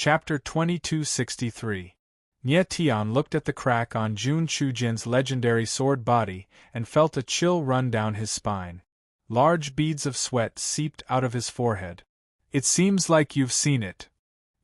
Chapter 2263. Nie Tian looked at the crack on Jun Chujin's legendary sword body and felt a chill run down his spine. Large beads of sweat seeped out of his forehead. It seems like you've seen it.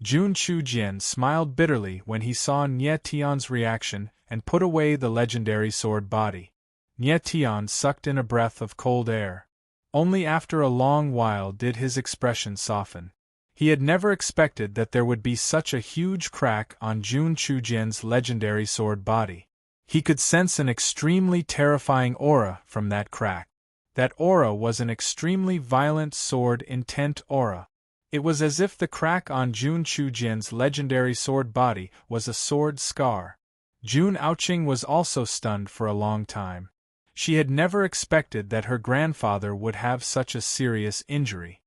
Jun Chujin smiled bitterly when he saw Nie Tian's reaction and put away the legendary sword body. Nie Tian sucked in a breath of cold air. Only after a long while did his expression soften. He had never expected that there would be such a huge crack on Jun Chujin's legendary sword body. He could sense an extremely terrifying aura from that crack. That aura was an extremely violent sword intent aura. It was as if the crack on Jun Chujin's legendary sword body was a sword scar. Jun Aoqing was also stunned for a long time. She had never expected that her grandfather would have such a serious injury.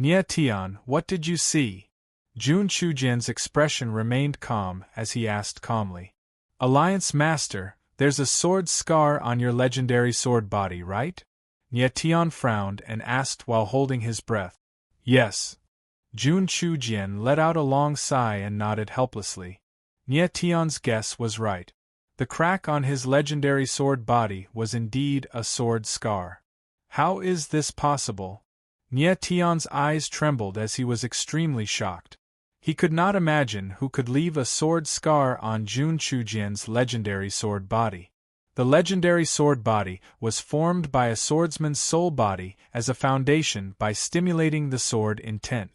Nie Tian, what did you see? Jun Chujin's expression remained calm as he asked calmly. Alliance Master, there's a sword scar on your legendary sword body, right? Nie Tian frowned and asked while holding his breath. Yes. Jun Chujin let out a long sigh and nodded helplessly. Nie Tian's guess was right. The crack on his legendary sword body was indeed a sword scar. How is this possible? Nie Tian's eyes trembled as he was extremely shocked. He could not imagine who could leave a sword scar on Jun Chujin's legendary sword body. The legendary sword body was formed by a swordsman's soul body as a foundation by stimulating the sword intent.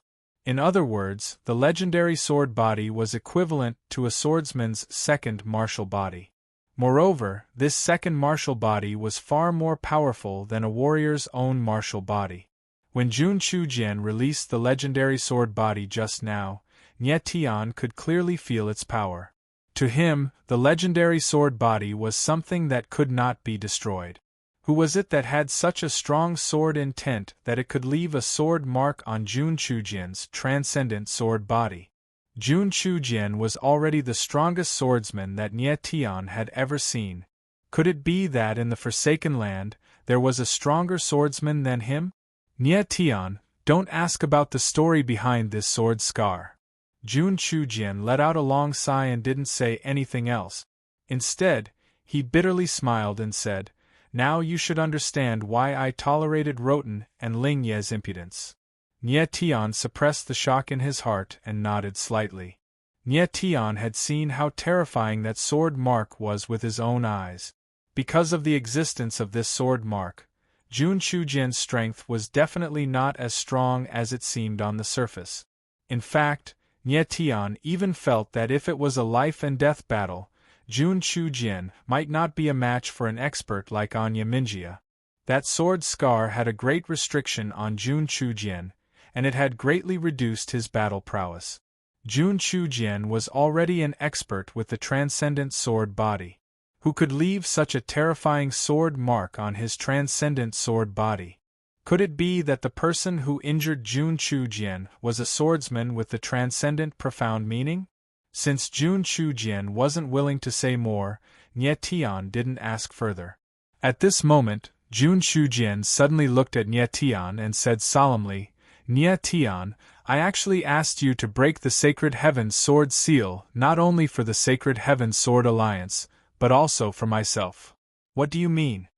In other words, the legendary sword body was equivalent to a swordsman's second martial body. Moreover, this second martial body was far more powerful than a warrior's own martial body. When Jun Chujin released the legendary sword body just now, Nie Tian could clearly feel its power. To him, the legendary sword body was something that could not be destroyed. Who was it that had such a strong sword intent that it could leave a sword mark on Jun Chujin's transcendent sword body? Jun Chujin was already the strongest swordsman that Nie Tian had ever seen. Could it be that in the Forsaken Land, there was a stronger swordsman than him? Nie Tian, don't ask about the story behind this sword scar. Jun Chujin let out a long sigh and didn't say anything else. Instead, he bitterly smiled and said, Now you should understand why I tolerated Roten and Ling Ye's impudence. Nie Tian suppressed the shock in his heart and nodded slightly. Nie Tian had seen how terrifying that sword mark was with his own eyes. Because of the existence of this sword mark, Jun Chujin's strength was definitely not as strong as it seemed on the surface. In fact, Nie Tian even felt that if it was a life-and-death battle, Jun Chujin might not be a match for an expert like Anya Minjia. That sword scar had a great restriction on Jun Chujin, and it had greatly reduced his battle prowess. Jun Chujin was already an expert with the transcendent sword body. Who could leave such a terrifying sword mark on his transcendent sword body? Could it be that the person who injured Jun Chujin was a swordsman with the transcendent profound meaning? Since Jun Chujin wasn't willing to say more, Nie Tian didn't ask further. At this moment, Jun Chujin suddenly looked at Nie Tian and said solemnly, Nie Tian, I actually asked you to break the Sacred Heaven Sword seal not only for the Sacred Heaven Sword Alliance, but also for myself. What do you mean?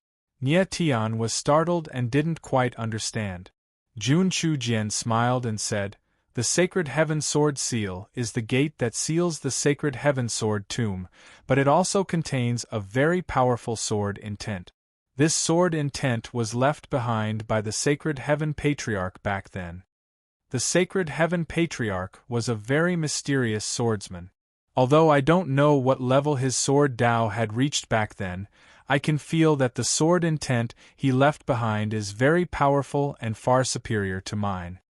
Nie Tian was startled and didn't quite understand. Jun Chujin smiled and said, The Sacred Heaven Sword Seal is the gate that seals the Sacred Heaven Sword tomb, but it also contains a very powerful sword intent. This sword intent was left behind by the Sacred Heaven Patriarch back then. The Sacred Heaven Patriarch was a very mysterious swordsman. Although I don't know what level his sword Dao had reached back then, I can feel that the sword intent he left behind is very powerful and far superior to mine.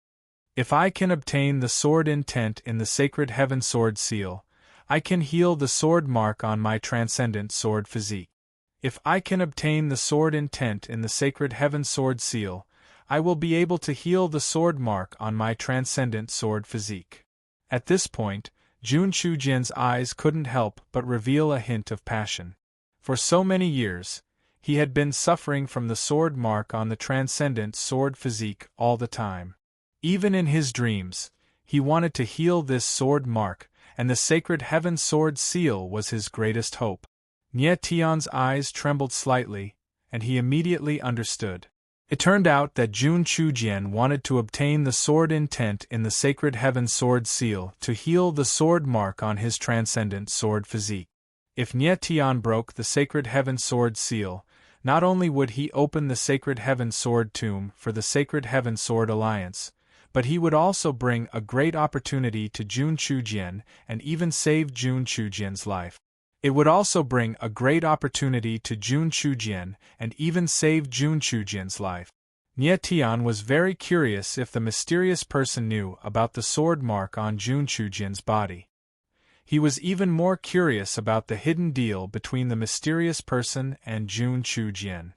If I can obtain the sword intent in the Sacred Heaven Sword Seal, I can heal the sword mark on my transcendent sword physique. If I can obtain the sword intent in the Sacred Heaven Sword Seal, I will be able to heal the sword mark on my transcendent sword physique. At this point, Jun Chujin's eyes couldn't help but reveal a hint of passion. For so many years, he had been suffering from the sword mark on the transcendent sword physique all the time. Even in his dreams, He wanted to heal this sword mark, and the sacred heaven sword seal was his greatest hope. Nie Tian's eyes trembled slightly, and he immediately understood. It turned out that Jun Chujian wanted to obtain the sword intent in the sacred heaven sword seal to heal the sword mark on his transcendent sword physique. If Nie Tian broke the sacred heaven sword seal, not only would he open the sacred heaven sword tomb for the sacred heaven sword alliance, but he would also bring a great opportunity to Jun Chujian and even save Jun Chujian's life. It would also bring a great opportunity to Jun Chujian and even save Jun Chujian's life. Nie Tian was very curious if the mysterious person knew about the sword mark on Jun Chujian's body. He was even more curious about the hidden deal between the mysterious person and Jun Chujian.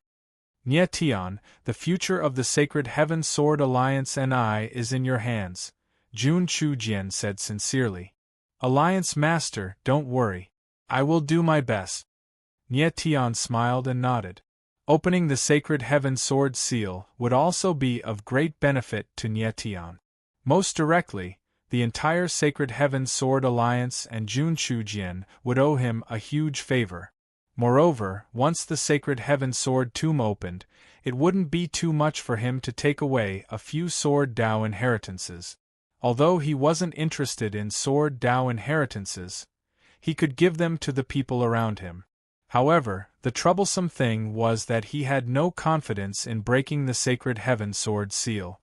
Nie Tian, the future of the Sacred Heaven Sword Alliance and I is in your hands, Jun Chujian said sincerely. Alliance Master, don't worry. I will do my best. Nie Tian smiled and nodded. Opening the Sacred Heaven Sword Seal would also be of great benefit to Nie Tian. Most directly, the entire Sacred Heaven Sword Alliance and Jun Chujian would owe him a huge favor. Moreover, once the Sacred Heaven Sword Tomb opened, it wouldn't be too much for him to take away a few Sword Dao inheritances. Although he wasn't interested in Sword Dao inheritances, he could give them to the people around him. However, the troublesome thing was that he had no confidence in breaking the Sacred Heaven Sword Seal.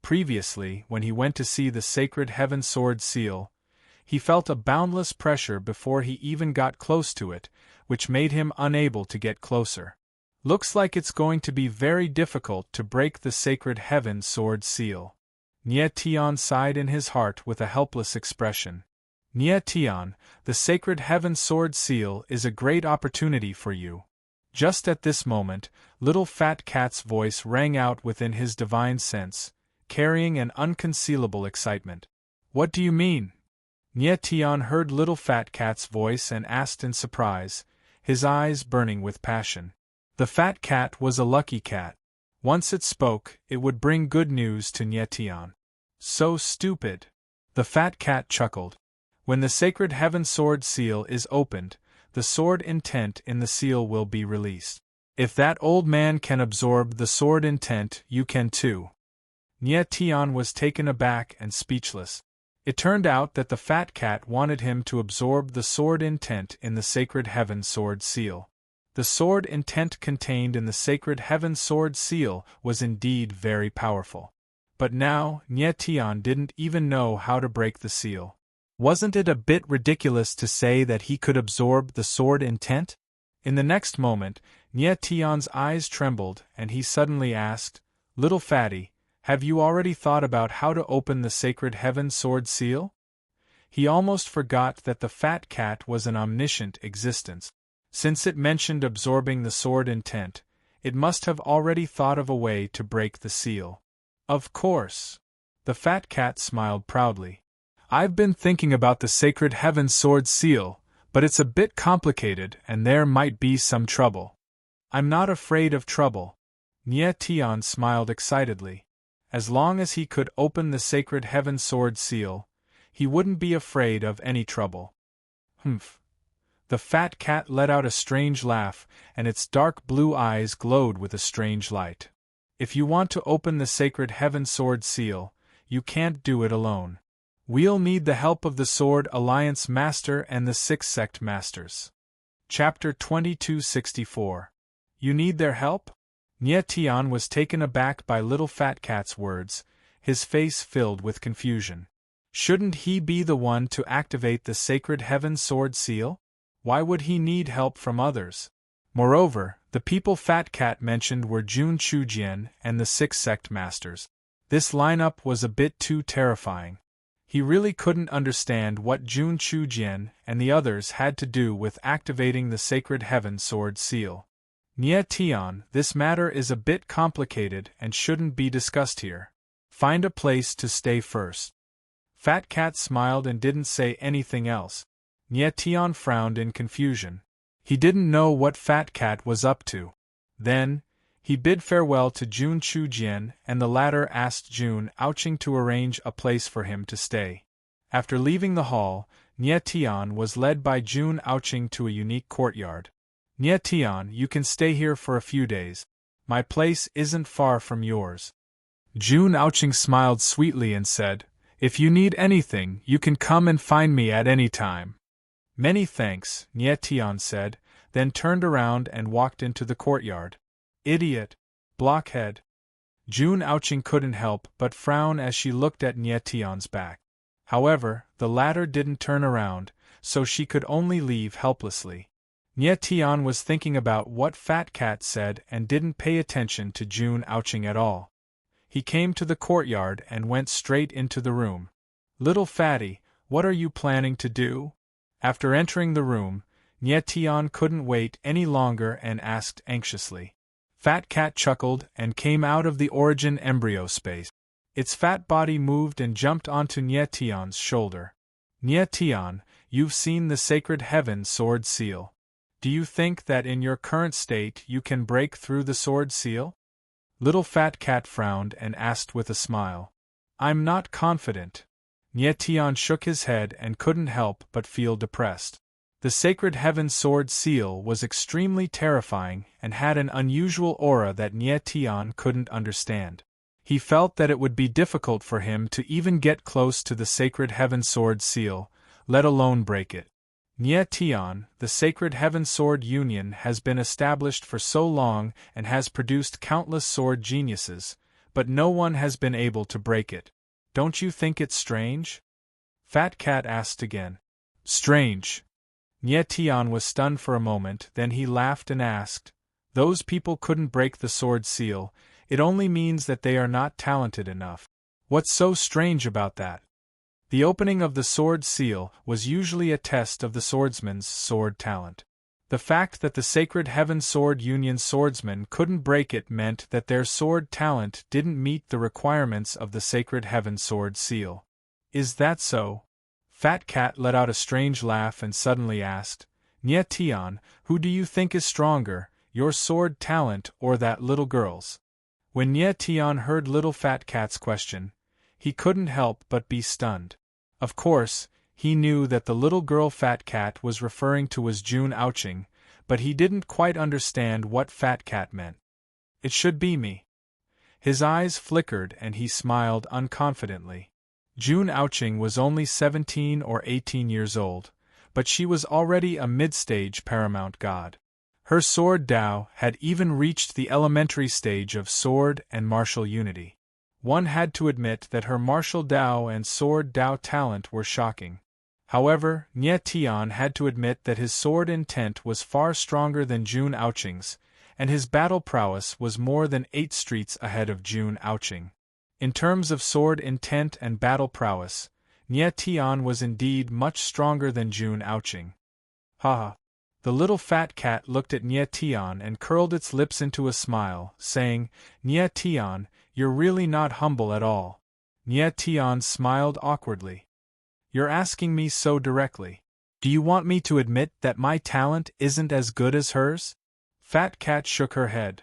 Previously, when he went to see the Sacred Heaven Sword Seal, he felt a boundless pressure before he even got close to it, which made him unable to get closer. Looks like it's going to be very difficult to break the Sacred Heaven Sword Seal. Nie Tian sighed in his heart with a helpless expression. Nie Tian, the Sacred Heaven Sword Seal is a great opportunity for you. Just at this moment, Little Fat Cat's voice rang out within his divine sense, carrying an unconcealable excitement. What do you mean? Nie Tian heard Little Fat Cat's voice and asked in surprise, his eyes burning with passion. The fat cat was a lucky cat. Once it spoke, it would bring good news to Nie Tian. So stupid. The fat cat chuckled. When the Sacred Heaven Sword Seal is opened, the sword intent in the seal will be released. If that old man can absorb the sword intent, you can too. Nie Tian was taken aback and speechless. It turned out that the fat cat wanted him to absorb the sword intent in the Sacred Heaven Sword Seal. The sword intent contained in the Sacred Heaven Sword Seal was indeed very powerful. But now, Nie Tian didn't even know how to break the seal. Wasn't it a bit ridiculous to say that he could absorb the sword intent? In the next moment, Nie Tian's eyes trembled and he suddenly asked, Little Fatty, have you already thought about how to open the Sacred Heaven Sword Seal? He almost forgot that the fat cat was an omniscient existence. Since it mentioned absorbing the sword intent, it must have already thought of a way to break the seal. Of course. The fat cat smiled proudly. I've been thinking about the Sacred Heaven Sword Seal, but it's a bit complicated and there might be some trouble. I'm not afraid of trouble. Nie Tian smiled excitedly. As long as he could open the Sacred Heaven Sword Seal, he wouldn't be afraid of any trouble. Humph. The fat cat let out a strange laugh, and its dark blue eyes glowed with a strange light. If you want to open the Sacred Heaven Sword Seal, you can't do it alone. We'll need the help of the Sword Alliance Master and the Six Sect Masters. Chapter 2264. You need their help? Nie Tian was taken aback by Little Fat Cat's words, his face filled with confusion. Shouldn't he be the one to activate the Sacred Heaven Sword Seal? Why would he need help from others? Moreover, the people Fat Cat mentioned were Jun Chujian and the Six Sect Masters. This lineup was a bit too terrifying. He really couldn't understand what Jun Chujian and the others had to do with activating the Sacred Heaven Sword Seal. Nie Tian, this matter is a bit complicated and shouldn't be discussed here. Find a place to stay first. Fat Cat smiled and didn't say anything else. Nie Tian frowned in confusion. He didn't know what Fat Cat was up to. Then, He bid farewell to Jun Chujian, and the latter asked Jun Ouching to arrange a place for him to stay. After leaving the hall, Nie Tian was led by Jun Ouching to a unique courtyard. Nie Tian, you can stay here for a few days. My place isn't far from yours. Jun Ouching smiled sweetly and said, If you need anything, you can come and find me at any time. Many thanks, Nie Tian said, then turned around and walked into the courtyard. Idiot! Blockhead! Jun Ouching couldn't help but frown as she looked at Nie Tian's back. However, the latter didn't turn around, so she could only leave helplessly. Nie Tian was thinking about what Fat Cat said and didn't pay attention to Jun Ouching at all. He came to the courtyard and went straight into the room. Little fatty, what are you planning to do? After entering the room, Nie Tian couldn't wait any longer and asked anxiously. Fat Cat chuckled and came out of the origin embryo space. Its fat body moved and jumped onto Nie Tian's shoulder. Nie Tian, you've seen the sacred heaven sword seal. Do you think that in your current state you can break through the sword seal? Little Fat Cat frowned and asked with a smile. I'm not confident. Nie Tian shook his head and couldn't help but feel depressed. The sacred heaven sword seal was extremely terrifying and had an unusual aura that Nie Tian couldn't understand. He felt that it would be difficult for him to even get close to the sacred heaven sword seal, let alone break it. Nie Tian, the sacred heaven sword union has been established for so long and has produced countless sword geniuses, but no one has been able to break it. Don't you think it's strange? Fat Cat asked again. Strange. Nie Tian was stunned for a moment, then he laughed and asked, Those people couldn't break the sword seal, it only means that they are not talented enough. What's so strange about that? The opening of the sword seal was usually a test of the swordsman's sword talent. The fact that the Sacred Heaven Sword Union swordsmen couldn't break it meant that their sword talent didn't meet the requirements of the Sacred Heaven Sword seal. Is that so? Fat Cat let out a strange laugh and suddenly asked, Nie Tian, who do you think is stronger, your sword talent or that little girl's? When Nie Tian heard little Fat Cat's question, he couldn't help but be stunned. Of course, he knew that the little girl Fat Cat was referring to was Jun Ouching, but he didn't quite understand what Fat Cat meant. It should be me. His eyes flickered and he smiled unconfidently. Jun Ouching was only 17 or 18 years old, but she was already a mid-stage paramount god. Her sword Dao had even reached the elementary stage of sword and martial unity. One had to admit that her martial Dao and sword Dao talent were shocking. However, Nie Tian had to admit that his sword intent was far stronger than Jun Ouching's, and his battle prowess was more than 8 streets ahead of Jun Ouching. In terms of sword intent and battle prowess, Nie Tian was indeed much stronger than Jun Ouching. Ha! The little Fat Cat looked at Nie Tian and curled its lips into a smile, saying, Nie Tian, you're really not humble at all. Nie Tian smiled awkwardly. You're asking me so directly. Do you want me to admit that my talent isn't as good as hers? Fat Cat shook her head.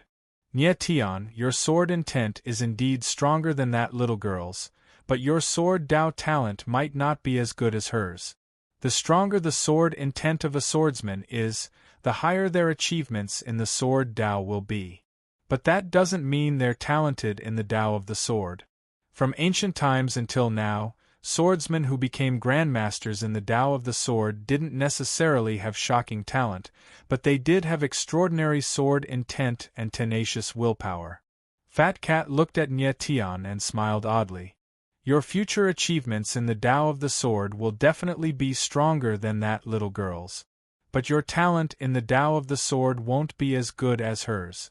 Nie Tian, your sword intent is indeed stronger than that little girl's, but your sword Dao talent might not be as good as hers. The stronger the sword intent of a swordsman is, the higher their achievements in the sword Dao will be. But that doesn't mean they're talented in the Dao of the sword. From ancient times until now, swordsmen who became grandmasters in the Dao of the sword didn't necessarily have shocking talent, but they did have extraordinary sword intent and tenacious willpower. Fat Cat looked at Nie Tian and smiled oddly. Your future achievements in the Dao of the sword will definitely be stronger than that little girl's. But your talent in the Dao of the sword won't be as good as hers.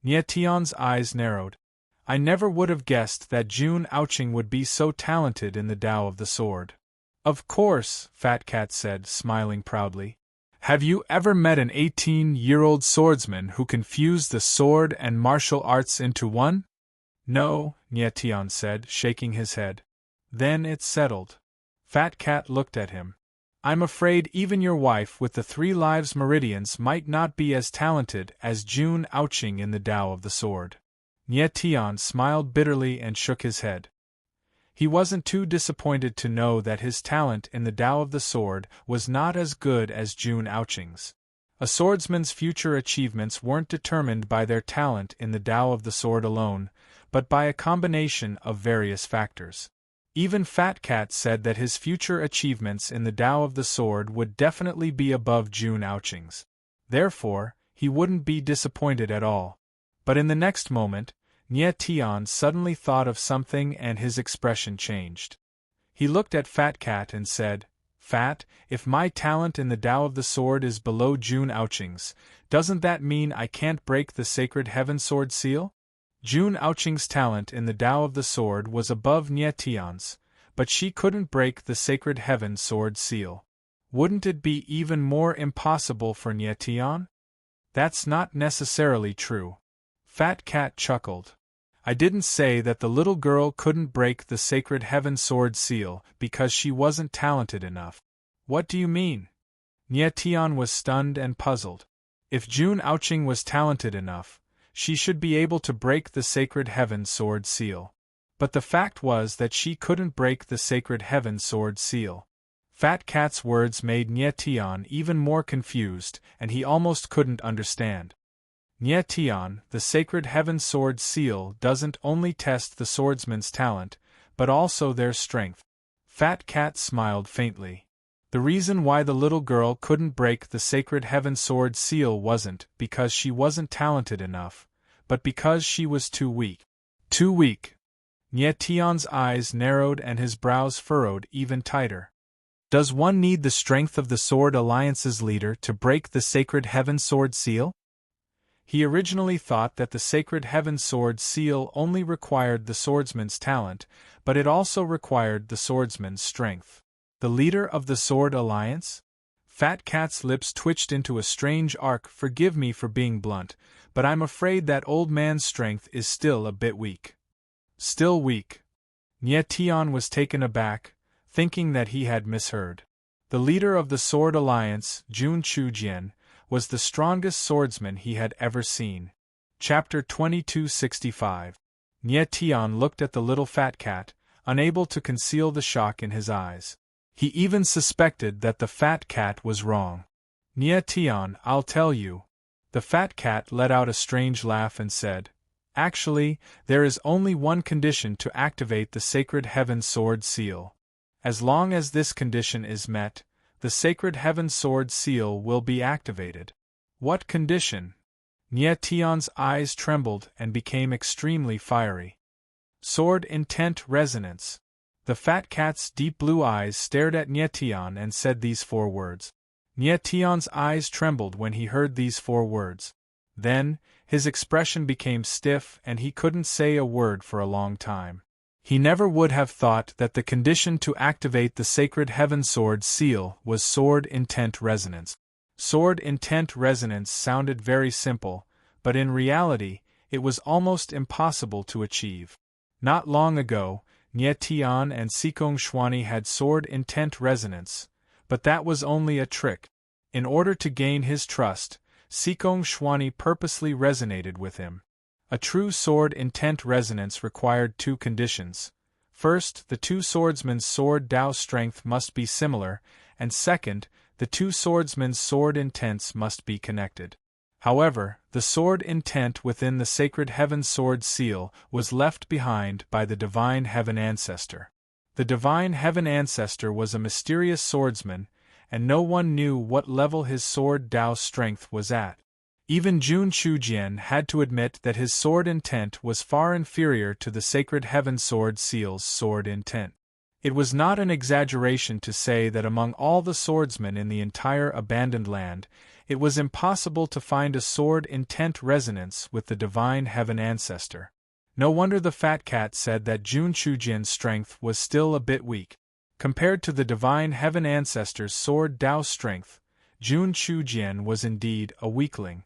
Nie Tian's eyes narrowed. I never would have guessed that Jun Ouching would be so talented in the Dao of the sword. Of course, Fat Cat said, smiling proudly. Have you ever met an 18-year-old swordsman who can fuse the sword and martial arts into one? No, Nie Tian said, shaking his head. Then it's settled. Fat Cat looked at him. I'm afraid even your wife with the 3 lives meridians might not be as talented as June Ouching in the Tao of the Sword. Nie Tian smiled bitterly and shook his head. He wasn't too disappointed to know that his talent in the Tao of the Sword was not as good as June Ouching's. A swordsman's future achievements weren't determined by their talent in the Tao of the Sword alone, but by a combination of various factors. Even Fat Cat said that his future achievements in the Tao of the Sword would definitely be above June Ouching's. Therefore, he wouldn't be disappointed at all. But in the next moment, Nie Tian suddenly thought of something and his expression changed. He looked at Fat Cat and said, "Fat, if my talent in the Tao of the Sword is below June Ouching's, doesn't that mean I can't break the Sacred Heaven Sword seal?" June Ouching's talent in the Tao of the Sword was above Nie Tian's, but she couldn't break the Sacred Heaven Sword seal. Wouldn't it be even more impossible for Nie Tian? That's not necessarily true. Fat Cat chuckled. I didn't say that the little girl couldn't break the Sacred Heaven Sword seal because she wasn't talented enough. What do you mean? Nie Tian was stunned and puzzled. If June Ouching was talented enough, she should be able to break the Sacred Heaven Sword seal. But the fact was that she couldn't break the Sacred Heaven Sword seal. Fat Cat's words made Nie Tian even more confused, and he almost couldn't understand. Nie Tian, the Sacred Heaven Sword seal doesn't only test the swordsman's talent, but also their strength. Fat Cat smiled faintly. The reason why the little girl couldn't break the Sacred Heaven Sword seal wasn't because she wasn't talented enough, but because she was too weak. Too weak. Nie Tian's eyes narrowed and his brows furrowed even tighter. Does one need the strength of the Sword Alliance's leader to break the Sacred Heaven Sword seal? He originally thought that the Sacred Heaven Sword seal only required the swordsman's talent, but it also required the swordsman's strength. The leader of the Sword Alliance? Fat Cat's lips twitched into a strange arc. Forgive me for being blunt, but I'm afraid that old man's strength is still a bit weak. Still weak. Nie Tian was taken aback, thinking that he had misheard. The leader of the Sword Alliance, Jun Chujian, was the strongest swordsman he had ever seen. Chapter 2265. Nie Tian looked at the little Fat Cat, unable to conceal the shock in his eyes. He even suspected that the Fat Cat was wrong. Nie Tian, I'll tell you. The Fat Cat let out a strange laugh and said, Actually, there is only one condition to activate the Sacred Heaven Sword seal. As long as this condition is met, the Sacred Heaven Sword seal will be activated. What condition? Nie Tian's eyes trembled and became extremely fiery. Sword Intent Resonance. The Fat Cat's deep blue eyes stared at Nie Tian and said these 4 words. Nie Tian's eyes trembled when he heard these 4 words. Then, his expression became stiff and he couldn't say a word for a long time. He never would have thought that the condition to activate the Sacred Heaven Sword seal was Sword Intent Resonance. Sword Intent Resonance sounded very simple, but in reality, it was almost impossible to achieve. Not long ago, Nie Tian and Sikong Xuani had Sword Intent Resonance, but that was only a trick. In order to gain his trust, Sikong Xuani purposely resonated with him. A true sword intent resonance required 2 conditions. First, the 2 swordsmen's sword Dao strength must be similar, and second, the 2 swordsmen's sword intents must be connected. However, the sword intent within the Sacred Heaven Sword seal was left behind by the Divine Heaven Ancestor. The Divine Heaven Ancestor was a mysterious swordsman, and no one knew what level his sword Dao strength was at. Even Jun Chujian had to admit that his sword intent was far inferior to the Sacred Heaven Sword seal's sword intent. It was not an exaggeration to say that among all the swordsmen in the entire abandoned land, it was impossible to find a sword intent resonance with the Divine Heaven Ancestor. No wonder the Fat Cat said that Jun Chujian's strength was still a bit weak. Compared to the Divine Heaven Ancestor's sword Dao strength, Jun Chujian was indeed a weakling.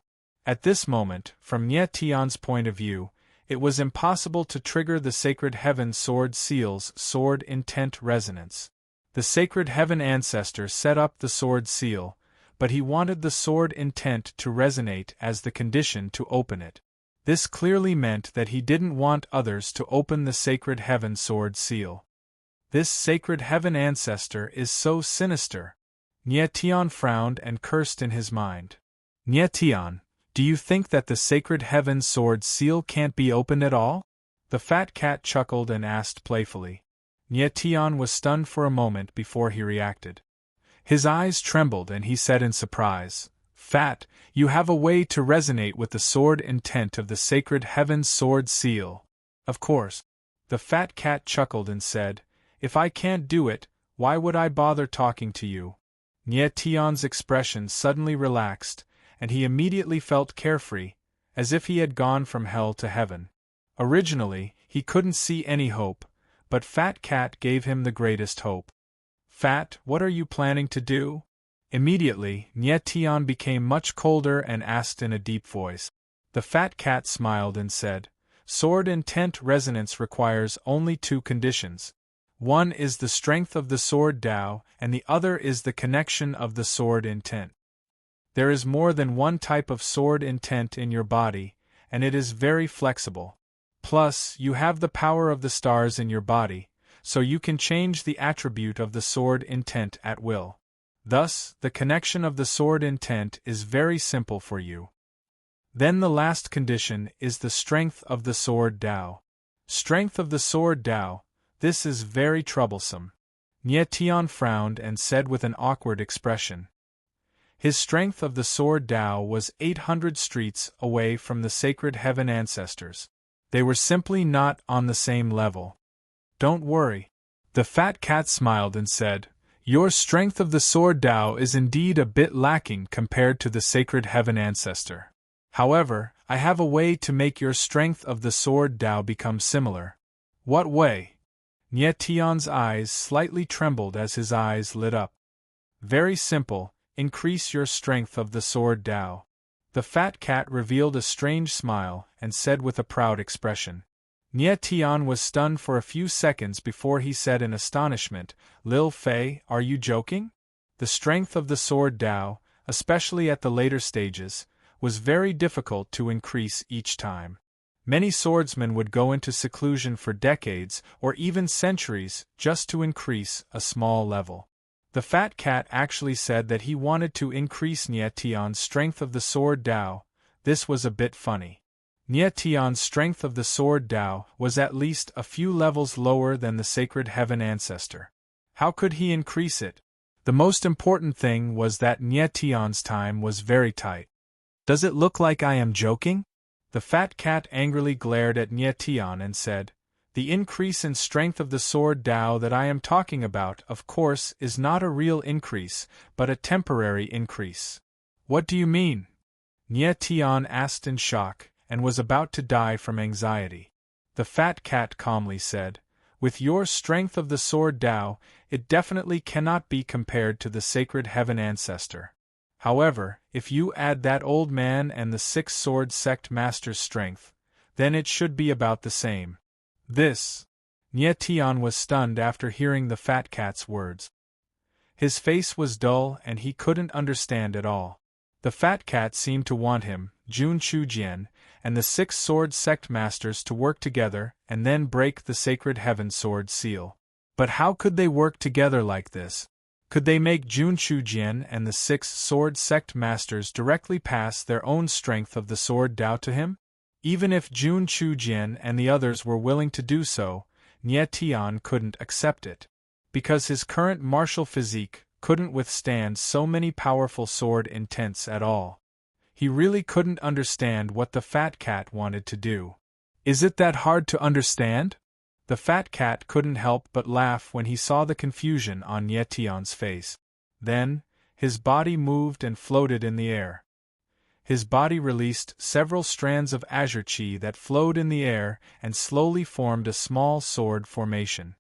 At this moment, from Nie Tian's point of view, it was impossible to trigger the Sacred Heaven Sword seal's sword intent resonance. The sacred heaven ancestor set up the sword seal, but he wanted the sword intent to resonate as the condition to open it. This clearly meant that he didn't want others to open the sacred heaven sword seal. This sacred heaven ancestor is so sinister. Nye Tian frowned and cursed in his mind. Nye Tian, do you think that the sacred heaven sword seal can't be opened at all? The fat cat chuckled and asked playfully. Nye Tian was stunned for a moment before he reacted. His eyes trembled and he said in surprise, Fat, you have a way to resonate with the sword intent of the sacred heaven sword seal. Of course. The fat cat chuckled and said, If I can't do it, why would I bother talking to you? Nye Tian's expression suddenly relaxed, and he immediately felt carefree, as if he had gone from hell to heaven. Originally, he couldn't see any hope, but Fat Cat gave him the greatest hope. Fat, what are you planning to do? Immediately, Nye Tian became much colder and asked in a deep voice. The fat cat smiled and said, Sword intent resonance requires only two conditions. One is the strength of the sword Tao, and the other is the connection of the sword intent. There is more than one type of sword intent in your body, and it is very flexible. Plus, you have the power of the stars in your body, so you can change the attribute of the sword intent at will. Thus, the connection of the sword intent is very simple for you. Then the last condition is the strength of the sword Tao. Strength of the sword Tao, this is very troublesome. Nye Tian frowned and said with an awkward expression. His strength of the sword Tao was 800 streets away from the sacred heaven ancestors. They were simply not on the same level. Don't worry. The fat cat smiled and said, Your strength of the sword Tao is indeed a bit lacking compared to the sacred heaven ancestor. However, I have a way to make your strength of the sword Tao become similar. What way? Nye Tian's eyes slightly trembled as his eyes lit up. Very simple, increase your strength of the sword Tao. The fat cat revealed a strange smile and said with a proud expression. Nye Tian was stunned for a few seconds before he said in astonishment, Lil Fei, are you joking? The strength of the sword Tao, especially at the later stages, was very difficult to increase each time. Many swordsmen would go into seclusion for decades or even centuries just to increase a small level. The fat cat actually said that he wanted to increase Nye Tian's strength of the sword Tao. This was a bit funny. Nye Tian's strength of the sword Tao was at least a few levels lower than the sacred heaven ancestor. How could he increase it? The most important thing was that Nye Tian's time was very tight. Does it look like I am joking? The fat cat angrily glared at Nye Tian and said, The increase in strength of the sword Tao that I am talking about, of course, is not a real increase, but a temporary increase. What do you mean? Nye Tian asked in shock, and was about to die from anxiety. The fat cat calmly said, With your strength of the sword Tao, it definitely cannot be compared to the sacred heaven ancestor. However, if you add that old man and the 6 sword sect master's strength, then it should be about the same. This. Nye Tian was stunned after hearing the fat cat's words. His face was dull and he couldn't understand at all. The fat cat seemed to want him, Jun Chujian, and the 6 sword sect masters to work together and then break the sacred heaven sword seal. But how could they work together like this? Could they make Jun Chujian and the 6 sword sect masters directly pass their own strength of the sword Tao to him? Even if Jun Chujian and the others were willing to do so, Nye Tian couldn't accept it. Because his current martial physique couldn't withstand so many powerful sword intents at all. He really couldn't understand what the fat cat wanted to do. Is it that hard to understand? The fat cat couldn't help but laugh when he saw the confusion on Nye Tian's face. Then, his body moved and floated in the air. His body released several strands of azure chi that flowed in the air and slowly formed a small sword formation.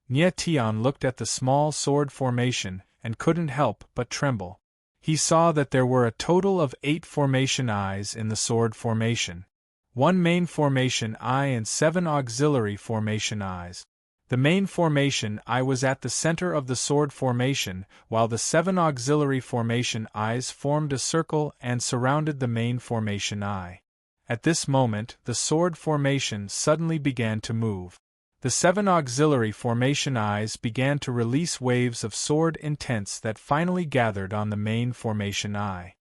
Nye Tian looked at the small sword formation and couldn't help but tremble. He saw that there were a total of 8 formation eyes in the sword formation. 1 main formation eye and 7 auxiliary formation eyes. The main formation I was at the center of the sword formation, while the 7 auxiliary formation I's formed a circle and surrounded the main formation I. At this moment, the sword formation suddenly began to move. The 7 auxiliary formation I's began to release waves of sword intents that finally gathered on the main formation I.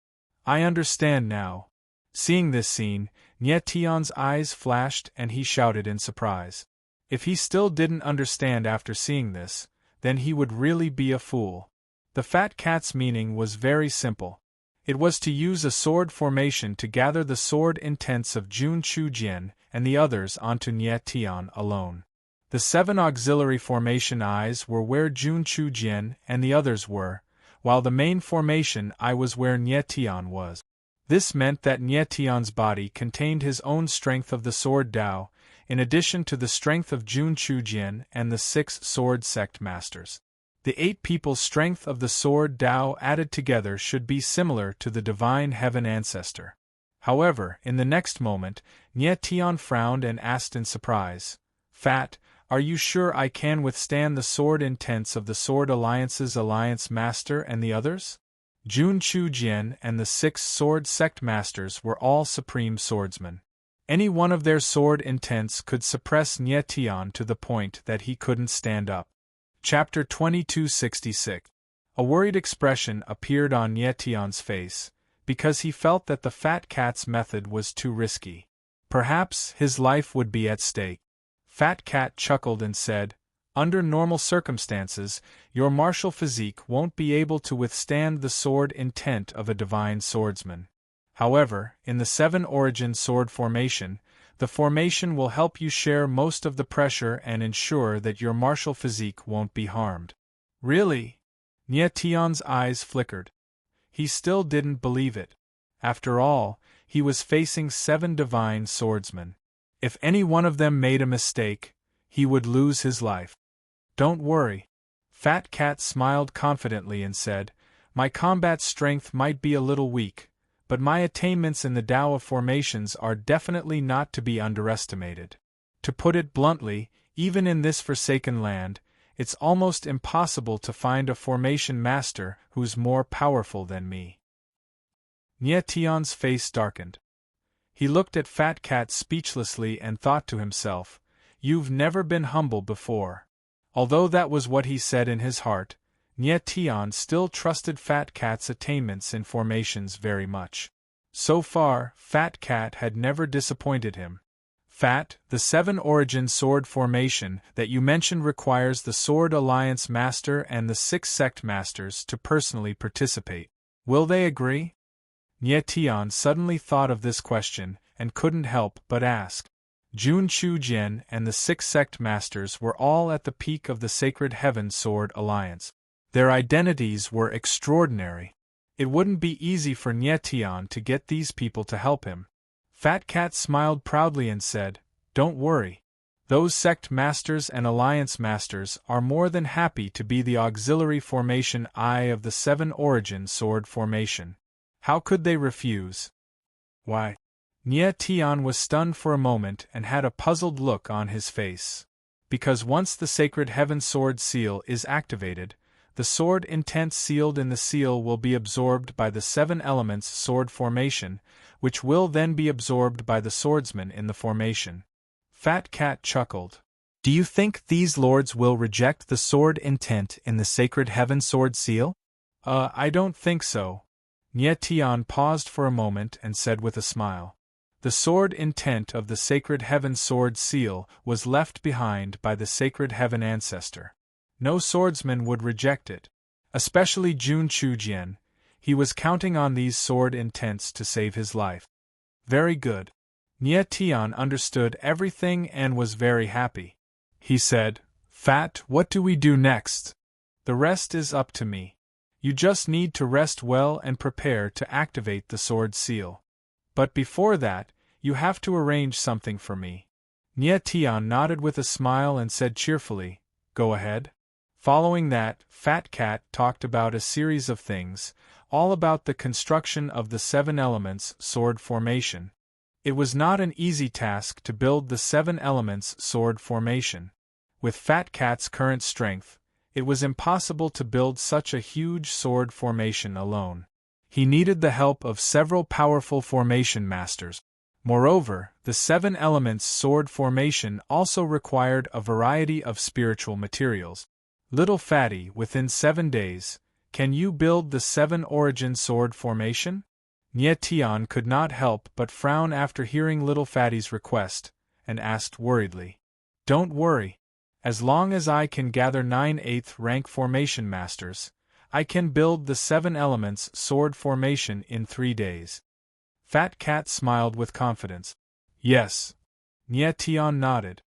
I understand now. Seeing this scene, Nye Tian's eyes flashed and he shouted in surprise. If he still didn't understand after seeing this, then he would really be a fool. The fat cat's meaning was very simple. It was to use a sword formation to gather the sword intents of Jun Chujian and the others onto Nye Tian alone. The 7 auxiliary formation I's were where Jun Chujian and the others were, while the main formation I was where Nye Tian was. This meant that Nye Tian's body contained his own strength of the sword Dao, in addition to the strength of Jun Chujian and the 6 sword sect masters. The 8 people's strength of the sword Dao added together should be similar to the divine heaven ancestor. However, in the next moment, Nye Tian frowned and asked in surprise, "Fat, are you sure I can withstand the sword intents of the Sword Alliance's Alliance Master and the others?" Jun Chujian and the 6 sword sect masters were all supreme swordsmen. Any one of their sword intents could suppress Nye Tian to the point that he couldn't stand up. Chapter 2266. A worried expression appeared on Nye Tian's face, because he felt that the fat cat's method was too risky. Perhaps his life would be at stake. Fat Cat chuckled and said, "Under normal circumstances, your martial physique won't be able to withstand the sword intent of a divine swordsman. However, in the 7 origin sword formation, the formation will help you share most of the pressure and ensure that your martial physique won't be harmed." Really? Nye Tian's eyes flickered. He still didn't believe it. After all, he was facing 7 divine swordsmen. If any one of them made a mistake, he would lose his life. "Don't worry." Fat Cat smiled confidently and said, "My combat strength might be a little weak, but my attainments in the Tao of formations are definitely not to be underestimated. To put it bluntly, even in this forsaken land, it's almost impossible to find a formation master who's more powerful than me." Nye Tian's face darkened. He looked at Fat Cat speechlessly and thought to himself, "You've never been humble before." Although that was what he said in his heart, Nye Tian still trusted Fat Cat's attainments in formations very much. So far, Fat Cat had never disappointed him. "Fat, the 7 origin sword formation that you mentioned requires the Sword Alliance Master and the 6 sect masters to personally participate. Will they agree?" Nye Tian suddenly thought of this question and couldn't help but ask. Jun Chujian and the 6 sect masters were all at the peak of the Sacred Heaven Sword Alliance. Their identities were extraordinary. It wouldn't be easy for Nye Tian to get these people to help him. Fat Cat smiled proudly and said, "Don't worry. Those sect masters and alliance masters are more than happy to be the auxiliary formation I of the 7 origin sword formation. How could they refuse?" "Why?" Nye Tian was stunned for a moment and had a puzzled look on his face. "Because once the Sacred Heaven Sword Seal is activated, the sword intent sealed in the seal will be absorbed by the 7 elements sword formation, which will then be absorbed by the swordsman in the formation." Fat Cat chuckled. "Do you think these lords will reject the sword intent in the Sacred Heaven Sword Seal?" I don't think so." Nye Tian paused for a moment and said with a smile. "The sword intent of the Sacred Heaven Sword Seal was left behind by the Sacred Heaven Ancestor. No swordsman would reject it. Especially Jun Chujian. He was counting on these sword intents to save his life." "Very good." Nye Tian understood everything and was very happy. He said, "Fat, what do we do next?" "The rest is up to me. You just need to rest well and prepare to activate the sword seal. But before that, you have to arrange something for me." Nye Tian nodded with a smile and said cheerfully, "Go ahead." Following that, Fat Cat talked about a series of things, all about the construction of the 7 elements sword formation. It was not an easy task to build the 7 elements sword formation. With Fat Cat's current strength, it was impossible to build such a huge sword formation alone. He needed the help of several powerful formation masters. Moreover, the 7 elements sword formation also required a variety of spiritual materials. Little Fatty, within 7 days, can you build the 7 origin sword formation? Nye Tian could not help but frown after hearing Little Fatty's request, and asked worriedly. Don't worry. As long as I can gather 9 8th rank formation masters, I can build the 7 elements sword formation in 3 days. Fat Cat smiled with confidence. Yes. Nye Tian nodded.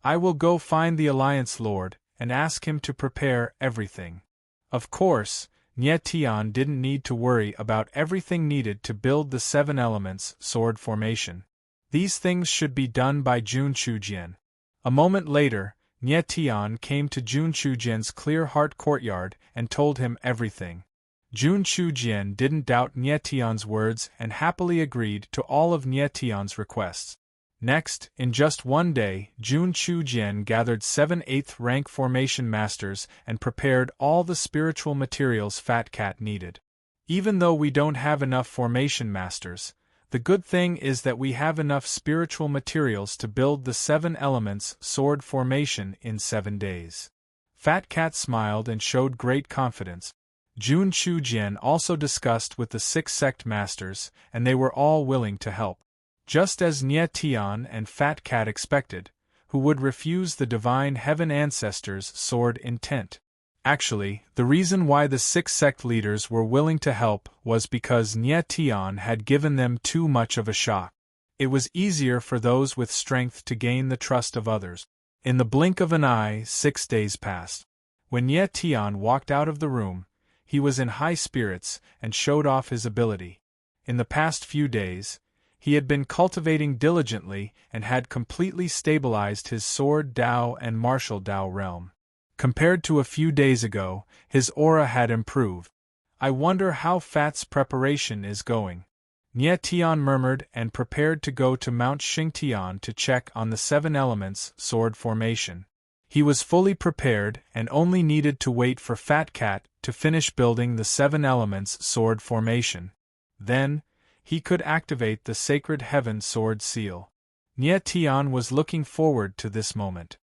I will go find the Alliance Lord and ask him to prepare everything. Of course, Nye Tian didn't need to worry about everything needed to build the 7 elements sword formation. These things should be done by Jun Chujian. A moment later, Nye Tian came to Jun Chujian's clear heart courtyard and told him everything. Jun Chujian didn't doubt Nye Tian's words and happily agreed to all of Nye Tian's requests. Next, in just 1 day, Jun Chujian gathered 7 8th rank formation masters and prepared all the spiritual materials Fat Cat needed. Even though we don't have enough formation masters, the good thing is that we have enough spiritual materials to build the 7 elements sword formation in 7 days. Fat Cat smiled and showed great confidence. Jun Chujian also discussed with the 6 sect masters, and they were all willing to help. Just as Nye Tian and Fat Cat expected, who would refuse the Divine Heaven Ancestors' sword intent. Actually, the reason why the 6 sect leaders were willing to help was because Nye Tian had given them too much of a shock. It was easier for those with strength to gain the trust of others. In the blink of an eye, 6 days passed. When Nye Tian walked out of the room, he was in high spirits and showed off his ability. In the past few days, he had been cultivating diligently and had completely stabilized his sword Dao and martial Dao realm. Compared to a few days ago, his aura had improved. I wonder how Fat's preparation is going. Nye Tian murmured and prepared to go to Mount Xingtian to check on the 7 elements sword formation. He was fully prepared and only needed to wait for Fat Cat to finish building the 7 elements sword formation. Then, he could activate the Sacred Heaven Sword Seal. Nye Tian was looking forward to this moment.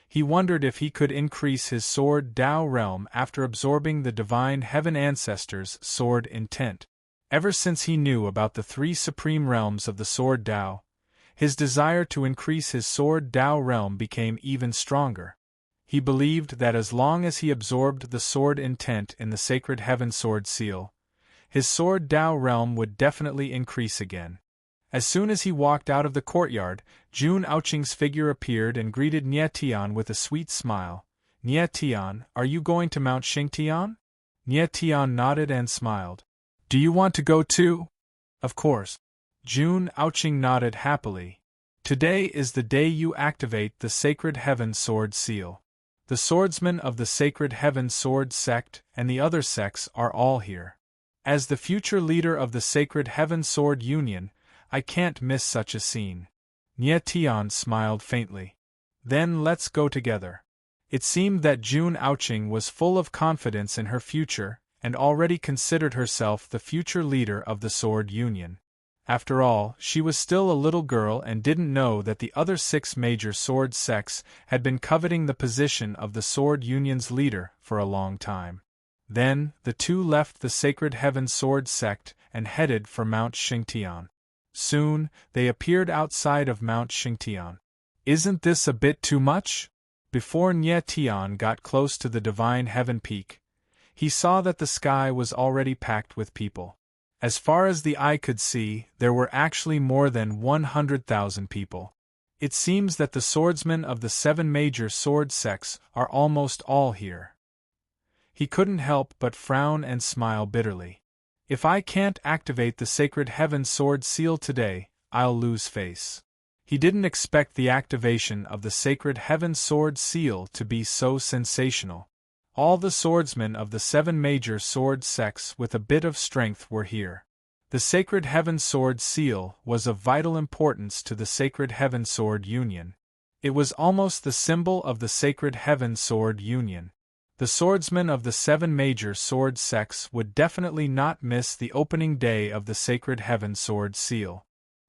He wondered if he could increase his sword Dao realm after absorbing the Divine Heaven Ancestors' sword intent. Ever since he knew about the 3 supreme realms of the sword Dao, his desire to increase his sword Dao realm became even stronger. He believed that as long as he absorbed the sword intent in the Sacred Heaven Sword Seal, his sword Dao realm would definitely increase again. As soon as he walked out of the courtyard, Jun Aoqing's figure appeared and greeted Nye Tian with a sweet smile. Nye Tian, are you going to Mount Xingtian? Nye Tian nodded and smiled. Do you want to go too? Of course. Jun Aoqing nodded happily. Today is the day you activate the Sacred Heaven Sword Seal. The swordsmen of the Sacred Heaven Sword sect and the other sects are all here. As the future leader of the Sacred Heaven Sword Union, I can't miss such a scene. Nye Tian smiled faintly. Then let's go together. It seemed that Jun Aoqing was full of confidence in her future and already considered herself the future leader of the Sword Union. After all, she was still a little girl and didn't know that the other 6 major sword sects had been coveting the position of the Sword Union's leader for a long time. Then, the 2 left the Sacred Heaven Sword sect and headed for Mount Xingtian. Soon, they appeared outside of Mount Xingtian. Isn't this a bit too much? Before Nye Tian got close to the Divine Heaven Peak, he saw that the sky was already packed with people. As far as the eye could see, there were actually more than 100,000 people. It seems that the swordsmen of the 7 major sword sects are almost all here. He couldn't help but frown and smile bitterly. If I can't activate the Sacred Heaven Sword Seal today, I'll lose face. He didn't expect the activation of the Sacred Heaven Sword Seal to be so sensational. All the swordsmen of the 7 major sword sects with a bit of strength were here. The Sacred Heaven Sword Seal was of vital importance to the Sacred Heaven Sword Union. It was almost the symbol of the sacred heaven sword union. The swordsmen of the 7 major sword sects would definitely not miss the opening day of the sacred heaven sword seal.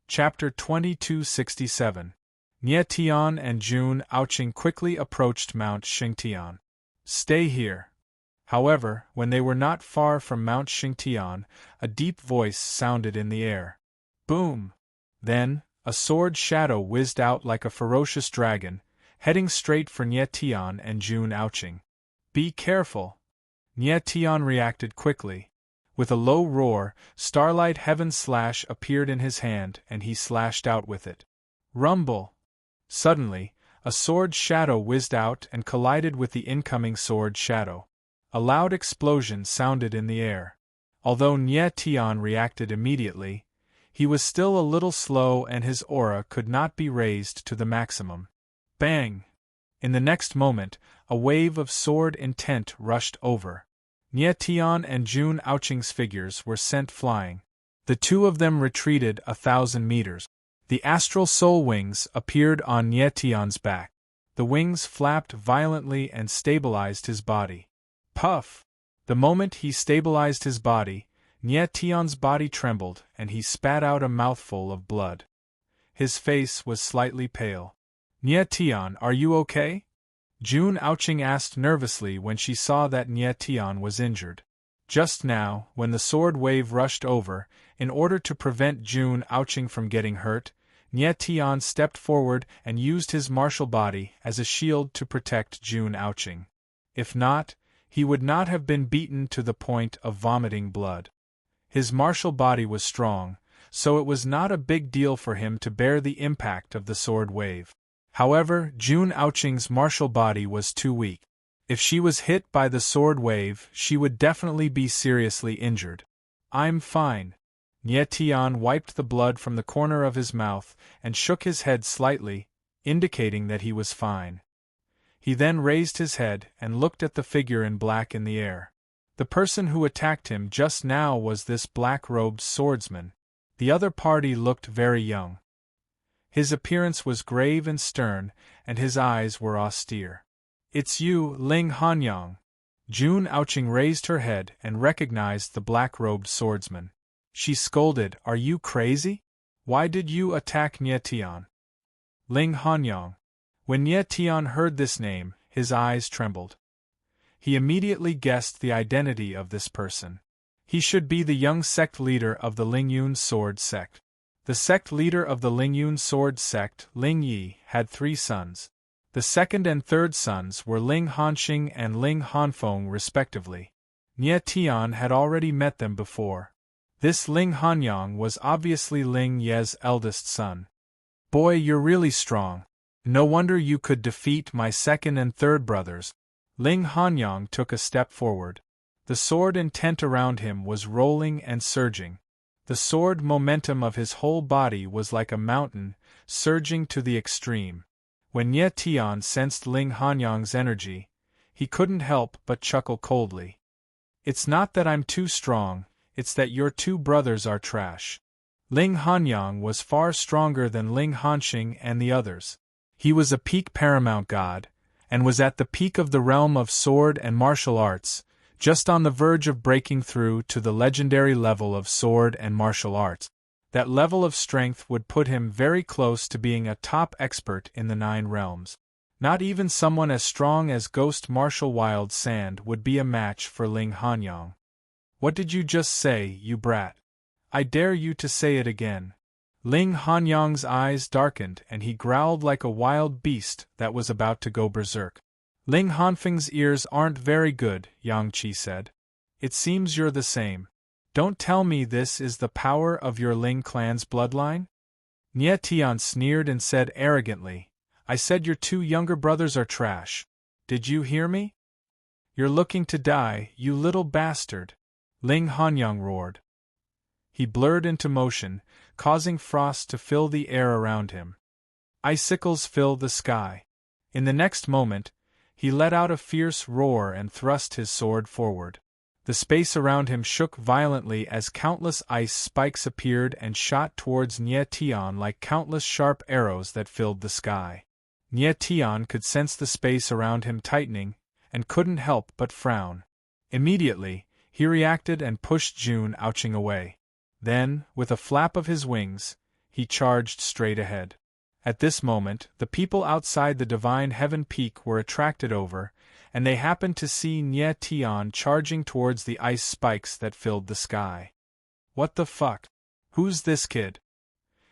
Chapter 2267. Nie Tian and Jun Aoqing quickly approached Mount Xingtian. Stay here. However, when they were not far from Mount Xingtian, a deep voice sounded in the air. Boom! Then, a sword shadow whizzed out like a ferocious dragon, heading straight for Nie Tian and Jun Aoqing. Be careful! Nie Tian reacted quickly. With a low roar, Starlight Heaven Slash appeared in his hand and he slashed out with it. Rumble! Suddenly, a sword shadow whizzed out and collided with the incoming sword shadow. A loud explosion sounded in the air. Although Nie Tian reacted immediately, he was still a little slow and his aura could not be raised to the maximum. Bang! In the next moment, a wave of sword intent rushed over. Nie Tian and Jun Aoqing's figures were sent flying. The two of them retreated 1,000 meters. The astral soul wings appeared on Nie Tian's back. The wings flapped violently and stabilized his body. Puff! The moment he stabilized his body, Nie Tian's body trembled and he spat out a mouthful of blood. His face was slightly pale. Nie Tian, are you okay? Jun Aoqing asked nervously when she saw that Nie Tian was injured. Just now, when the sword wave rushed over, in order to prevent Jun Aoqing from getting hurt, Nie Tian stepped forward and used his martial body as a shield to protect Jun Aoqing. If not, he would not have been beaten to the point of vomiting blood. His martial body was strong, so it was not a big deal for him to bear the impact of the sword wave. However, Jun Aoqing's martial body was too weak. If she was hit by the sword wave, she would definitely be seriously injured. I'm fine. Nie Tian wiped the blood from the corner of his mouth and shook his head slightly, indicating that he was fine. He then raised his head and looked at the figure in black in the air. The person who attacked him just now was this black-robed swordsman. The other party looked very young. His appearance was grave and stern, and his eyes were austere. It's you, Ling Hanyang. Jun Aoqing raised her head and recognized the black-robed swordsman. She scolded, Are you crazy? Why did you attack Nie Tian? Ling Hanyang. When Nie Tian heard this name, his eyes trembled. He immediately guessed the identity of this person. He should be the young sect leader of the Lingyun sword sect. The sect leader of the Lingyun sword sect, Ling Yi, had 3 sons. The second and third sons were Ling Hanxing and Ling Hanfeng respectively. Nie Tian had already met them before. This Ling Hanyang was obviously Ling Ye's eldest son. Boy, you're really strong. No wonder you could defeat my second and third brothers. Ling Hanyang took a step forward. The sword intent around him was rolling and surging. The sword momentum of his whole body was like a mountain, surging to the extreme. When Nie Tian sensed Ling Hanyang's energy, he couldn't help but chuckle coldly. It's not that I'm too strong, it's that your 2 brothers are trash. Ling Hanyang was far stronger than Ling Hanxing and the others. He was a peak paramount god, and was at the peak of the realm of sword and martial arts, just on the verge of breaking through to the legendary level of sword and martial arts. That level of strength would put him very close to being a top expert in the 9 realms. Not even someone as strong as Ghost Martial Wild Sand would be a match for Ling Hanyang. What did you just say, you brat? I dare you to say it again. Ling Hanyang's eyes darkened and he growled like a wild beast that was about to go berserk. Ling Hanfeng's ears aren't very good, Yang Qi said. It seems you're the same. Don't tell me this is the power of your Ling clan's bloodline? Nie Tian sneered and said arrogantly, I said your 2 younger brothers are trash. Did you hear me? You're looking to die, you little bastard. Ling Hanyang roared. He blurred into motion, causing frost to fill the air around him. Icicles filled the sky. In the next moment, he let out a fierce roar and thrust his sword forward. The space around him shook violently as countless ice spikes appeared and shot towards Nie Tian like countless sharp arrows that filled the sky. Nie Tian could sense the space around him tightening, and couldn't help but frown. Immediately, he reacted and pushed June ouching away. Then, with a flap of his wings, he charged straight ahead. At this moment, the people outside the Divine Heaven Peak were attracted over, and they happened to see Nie Tian charging towards the ice spikes that filled the sky. What the fuck? Who's this kid?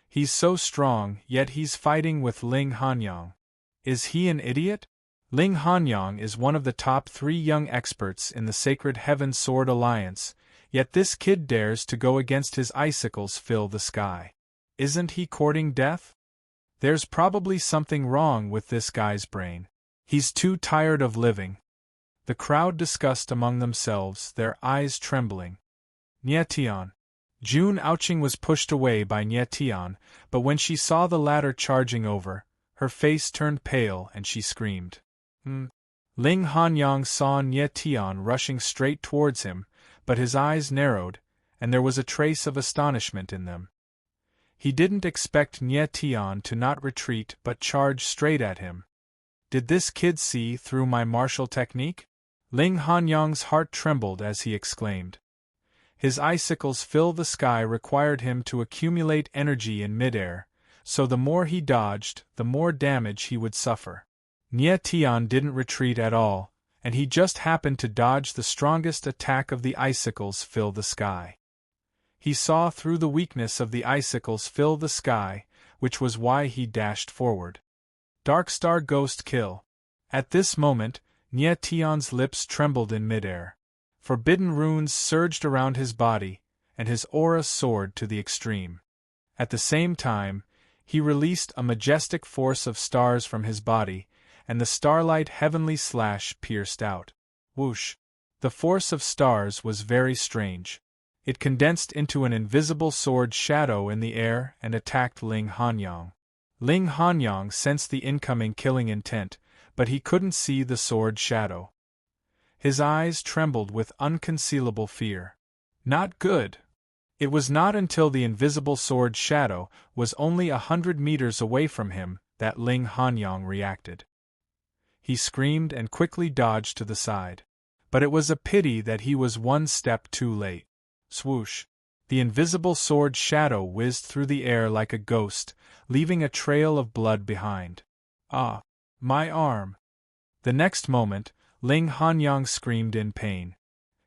He's so strong, yet he's fighting with Ling Hanyang. Is he an idiot? Ling Hanyang is one of the top 3 young experts in the Sacred Heaven Sword Alliance, yet this kid dares to go against his icicles fill the sky. Isn't he courting death? There's probably something wrong with this guy's brain. He's too tired of living. The crowd discussed among themselves, their eyes trembling. Nie Tian. June ouching was pushed away by Nie Tian, but when she saw the latter charging over, her face turned pale and she screamed. Ling Hanyang saw Nie Tian rushing straight towards him, but his eyes narrowed, and there was a trace of astonishment in them. He didn't expect Nie Tian to not retreat but charge straight at him. Did this kid see through my martial technique? Ling Hanyang's heart trembled as he exclaimed. His icicles fill the sky required him to accumulate energy in midair, so the more he dodged, the more damage he would suffer. Nie Tian didn't retreat at all, and he just happened to dodge the strongest attack of the icicles fill the sky. He saw through the weakness of the icicles fill the sky, which was why he dashed forward. Dark Star Ghost Kill. At this moment, Nie Tian's lips trembled in midair. Forbidden runes surged around his body, and his aura soared to the extreme. At the same time, he released a majestic force of stars from his body, and the starlight heavenly slash pierced out. Whoosh! The force of stars was very strange. It condensed into an invisible sword shadow in the air and attacked Ling Hanyang. Ling Hanyang sensed the incoming killing intent, but he couldn't see the sword shadow. His eyes trembled with unconcealable fear. Not good. It was not until the invisible sword shadow was only 100 meters away from him that Ling Hanyang reacted. He screamed and quickly dodged to the side. But it was a pity that he was one step too late. Swoosh! The invisible sword shadow whizzed through the air like a ghost, leaving a trail of blood behind. Ah! My arm! The next moment, Ling Hanyang screamed in pain.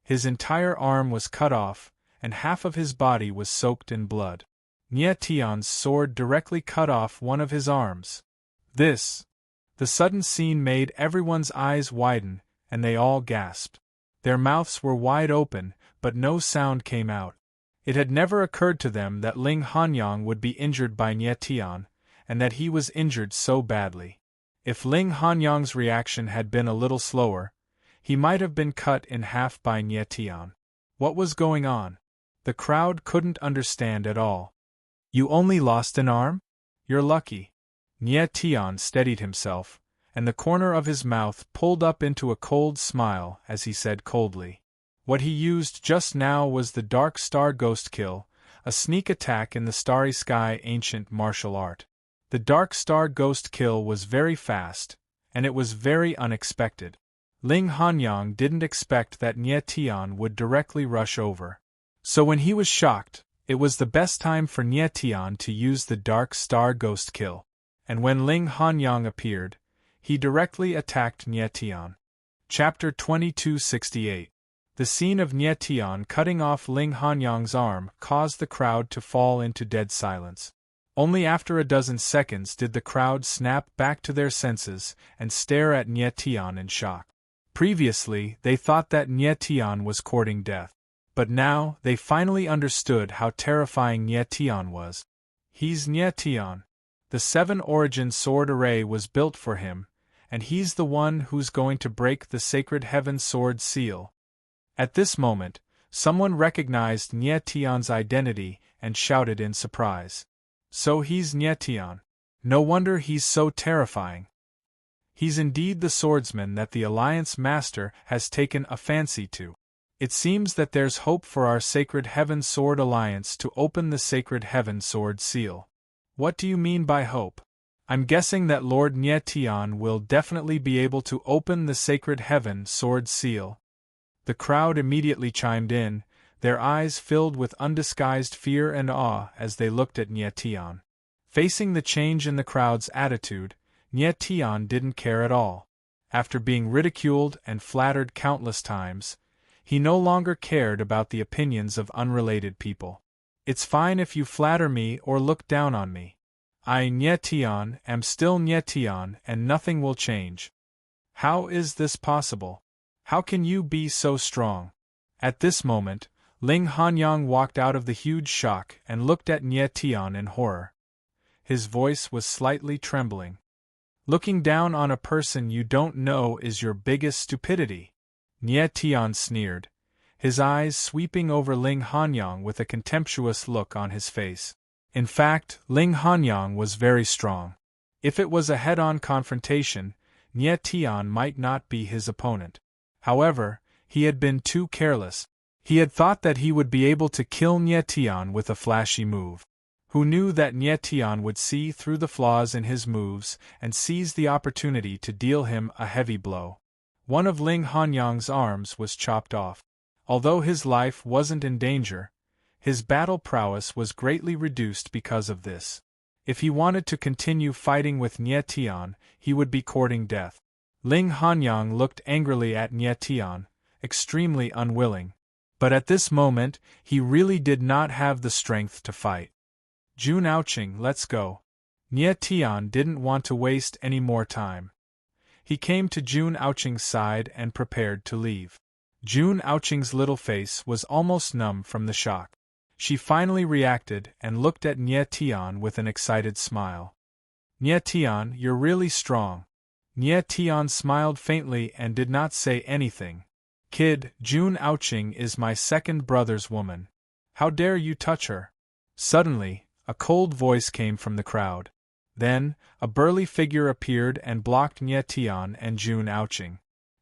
His entire arm was cut off, and half of his body was soaked in blood. Nie Tian's sword directly cut off one of his arms. The sudden scene made everyone's eyes widen, and they all gasped. Their mouths were wide open, but no sound came out. It had never occurred to them that Ling Hanyang would be injured by Nie Tian, and that he was injured so badly. If Ling Hanyang's reaction had been a little slower, he might have been cut in half by Nie Tian. What was going on? The crowd couldn't understand at all. You only lost an arm? You're lucky. Nie Tian steadied himself, and the corner of his mouth pulled up into a cold smile as he said coldly. What he used just now was the Dark Star Ghost Kill, a sneak attack in the Starry Sky ancient martial art. The Dark Star Ghost Kill was very fast, and it was very unexpected. Ling Hanyang didn't expect that Nie Tian would directly rush over. So when he was shocked, it was the best time for Nie Tian to use the Dark Star Ghost Kill. And when Ling Hanyang appeared, he directly attacked Nie Tian. Chapter 2268. The scene of Nie Tian cutting off Ling Hanyang's arm caused the crowd to fall into dead silence. Only after a dozen seconds did the crowd snap back to their senses and stare at Nie Tian in shock. Previously, they thought that Nie Tian was courting death. But now, they finally understood how terrifying Nie Tian was. He's Nie Tian. The 7 origin sword array was built for him, and he's the one who's going to break the Sacred Heaven Sword seal. At this moment, someone recognized Nie Tian's identity and shouted in surprise. So he's Nie Tian. No wonder he's so terrifying. He's indeed the swordsman that the Alliance Master has taken a fancy to. It seems that there's hope for our Sacred Heaven Sword Alliance to open the Sacred Heaven Sword seal. What do you mean by hope? I'm guessing that Lord Nye Tian will definitely be able to open the sacred heaven sword seal. The crowd immediately chimed in, their eyes filled with undisguised fear and awe as they looked at Nye Tian. Facing the change in the crowd's attitude, Nye Tian didn't care at all. After being ridiculed and flattered countless times, he no longer cared about the opinions of unrelated people. It's fine if you flatter me or look down on me. I, Nye Tian, am still Nye Tian, and nothing will change. How is this possible? How can you be so strong? At this moment, Ling Hanyang walked out of the huge shock and looked at Nye Tian in horror. His voice was slightly trembling. Looking down on a person you don't know is your biggest stupidity. Nye Tian sneered, his eyes sweeping over Ling Hanyang with a contemptuous look on his face. In fact, Ling Hanyang was very strong. If it was a head-on confrontation, Nye Tian might not be his opponent. However, he had been too careless. He had thought that he would be able to kill Nye Tian with a flashy move. Who knew that Nye Tian would see through the flaws in his moves and seize the opportunity to deal him a heavy blow? One of Ling Hanyang's arms was chopped off. Although his life wasn't in danger, his battle prowess was greatly reduced because of this. If he wanted to continue fighting with Nye Tian, he would be courting death. Ling Hanyang looked angrily at Nye Tian, extremely unwilling. But at this moment, he really did not have the strength to fight. Jun Aoqing, let's go. Nye Tian didn't want to waste any more time. He came to Jun Aoqing's side and prepared to leave. Jun Aoqing's little face was almost numb from the shock. She finally reacted and looked at Nye Tian with an excited smile. Nye Tian, you're really strong. Nye Tian smiled faintly and did not say anything. Kid, Jun Aoqing is my second brother's woman. How dare you touch her? Suddenly, a cold voice came from the crowd. Then, a burly figure appeared and blocked Nye Tian and Jun Aoqing.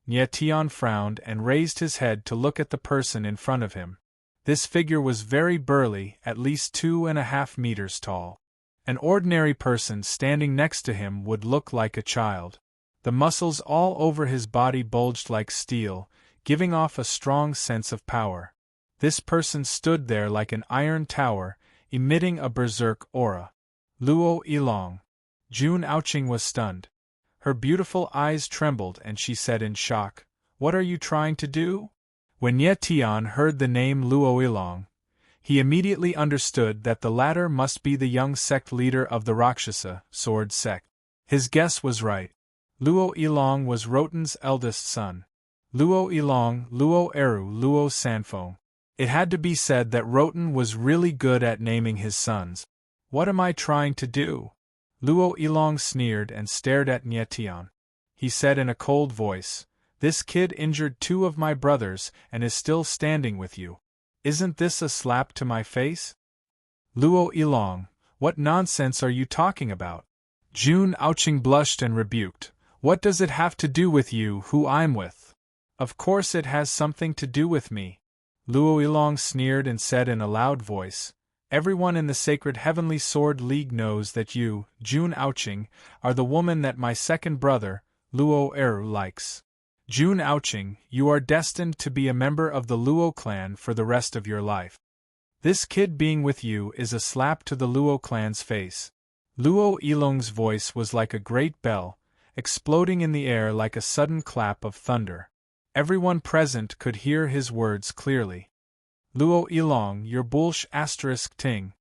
Nye Tian frowned and raised his head to look at the person in front of him. This figure was very burly, at least 2.5 meters tall. An ordinary person standing next to him would look like a child. The muscles all over his body bulged like steel, giving off a strong sense of power. This person stood there like an iron tower, emitting a berserk aura. Luo Yilong. Jun Aoqing was stunned. Her beautiful eyes trembled and she said in shock, "What are you trying to do?" When Nye Tian heard the name Luo Yilong, he immediately understood that the latter must be the young sect leader of the Rakshasa sword sect. His guess was right. Luo Yilong was Roten's eldest son. Luo Yilong, Luo Eru, Luo Sanfeng. It had to be said that Roten was really good at naming his sons. What am I trying to do? Luo Yilong sneered and stared at Nye Tian. He said in a cold voice, "This kid injured 2 of my brothers and is still standing with you. Isn't this a slap to my face?" Luo Yilong, what nonsense are you talking about? Jun Aoqing blushed and rebuked. What does it have to do with you who I'm with? Of course it has something to do with me. Luo Yilong sneered and said in a loud voice, "Everyone in the Sacred Heavenly Sword League knows that you, Jun Aoqing, are the woman that my second brother, Luo Eru, likes. Jun Aoqing, you are destined to be a member of the Luo clan for the rest of your life. This kid being with you is a slap to the Luo clan's face." Luo Yilong's voice was like a great bell, exploding in the air like a sudden clap of thunder. Everyone present could hear his words clearly. "Luo Yilong, your bullsh ** ting."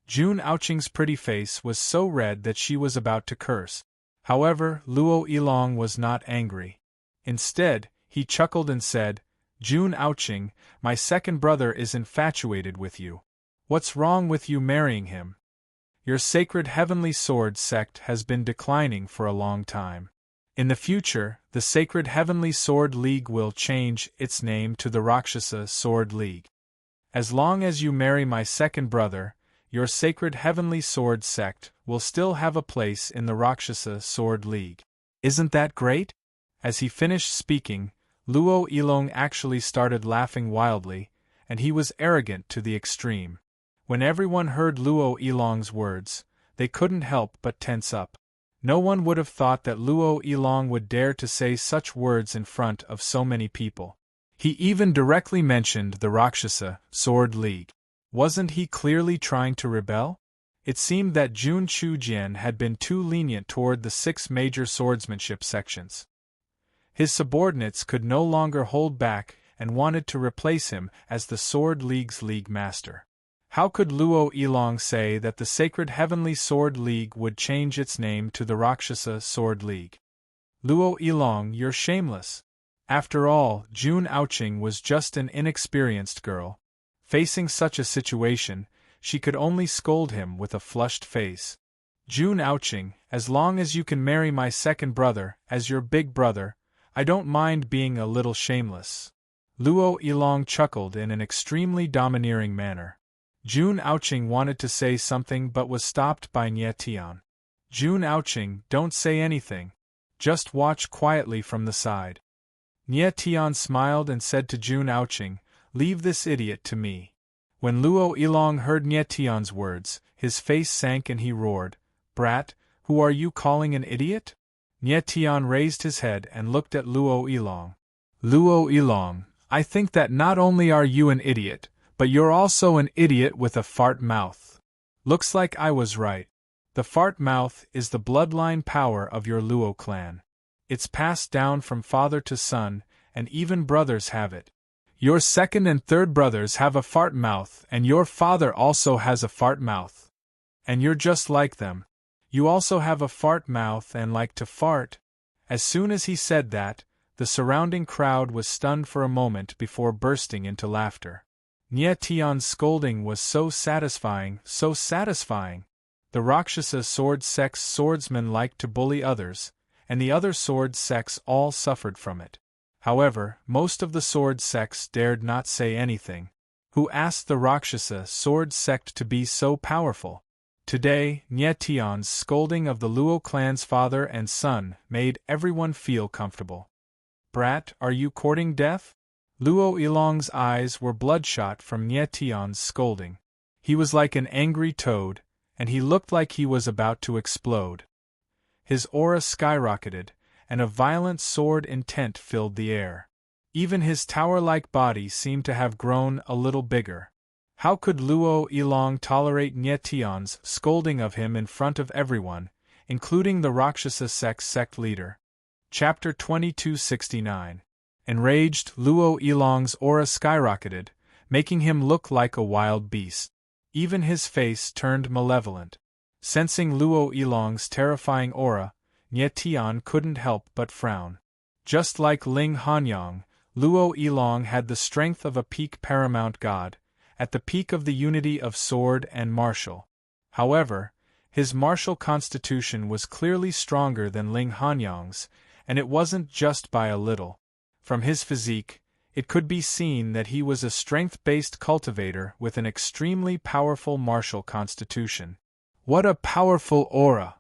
Jun Aoqing's pretty face was so red that she was about to curse. However, Luo Yilong was not angry. Instead, he chuckled and said, "Jun Aoqing, my second brother is infatuated with you. What's wrong with you marrying him? Your sacred heavenly sword sect has been declining for a long time. In the future, the Sacred Heavenly Sword League will change its name to the Rakshasa Sword League. As long as you marry my second brother, your Sacred Heavenly Sword sect will still have a place in the Rakshasa Sword League. Isn't that great?" As he finished speaking, Luo Yilong actually started laughing wildly, and he was arrogant to the extreme. When everyone heard Luo Yilong's words, they couldn't help but tense up. No one would have thought that Luo Yilong would dare to say such words in front of so many people. He even directly mentioned the Rakshasa Sword League. Wasn't he clearly trying to rebel? It seemed that Jun Chujian had been too lenient toward the 6 major swordsmanship sections. His subordinates could no longer hold back and wanted to replace him as the Sword League's league master. How could Luo Yilong say that the Sacred Heavenly Sword League would change its name to the Rakshasa Sword League? Luo Yilong, you're shameless. After all, Jun Aoqing was just an inexperienced girl. Facing such a situation, she could only scold him with a flushed face. Jun Aoqing, as long as you can marry my second brother as your big brother, I don't mind being a little shameless. Luo Yilong chuckled in an extremely domineering manner. Jun Aoqing wanted to say something but was stopped by Nie Tian. Jun Aoqing, don't say anything. Just watch quietly from the side. Nie Tian smiled and said to Jun Aoqing, leave this idiot to me. When Luo Yilong heard Nie Tian's words, his face sank and he roared, Brat, who are you calling an idiot? Nie Tian raised his head and looked at Luo Yilong. Luo Yilong, I think that not only are you an idiot, but you're also an idiot with a fart mouth. Looks like I was right. The fart mouth is the bloodline power of your Luo clan. It's passed down from father to son, and even brothers have it. Your second and third brothers have a fart mouth, and your father also has a fart mouth. And you're just like them. You also have a fart mouth and like to fart. As soon as he said that, the surrounding crowd was stunned for a moment before bursting into laughter. Nie Tian's scolding was so satisfying, so satisfying. The Rakshasa sword sex swordsmen liked to bully others, and the other sword sects all suffered from it. However, most of the sword sects dared not say anything. Who asked the Rakshasa sword sect to be so powerful? Today, Nie Tian's scolding of the Luo clan's father and son made everyone feel comfortable. Brat, are you courting death? Luo Yilong's eyes were bloodshot from Nie Tian's scolding. He was like an angry toad, and he looked like he was about to explode. His aura skyrocketed, and a violent sword intent filled the air. Even his tower-like body seemed to have grown a little bigger. How could Luo Yilong tolerate Nie Tian's scolding of him in front of everyone, including the Rakshasa sect leader? Chapter 2269. Enraged, Luo Yilong's aura skyrocketed, making him look like a wild beast. Even his face turned malevolent. Sensing Luo Yilong's terrifying aura, Nie Tian couldn't help but frown. Just like Ling Hanyang, Luo Yilong had the strength of a peak paramount god, at the peak of the unity of sword and martial. However, his martial constitution was clearly stronger than Ling Hanyang's, and it wasn't just by a little. From his physique, it could be seen that he was a strength-based cultivator with an extremely powerful martial constitution. What a powerful aura!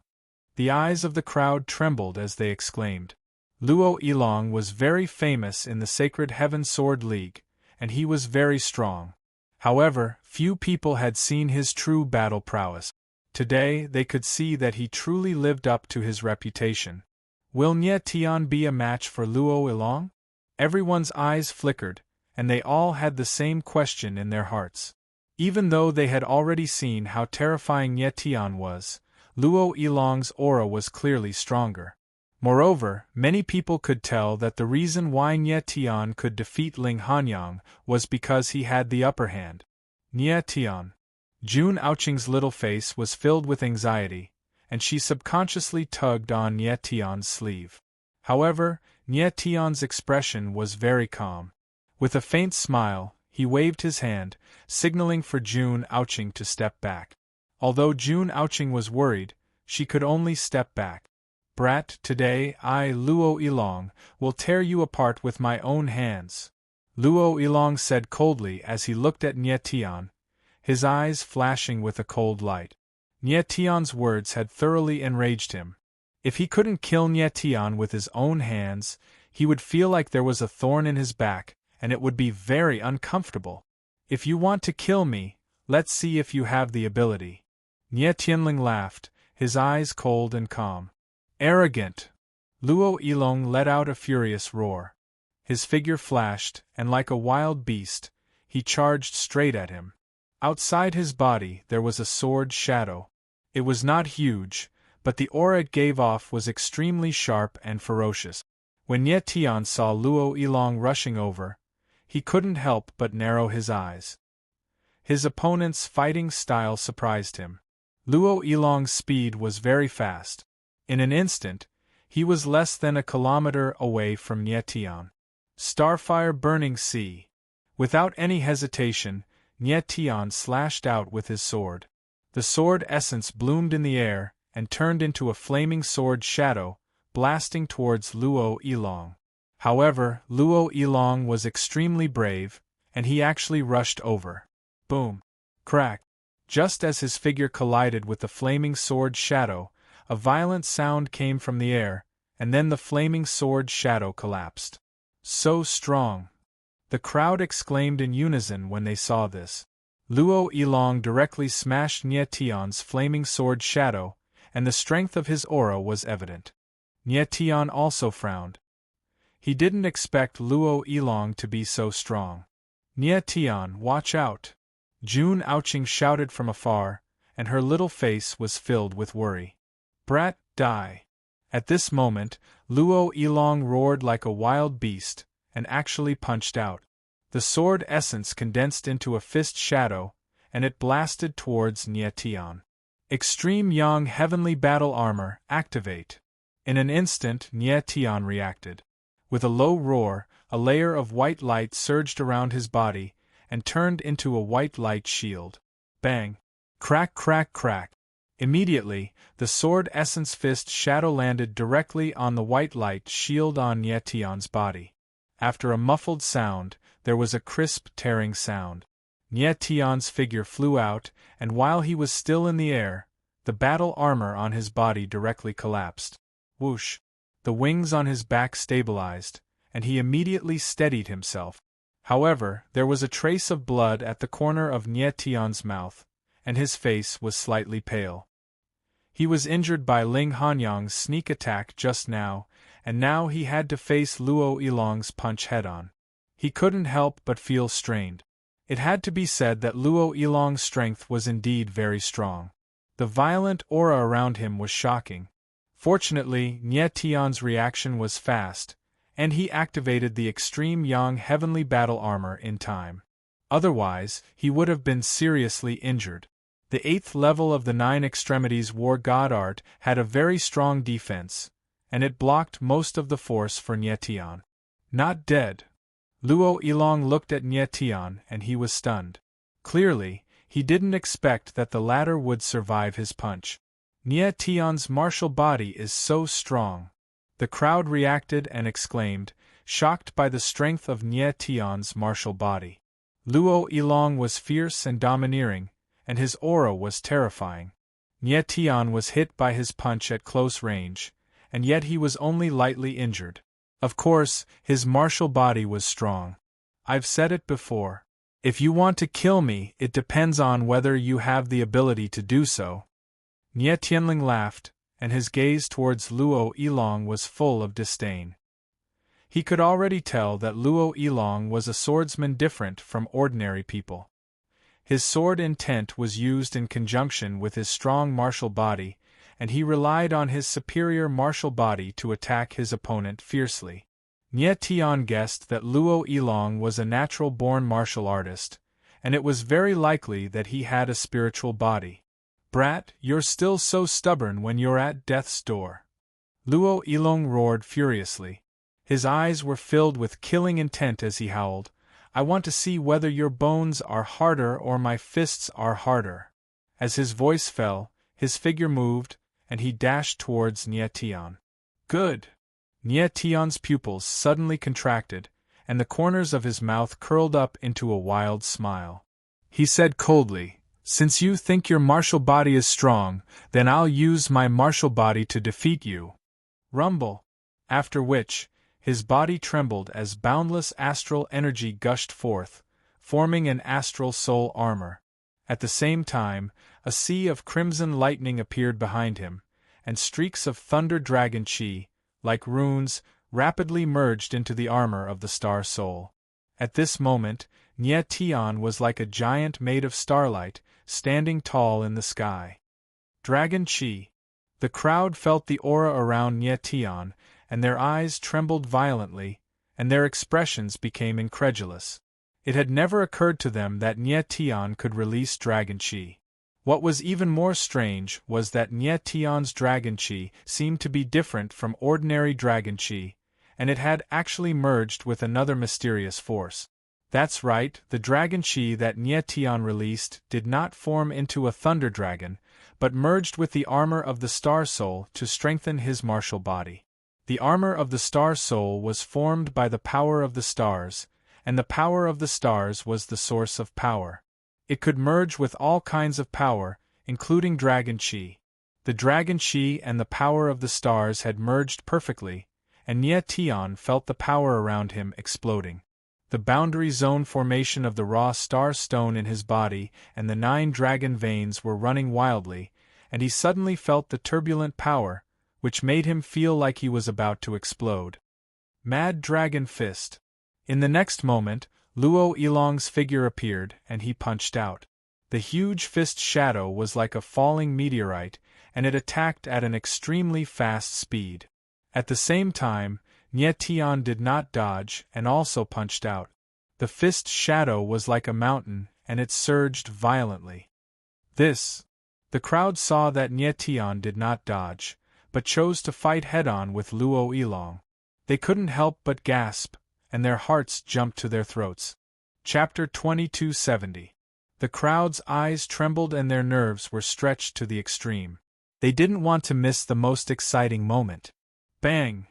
The eyes of the crowd trembled as they exclaimed. Luo Yilong was very famous in the Sacred Heaven Sword League, and he was very strong. However, few people had seen his true battle prowess. Today they could see that he truly lived up to his reputation. Will Nie Tian be a match for Luo Yilong? Everyone's eyes flickered, and they all had the same question in their hearts. Even though they had already seen how terrifying Nie Tian was, Luo Yilong's aura was clearly stronger. Moreover, many people could tell that the reason why Nie Tian could defeat Ling Hanyang was because he had the upper hand. Nie Tian. Jun Aoqing's little face was filled with anxiety, and she subconsciously tugged on Nie Tian's sleeve. However, Nie Tian's expression was very calm. With a faint smile, he waved his hand, signaling for Jun Aoqing to step back. Although Jun Aoqing was worried, she could only step back. Brat, today I, Luo Yilong, will tear you apart with my own hands. Luo Yilong said coldly as he looked at Nie Tian, his eyes flashing with a cold light. Nie Tian's words had thoroughly enraged him. If he couldn't kill Nie Tian with his own hands, he would feel like there was a thorn in his back, and it would be very uncomfortable. If you want to kill me, let's see if you have the ability. Nie Tianling laughed, his eyes cold and calm. Arrogant! Luo Yilong let out a furious roar. His figure flashed, and like a wild beast, he charged straight at him. Outside his body there was a sword shadow. It was not huge, but the aura it gave off was extremely sharp and ferocious. When Nye Tian saw Luo Yilong rushing over, he couldn't help but narrow his eyes. His opponent's fighting style surprised him. Luo Yilong's speed was very fast. In an instant, he was less than a kilometer away from Nye Tian. Starfire burning sea. Without any hesitation, Nye Tian slashed out with his sword. The sword essence bloomed in the air and turned into a flaming sword shadow, blasting towards Luo Yilong. However, Luo Yilong was extremely brave, and he actually rushed over. Boom! Crack! Just as his figure collided with the flaming sword shadow, a violent sound came from the air, and then the flaming sword shadow collapsed. So strong! The crowd exclaimed in unison when they saw this. Luo Yilong directly smashed Nye Tian's flaming sword shadow, and the strength of his aura was evident. Nye Tian also frowned. He didn't expect Luo Yilong to be so strong. Nye Tian, watch out! Jun Ouching shouted from afar, and her little face was filled with worry. Brat, die! At this moment, Luo Yilong roared like a wild beast, and actually punched out. The sword essence condensed into a fist shadow, and it blasted towards Nye Tian. Extreme Yang Heavenly Battle Armor, activate! In an instant, Nye Tian reacted. With a low roar, a layer of white light surged around his body, and turned into a white light shield. Bang! Crack, crack, crack! Immediately, the sword essence fist shadow landed directly on the white light shield on Nye Tian's body. After a muffled sound, there was a crisp tearing sound. Nye Tian's figure flew out, and while he was still in the air, the battle armor on his body directly collapsed. Whoosh! The wings on his back stabilized, and he immediately steadied himself. However, there was a trace of blood at the corner of Nye Tian's mouth, and his face was slightly pale. He was injured by Ling Hanyang's sneak attack just now, and now he had to face Luo Yilong's punch head-on. He couldn't help but feel strained. It had to be said that Luo Yilong's strength was indeed very strong. The violent aura around him was shocking. Fortunately, Nye Tian's reaction was fast, and he activated the Extreme Yang Heavenly Battle Armor in time. Otherwise, he would have been seriously injured. The 8th level of the 9 Extremities War God Art had a very strong defense, and it blocked most of the force for Nye Tian. Not dead. Luo Yilong looked at Nye Tian and he was stunned. Clearly, he didn't expect that the latter would survive his punch. Nye Tian's martial body is so strong. The crowd reacted and exclaimed, shocked by the strength of Nye Tian's martial body. Luo Yilong was fierce and domineering, and his aura was terrifying. Nye Tian was hit by his punch at close range, and yet he was only lightly injured. Of course, his martial body was strong. I've said it before. If you want to kill me, it depends on whether you have the ability to do so. Nye Tianling laughed, and his gaze towards Luo Yilong was full of disdain. He could already tell that Luo Yilong was a swordsman different from ordinary people. His sword intent was used in conjunction with his strong martial body, and he relied on his superior martial body to attack his opponent fiercely. Nye Tian guessed that Luo Yilong was a natural-born martial artist, and it was very likely that he had a spiritual body. Brat, you're still so stubborn when you're at death's door. Luo Yilong roared furiously. His eyes were filled with killing intent as he howled, I want to see whether your bones are harder or my fists are harder. As his voice fell, his figure moved, and he dashed towards Nye Tian. Good! Nye Tian's pupils suddenly contracted, and the corners of his mouth curled up into a wild smile. He said coldly, since you think your martial body is strong, then I'll use my martial body to defeat you. Rumble! After which, his body trembled as boundless astral energy gushed forth, forming an astral soul armor. At the same time, a sea of crimson lightning appeared behind him, and streaks of thunder dragon chi, like runes, rapidly merged into the armor of the Star Soul. At this moment, Nye Tian was like a giant made of starlight, standing tall in the sky. Dragon Chi. The crowd felt the aura around Nye Tian, and their eyes trembled violently, and their expressions became incredulous. It had never occurred to them that Nye Tian could release Dragon Chi. What was even more strange was that Nye Tian's Dragon Chi seemed to be different from ordinary Dragon Chi, and it had actually merged with another mysterious force. That's right, the Dragon Chi that Nye Tian released did not form into a Thunder Dragon, but merged with the armor of the Star Soul to strengthen his martial body. The armor of the Star Soul was formed by the power of the stars, and the power of the stars was the source of power. It could merge with all kinds of power, including Dragon Chi. The Dragon Chi and the power of the stars had merged perfectly, and Nye Tian felt the power around him exploding. The boundary zone formation of the raw star stone in his body and the 9 dragon veins were running wildly, and he suddenly felt the turbulent power, which made him feel like he was about to explode. Mad Dragon Fist. In the next moment, Luo Yilong's figure appeared, and he punched out. The huge fist shadow was like a falling meteorite, and it attacked at an extremely fast speed. At the same time, Nye Tian did not dodge and also punched out. The fist shadow was like a mountain, and it surged violently. The crowd saw that Nye Tian did not dodge, but chose to fight head-on with Luo Yilong. They couldn't help but gasp, and their hearts jumped to their throats. Chapter 2270. The crowd's eyes trembled and their nerves were stretched to the extreme. They didn't want to miss the most exciting moment. Bang!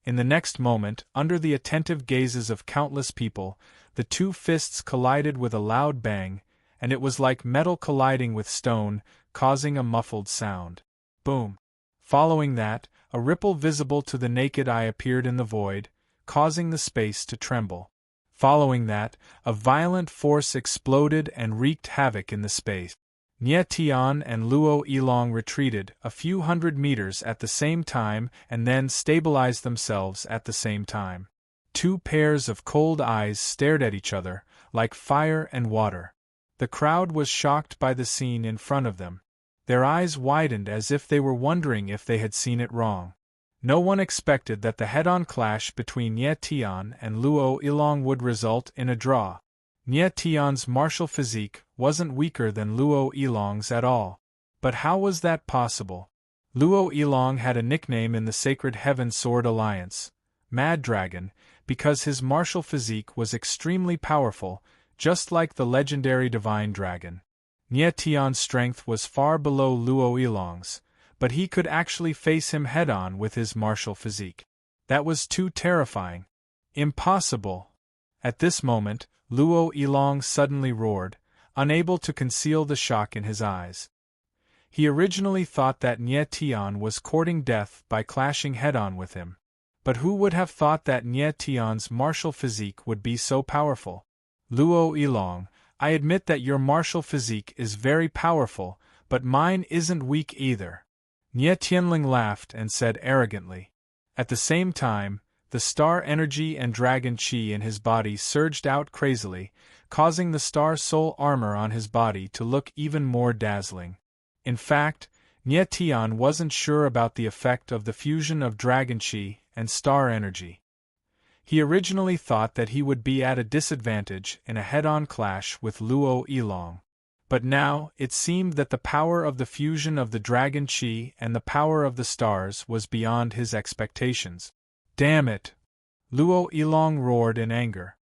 In the next moment, under the attentive gazes of countless people, the 2 fists collided with a loud bang, and it was like metal colliding with stone, causing a muffled sound. Boom! Following that, a ripple visible to the naked eye appeared in the void, causing the space to tremble. Following that, a violent force exploded and wreaked havoc in the space. Nye Tian and Luo Yilong retreated a few hundred meters at the same time and then stabilized themselves at the same time. 2 pairs of cold eyes stared at each other, like fire and water. The crowd was shocked by the scene in front of them. Their eyes widened as if they were wondering if they had seen it wrong. No one expected that the head-on clash between Nye Tian and Luo Yilong would result in a draw. Nye Tian's martial physique wasn't weaker than Luo Yilong's at all. But how was that possible? Luo Yilong had a nickname in the Sacred Heaven Sword Alliance, Mad Dragon, because his martial physique was extremely powerful, just like the legendary Divine Dragon. Nye Tian's strength was far below Luo Yilong's, but he could actually face him head-on with his martial physique. That was too terrifying. Impossible! At this moment, Luo Yilong suddenly roared, unable to conceal the shock in his eyes. He originally thought that Nye Tian was courting death by clashing head-on with him. But who would have thought that Nye Tian's martial physique would be so powerful? Luo Yilong, I admit that your martial physique is very powerful, but mine isn't weak either. Nye Tianling laughed and said arrogantly. At the same time, the star energy and dragon chi in his body surged out crazily, causing the star soul armor on his body to look even more dazzling. In fact, Nye Tian wasn't sure about the effect of the fusion of dragon chi and star energy. He originally thought that he would be at a disadvantage in a head-on clash with Luo Yilong. But now, it seemed that the power of the fusion of the dragon chi and the power of the stars was beyond his expectations. Damn it! Luo Yilong roared in anger.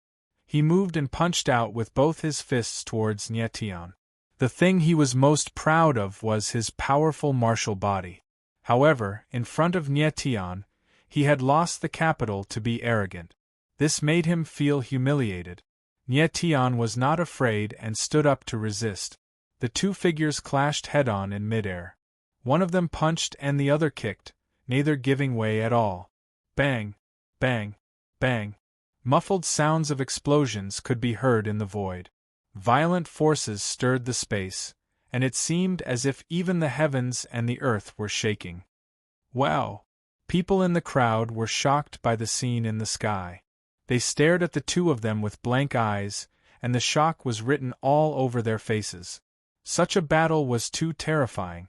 He moved and punched out with both his fists towards Nye Tian. The thing he was most proud of was his powerful martial body. However, in front of Nye Tian, he had lost the capital to be arrogant. This made him feel humiliated. Nye Tian was not afraid and stood up to resist. The 2 figures clashed head-on in midair. One of them punched and the other kicked, neither giving way at all. Bang! Bang! Bang! Muffled sounds of explosions could be heard in the void. Violent forces stirred the space, and it seemed as if even the heavens and the earth were shaking. Wow! People in the crowd were shocked by the scene in the sky. They stared at the two of them with blank eyes, and the shock was written all over their faces. Such a battle was too terrifying.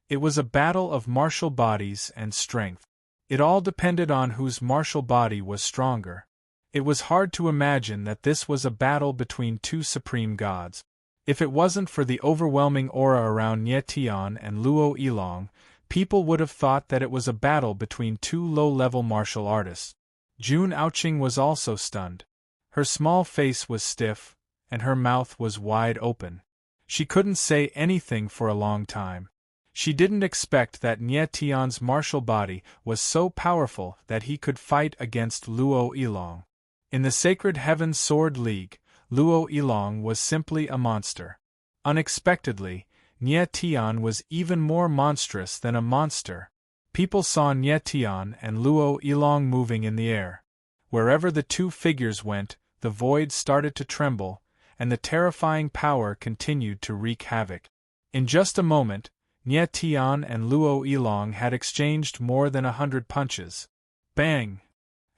It was a battle of martial bodies and strength. It all depended on whose martial body was stronger. It was hard to imagine that this was a battle between two supreme gods. If it wasn't for the overwhelming aura around Nie Tian and Luo Yilong, people would have thought that it was a battle between two low-level martial artists. Jun Aoqing was also stunned. Her small face was stiff, and her mouth was wide open. She couldn't say anything for a long time. She didn't expect that Nie Tian's martial body was so powerful that he could fight against Luo Yilong. In the Sacred Heaven Sword League, Luo Yilong was simply a monster. Unexpectedly, Nie Tian was even more monstrous than a monster. People saw Nie Tian and Luo Yilong moving in the air. Wherever the two figures went, the void started to tremble, and the terrifying power continued to wreak havoc. In just a moment, Nie Tian and Luo Yilong had exchanged more than 100 punches. Bang!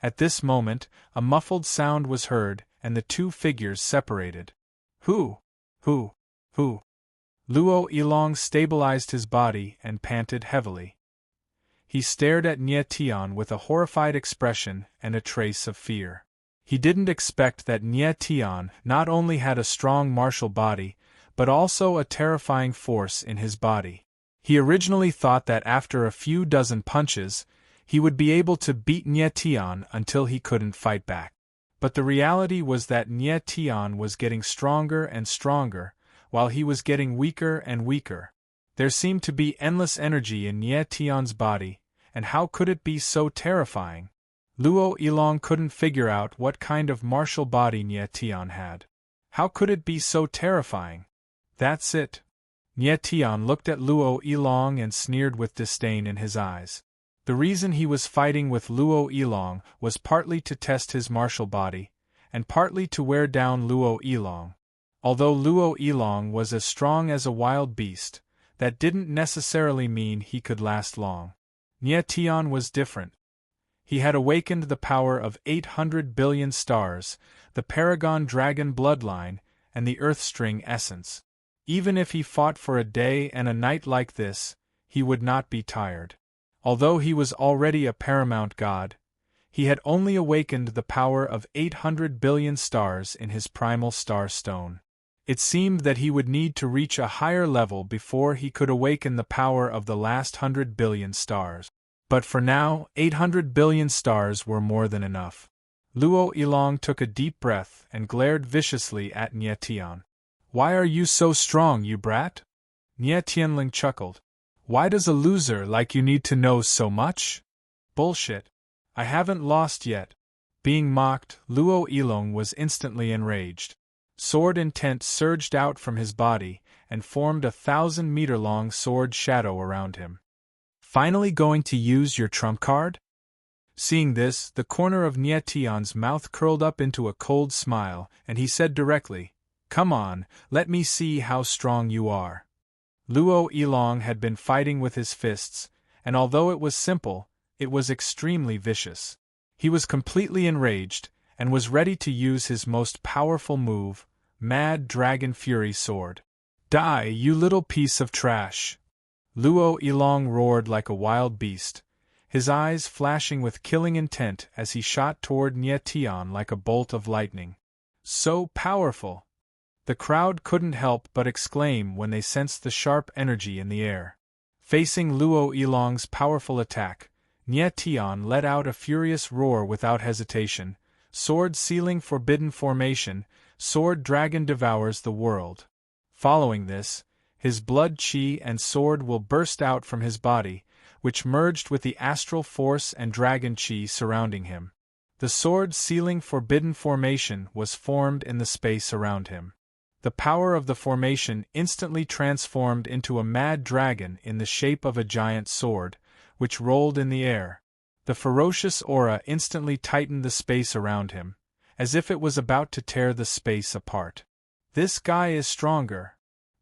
At this moment, a muffled sound was heard, and the two figures separated. Who? Luo Yilong stabilized his body and panted heavily. He stared at Nie Tian with a horrified expression and a trace of fear. He didn't expect that Nie Tian not only had a strong martial body, but also a terrifying force in his body. He originally thought that after a few dozen punches, he would be able to beat Nie Tian until he couldn't fight back. But the reality was that Nie Tian was getting stronger and stronger, while he was getting weaker and weaker. There seemed to be endless energy in Nie Tian's body, and how could it be so terrifying? Luo Yilong couldn't figure out what kind of martial body Nie Tian had. How could it be so terrifying? That's it. Nie Tian looked at Luo Yilong and sneered with disdain in his eyes. The reason he was fighting with Luo Yilong was partly to test his martial body, and partly to wear down Luo Yilong. Although Luo Yilong was as strong as a wild beast, that didn't necessarily mean he could last long. Nie Tian was different. He had awakened the power of 800 billion stars, the Paragon Dragon bloodline, and the Earthstring essence. Even if he fought for a day and a night like this, he would not be tired. Although he was already a paramount god, he had only awakened the power of 800 billion stars in his primal star stone. It seemed that he would need to reach a higher level before he could awaken the power of the last 100 billion stars. But for now, 800 billion stars were more than enough. Luo Yilong took a deep breath and glared viciously at Nie Tian. "Why are you so strong, you brat?" Nie Tianling chuckled. "Why does a loser like you need to know so much?" "Bullshit. I haven't lost yet." Being mocked, Luo Yilong was instantly enraged. Sword intent surged out from his body and formed a 1,000-meter-long sword shadow around him. "Finally going to use your trump card?" Seeing this, the corner of Nie Tian's mouth curled up into a cold smile, and he said directly, "Come on, let me see how strong you are." Luo Yilong had been fighting with his fists, and although it was simple, it was extremely vicious. He was completely enraged, and was ready to use his most powerful move, Mad Dragon Fury Sword. "Die, you little piece of trash!" Luo Yilong roared like a wild beast, his eyes flashing with killing intent as he shot toward Nie Tian like a bolt of lightning. So powerful! The crowd couldn't help but exclaim when they sensed the sharp energy in the air. Facing Luo Yilong's powerful attack, Nie Tian let out a furious roar without hesitation. "Sword sealing forbidden formation, sword dragon devours the world." Following this, his blood chi and sword will burst out from his body, which merged with the astral force and dragon chi surrounding him. The sword sealing forbidden formation was formed in the space around him. The power of the formation instantly transformed into a mad dragon in the shape of a giant sword, which rolled in the air. The ferocious aura instantly tightened the space around him, as if it was about to tear the space apart. "This guy is stronger!"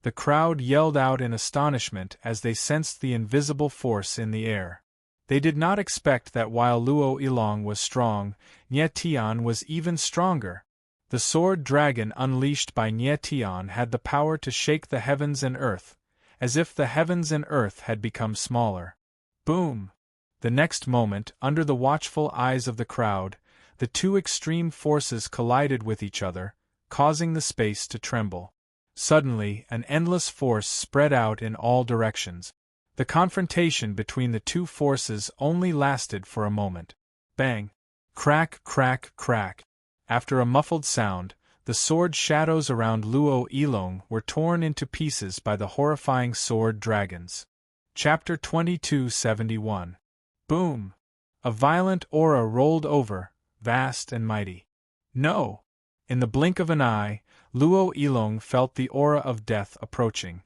The crowd yelled out in astonishment as they sensed the invisible force in the air. They did not expect that while Luo Yilong was strong, Nye Tian was even stronger. The sword dragon unleashed by Nye Tian had the power to shake the heavens and earth, as if the heavens and earth had become smaller. Boom! The next moment, under the watchful eyes of the crowd, the two extreme forces collided with each other, causing the space to tremble. Suddenly, an endless force spread out in all directions. The confrontation between the two forces only lasted for a moment. Bang! Crack, crack, crack. After a muffled sound, the sword shadows around Luo Yilong were torn into pieces by the horrifying sword dragons. Chapter 2271. Boom! A violent aura rolled over, vast and mighty. No! In the blink of an eye, Luo Yilong felt the aura of death approaching.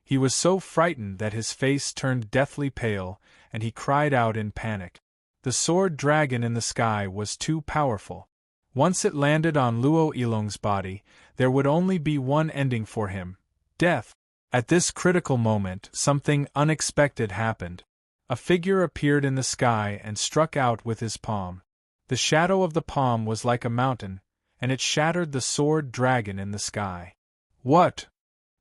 He was so frightened that his face turned deathly pale, and he cried out in panic. The sword dragon in the sky was too powerful. Once it landed on Luo Yilong's body, there would only be one ending for him: death. At this critical moment, something unexpected happened. A figure appeared in the sky and struck out with his palm. The shadow of the palm was like a mountain, and it shattered the sword dragon in the sky. What?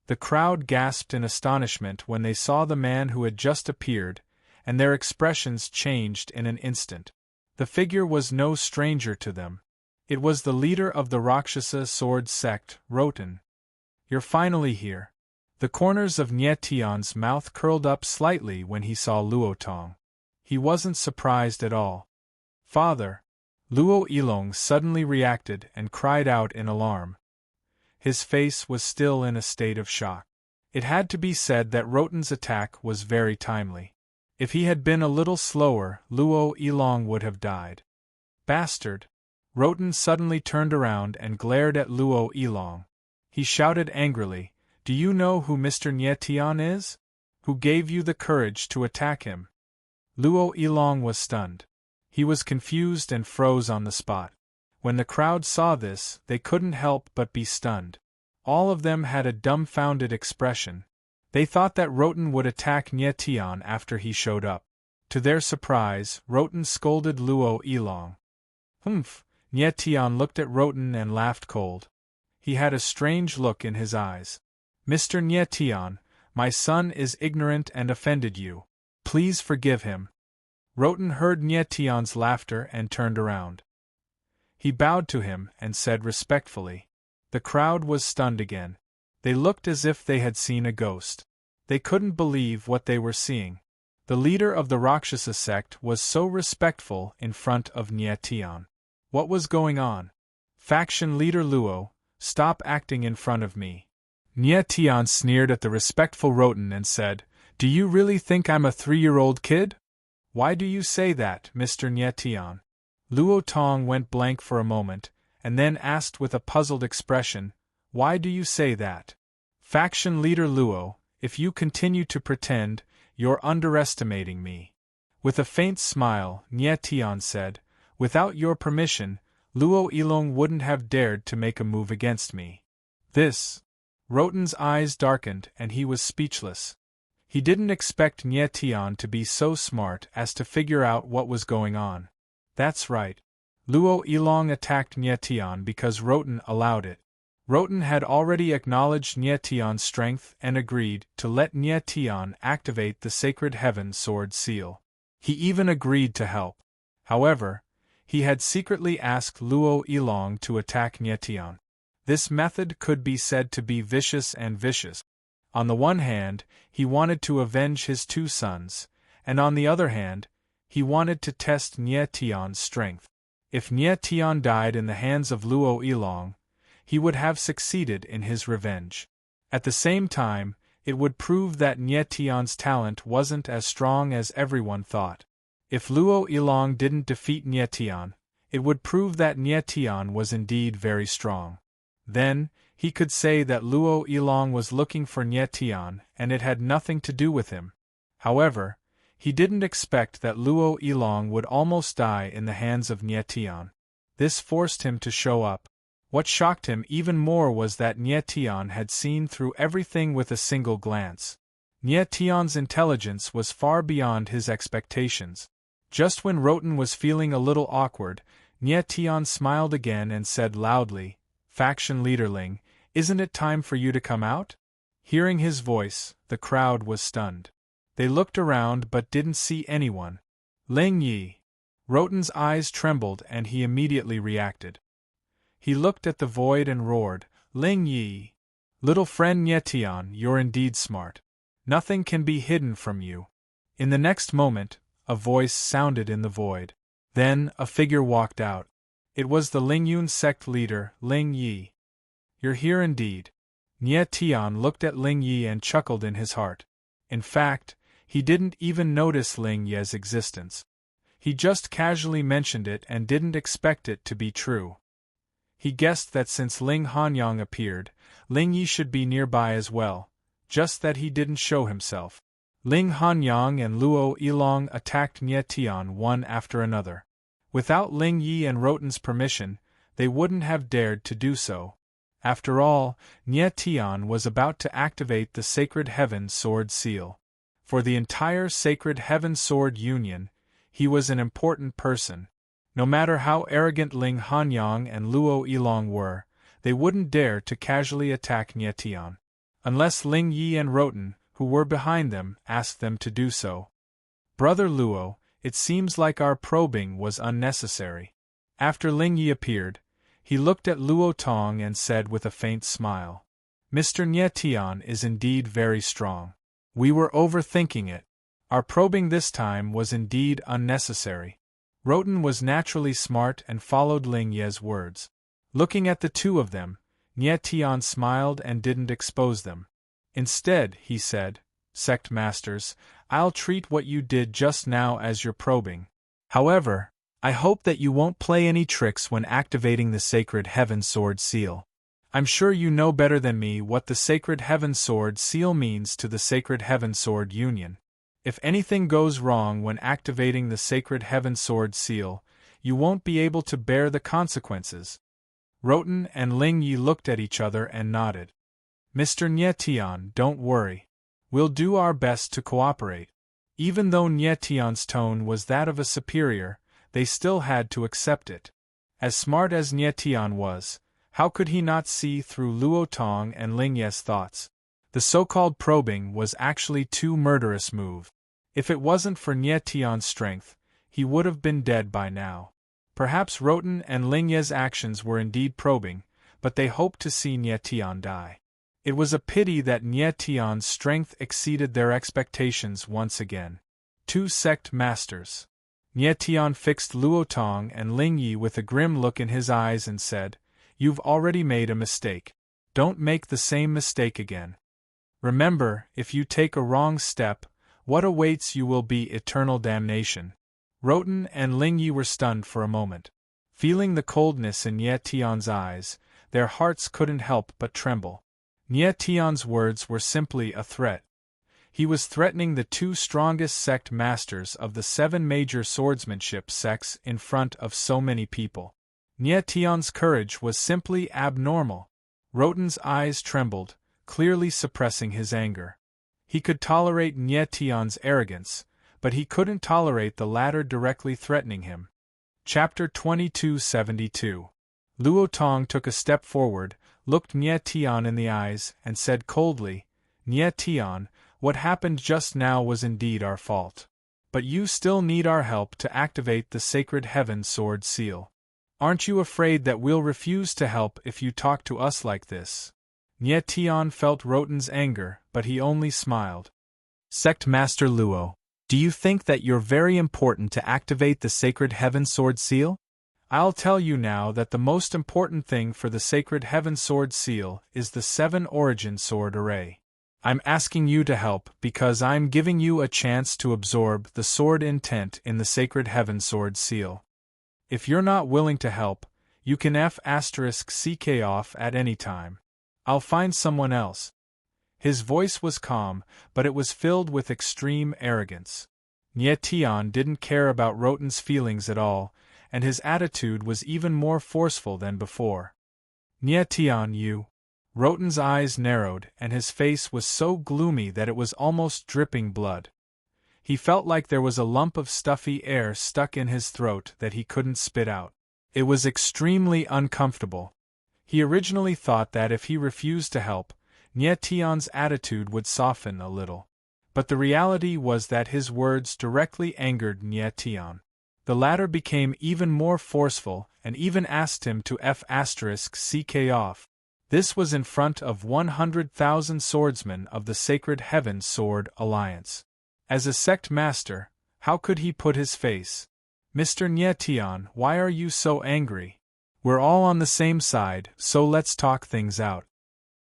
The crowd gasped in astonishment when they saw the man who had just appeared, and their expressions changed in an instant. The figure was no stranger to them. It was the leader of the Rakshasa sword sect, Roten. You're finally here. The corners of Nye Tian's mouth curled up slightly when he saw Luo Tong. He wasn't surprised at all. Father! Luo Yilong suddenly reacted and cried out in alarm. His face was still in a state of shock. It had to be said that Roten's attack was very timely. If he had been a little slower, Luo Yilong would have died. Bastard! Roten suddenly turned around and glared at Luo Yilong. He shouted angrily, "Do you know who Mr. Nye Tian is? Who gave you the courage to attack him?" Luo Yilong was stunned. He was confused and froze on the spot. When the crowd saw this, they couldn't help but be stunned. All of them had a dumbfounded expression. They thought that Roten would attack Nye Tian after he showed up. To their surprise, Roten scolded Luo Yilong. Humph! Nye Tian looked at Roten and laughed cold. He had a strange look in his eyes. "Mr. Nye Tian, my son is ignorant and offended you. Please forgive him." Roten heard Nye Tian's laughter and turned around. He bowed to him and said respectfully. The crowd was stunned again. They looked as if they had seen a ghost. They couldn't believe what they were seeing. The leader of the Rakshasa sect was so respectful in front of Nye Tian. What was going on? Faction leader Luo, stop acting in front of me. Nye Tian sneered at the respectful Roten and said, "Do you really think I'm a 3-year-old kid? Why do you say that, Mr. Nye Tian?" Luo Tong went blank for a moment, and then asked with a puzzled expression, "Why do you say that?" Faction leader Luo, if you continue to pretend, you're underestimating me. With a faint smile, Nye Tian said, "Without your permission, Luo Yilong wouldn't have dared to make a move against me." This. Roten's eyes darkened and he was speechless. He didn't expect Nye Tian to be so smart as to figure out what was going on. That's right. Luo Yilong attacked Nye Tian because Roten allowed it. Roten had already acknowledged Nye Tian's strength and agreed to let Nye Tian activate the Sacred Heaven Sword Seal. He even agreed to help. However, he had secretly asked Luo Yilong to attack Nye Tian. This method could be said to be vicious and vicious. On the one hand, he wanted to avenge his two sons, and on the other hand, he wanted to test Nye Tian's strength. If Nye Tian died in the hands of Luo Yilong, he would have succeeded in his revenge. At the same time, it would prove that Nye Tian's talent wasn't as strong as everyone thought. If Luo Yilong didn't defeat Nye Tian, it would prove that Nye Tian was indeed very strong. Then, he could say that Luo Yilong was looking for Nye Tian and it had nothing to do with him. However, he didn't expect that Luo Yilong would almost die in the hands of Nye Tian. This forced him to show up. What shocked him even more was that Nye Tian had seen through everything with a single glance. Nie Tian's intelligence was far beyond his expectations. Just when Roten was feeling a little awkward, Nie Tian smiled again and said loudly, "Faction leader Ling, isn't it time for you to come out?" Hearing his voice, the crowd was stunned. They looked around but didn't see anyone. Ling Yi. Roten's eyes trembled and he immediately reacted. He looked at the void and roared, "Ling Yi! Little friend Nie Tian, you're indeed smart. Nothing can be hidden from you." In the next moment, a voice sounded in the void. Then, a figure walked out. It was the Lingyun sect leader, Ling Yi. "You're here indeed." Nie Tian looked at Ling Yi and chuckled in his heart. In fact, he didn't even notice Ling Yi's existence. He just casually mentioned it and didn't expect it to be true. He guessed that since Ling Hanyang appeared, Ling Yi should be nearby as well, just that he didn't show himself. Ling Hanyang and Luo Yilong attacked Nie Tian one after another. Without Ling Yi and Roten's permission, they wouldn't have dared to do so. After all, Nie Tian was about to activate the Sacred Heaven Sword Seal. For the entire Sacred Heaven Sword Union, he was an important person. No matter how arrogant Ling Hanyang and Luo Yilong were, they wouldn't dare to casually attack Nie Tian. Unless Ling Yi and Roten, who were behind them, asked them to do so. "Brother Luo, it seems like our probing was unnecessary." After Ling Yi appeared, he looked at Luo Tong and said with a faint smile, "Mr. Nie Tian is indeed very strong. We were overthinking it. Our probing this time was indeed unnecessary." Roten was naturally smart and followed Ling Yi's words. Looking at the two of them, Nie Tian smiled and didn't expose them. Instead, he said, "Sect Masters, I'll treat what you did just now as your probing. However, I hope that you won't play any tricks when activating the Sacred Heaven Sword Seal. I'm sure you know better than me what the Sacred Heaven Sword Seal means to the Sacred Heaven Sword Union. If anything goes wrong when activating the Sacred Heaven Sword Seal, you won't be able to bear the consequences." Roten and Ling Yi looked at each other and nodded. "Mr. Nie Tian, don't worry. We'll do our best to cooperate." Even though Nie Tian's tone was that of a superior, they still had to accept it. As smart as Nie Tian was, how could he not see through Luo Tong and Ling Yi's thoughts? The so-called probing was actually too murderous move. If it wasn't for Nie Tian's strength, he would have been dead by now. Perhaps Roten and Ling Yi's actions were indeed probing, but they hoped to see Nie Tian die. It was a pity that Nie Tian's strength exceeded their expectations once again. Two sect masters. Nie Tian fixed Luo Tong and Ling Yi with a grim look in his eyes and said, "You've already made a mistake. Don't make the same mistake again. Remember, if you take a wrong step, what awaits you will be eternal damnation." Roten and Ling Yi were stunned for a moment. Feeling the coldness in Nie Tian's eyes, their hearts couldn't help but tremble. Nie Tian's words were simply a threat. He was threatening the two strongest sect masters of the 7 major swordsmanship sects in front of so many people. Nie Tian's courage was simply abnormal. Roten's eyes trembled, clearly suppressing his anger. He could tolerate Nie Tian's arrogance, but he couldn't tolerate the latter directly threatening him. Chapter 2272. Luo Tong took a step forward, looked Nie Tian in the eyes, and said coldly, "Nie Tian, what happened just now was indeed our fault. But you still need our help to activate the Sacred Heaven Sword Seal. Aren't you afraid that we'll refuse to help if you talk to us like this?" Nie Tian felt Roten's anger, but he only smiled. "Sect Master Luo, do you think that you're very important to activate the Sacred Heaven Sword Seal? I'll tell you now that the most important thing for the Sacred Heaven Sword Seal is the 7 Origin Sword Array. I'm asking you to help because I'm giving you a chance to absorb the sword intent in the Sacred Heaven Sword Seal. If you're not willing to help, you can F***CK off at any time. I'll find someone else." His voice was calm, but it was filled with extreme arrogance. Nie Tian didn't care about Roten's feelings at all, and his attitude was even more forceful than before. "Nie Tian, you..." Roten's eyes narrowed, and his face was so gloomy that it was almost dripping blood. He felt like there was a lump of stuffy air stuck in his throat that he couldn't spit out. It was extremely uncomfortable. He originally thought that if he refused to help, Nye Tian's attitude would soften a little. But the reality was that his words directly angered Nye Tian. The latter became even more forceful and even asked him to *ck off. This was in front of 100,000 swordsmen of the Sacred Heaven Sword Alliance. As a sect master, how could he put his face? Mr. Nye Tian, why are you so angry? We're all on the same side, so let's talk things out.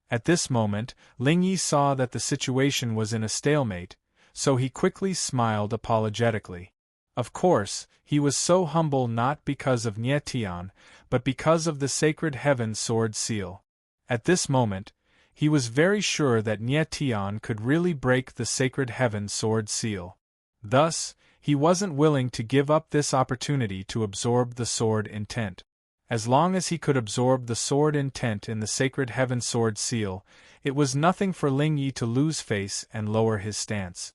At this moment, Ling Yi saw that the situation was in a stalemate, so he quickly smiled apologetically. Of course, he was so humble not because of Nye Tian, but because of the Sacred Heaven Sword Seal. At this moment, he was very sure that Nye Tian could really break the Sacred Heaven Sword Seal. Thus, he wasn't willing to give up this opportunity to absorb the sword intent. As long as he could absorb the sword intent in the Sacred Heaven Sword Seal, it was nothing for Ling Yi to lose face and lower his stance.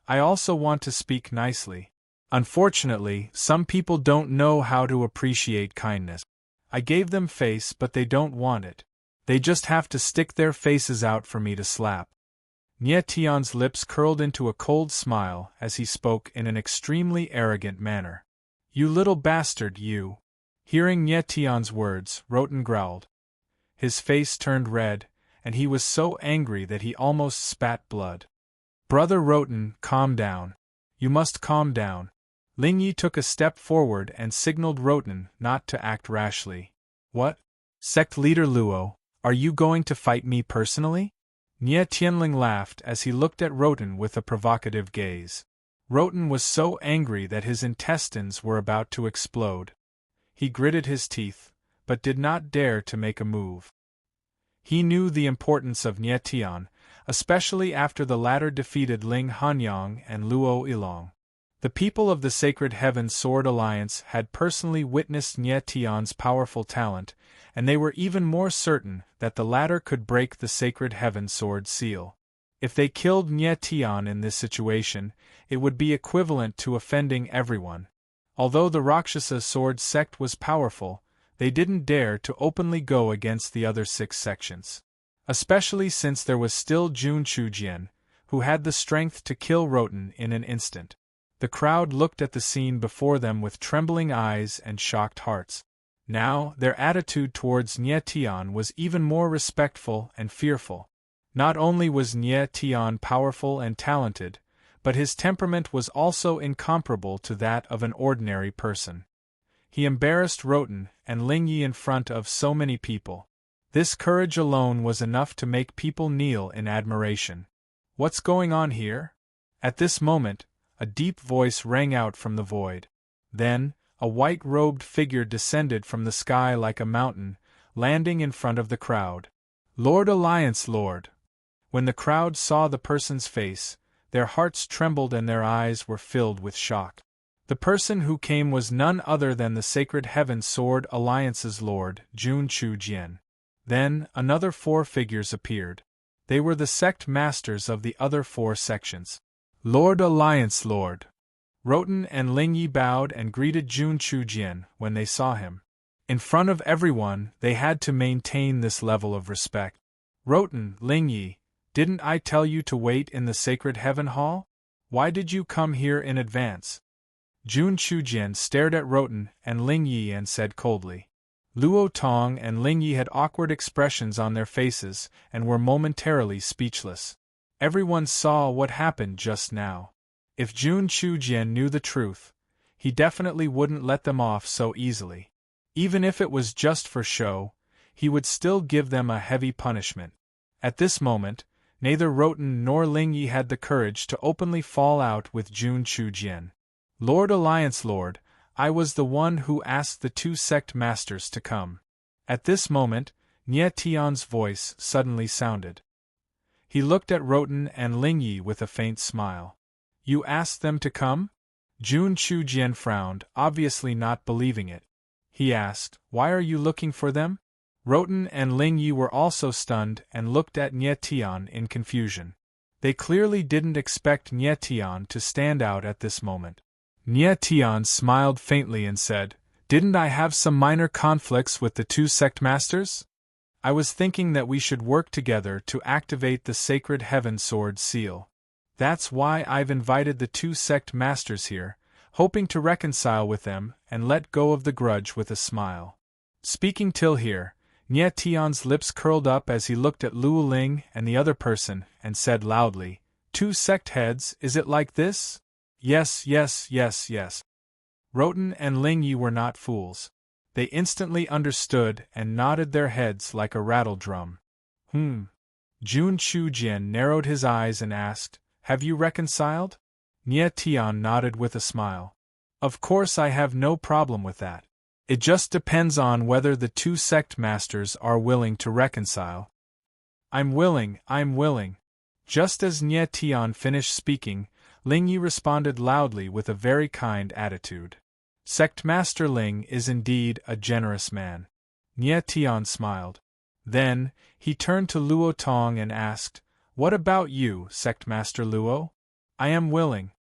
I also want to speak nicely. Unfortunately, some people don't know how to appreciate kindness. I gave them face, but they don't want it. They just have to stick their faces out for me to slap. Nye Tian's lips curled into a cold smile as he spoke in an extremely arrogant manner. You little bastard, you! Hearing Nye Tian's words, Roten growled. His face turned red, and he was so angry that he almost spat blood. Brother Roten, calm down. You must calm down. Ling Yi took a step forward and signaled Roten not to act rashly. What? Sect leader Luo, are you going to fight me personally? Nye Tianling laughed as he looked at Roten with a provocative gaze. Roten was so angry that his intestines were about to explode. He gritted his teeth, but did not dare to make a move. He knew the importance of Nye Tian, especially after the latter defeated Ling Hanyang and Luo Ilong. The people of the Sacred Heaven Sword Alliance had personally witnessed Nye Tian's powerful talent, and they were even more certain that the latter could break the Sacred Heaven Sword Seal. If they killed Nye Tian in this situation, it would be equivalent to offending everyone. Although the Rakshasa sword sect was powerful, they didn't dare to openly go against the other 6 sections. Especially since there was still Jun Chujian, who had the strength to kill Roten in an instant. The crowd looked at the scene before them with trembling eyes and shocked hearts. Now, their attitude towards Nye Tian was even more respectful and fearful. Not only was Nye Tian powerful and talented, but his temperament was also incomparable to that of an ordinary person. He embarrassed Roten and Ling Yi in front of so many people. This courage alone was enough to make people kneel in admiration. What's going on here? At this moment, a deep voice rang out from the void. Then, a white-robed figure descended from the sky like a mountain, landing in front of the crowd. Lord Alliance Lord! When the crowd saw the person's face, their hearts trembled and their eyes were filled with shock. The person who came was none other than the Sacred Heaven Sword Alliance's Lord, Jun Chujian. Then, another 4 figures appeared. They were the sect masters of the other 4 sections. Lord Alliance Lord! Roten and Ling Yi bowed and greeted Jun Chujian when they saw him. In front of everyone, they had to maintain this level of respect. Roten, Ling Yi, didn't I tell you to wait in the Sacred Heaven Hall? Why did you come here in advance? Jun Chujian stared at Roten and Ling Yi and said coldly. Luo Tong and Ling Yi had awkward expressions on their faces and were momentarily speechless. Everyone saw what happened just now. If Jun Chujian knew the truth, he definitely wouldn't let them off so easily. Even if it was just for show, he would still give them a heavy punishment. At this moment, neither Roten nor Ling Yi had the courage to openly fall out with Jun Chujian. Lord Alliance Lord, I was the one who asked the 2 sect masters to come. At this moment, Nye Tian's voice suddenly sounded. He looked at Roten and Ling Yi with a faint smile. You asked them to come? Jun Chujian frowned, obviously not believing it. He asked, Why are you looking for them? Roten and Ling Yi were also stunned and looked at Nie Tian in confusion. They clearly didn't expect Nie Tian to stand out at this moment. Nie Tian smiled faintly and said, "Didn't I have some minor conflicts with the two sect masters? I was thinking that we should work together to activate the sacred heaven sword seal. That's why I've invited the two sect masters here, hoping to reconcile with them and let go of the grudge with a smile." Speaking till here, Nie Tian's lips curled up as he looked at Luo Ling and the other person, and said loudly, "Two sect heads, is it like this?" "Yes, yes, yes, yes." Roten and Ling Yi were not fools. They instantly understood and nodded their heads like a rattle drum. Jun Chujian narrowed his eyes and asked, "Have you reconciled?" Nie Tian nodded with a smile. "Of course, I have no problem with that. It just depends on whether the two sect masters are willing to reconcile." I'm willing." Just as Nie Tian finished speaking, Ling Yi responded loudly with a very kind attitude. "Sect Master Ling is indeed a generous man." Nie Tian smiled. Then, he turned to Luo Tong and asked, "What about you, Sect Master Luo?" "I am willing."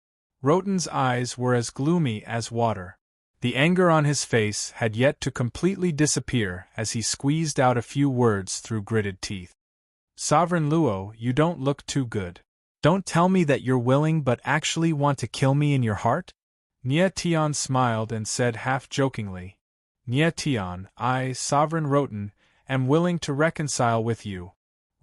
Roten's eyes were as gloomy as water. The anger on his face had yet to completely disappear as he squeezed out a few words through gritted teeth. "Sovereign Luo, you don't look too good. Don't tell me that you're willing but actually want to kill me in your heart?" Nie Tian smiled and said half-jokingly, "Nie Tian, I, Sovereign Roten, am willing to reconcile with you."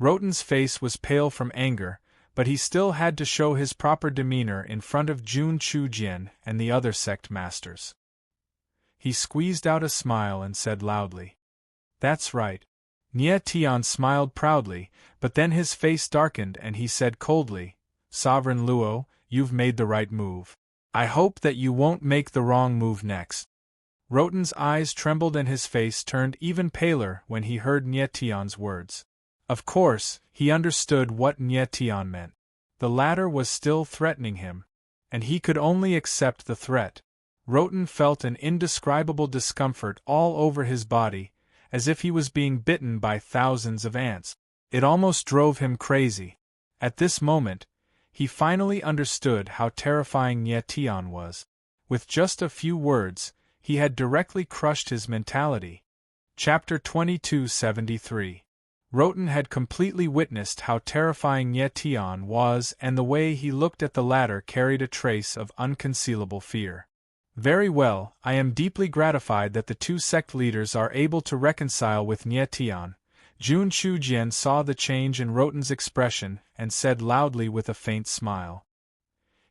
Roten's face was pale from anger, but he still had to show his proper demeanor in front of Jun Chujian and the other sect masters. He squeezed out a smile and said loudly, "That's right." Nie Tian smiled proudly, but then his face darkened and he said coldly, "Sovereign Luo, you've made the right move. I hope that you won't make the wrong move next." Roten's eyes trembled and his face turned even paler when he heard Nie Tian's words. Of course, he understood what Nie Tian meant. The latter was still threatening him, and he could only accept the threat. Roten felt an indescribable discomfort all over his body, as if he was being bitten by thousands of ants. It almost drove him crazy. At this moment, he finally understood how terrifying Nie Tian was. With just a few words, he had directly crushed his mentality. Chapter 2273. Roten had completely witnessed how terrifying Nie Tian was, and the way he looked at the latter carried a trace of unconcealable fear. "Very well, I am deeply gratified that the two sect leaders are able to reconcile with Nie Tian." Jun Chujian saw the change in Roten's expression and said loudly with a faint smile.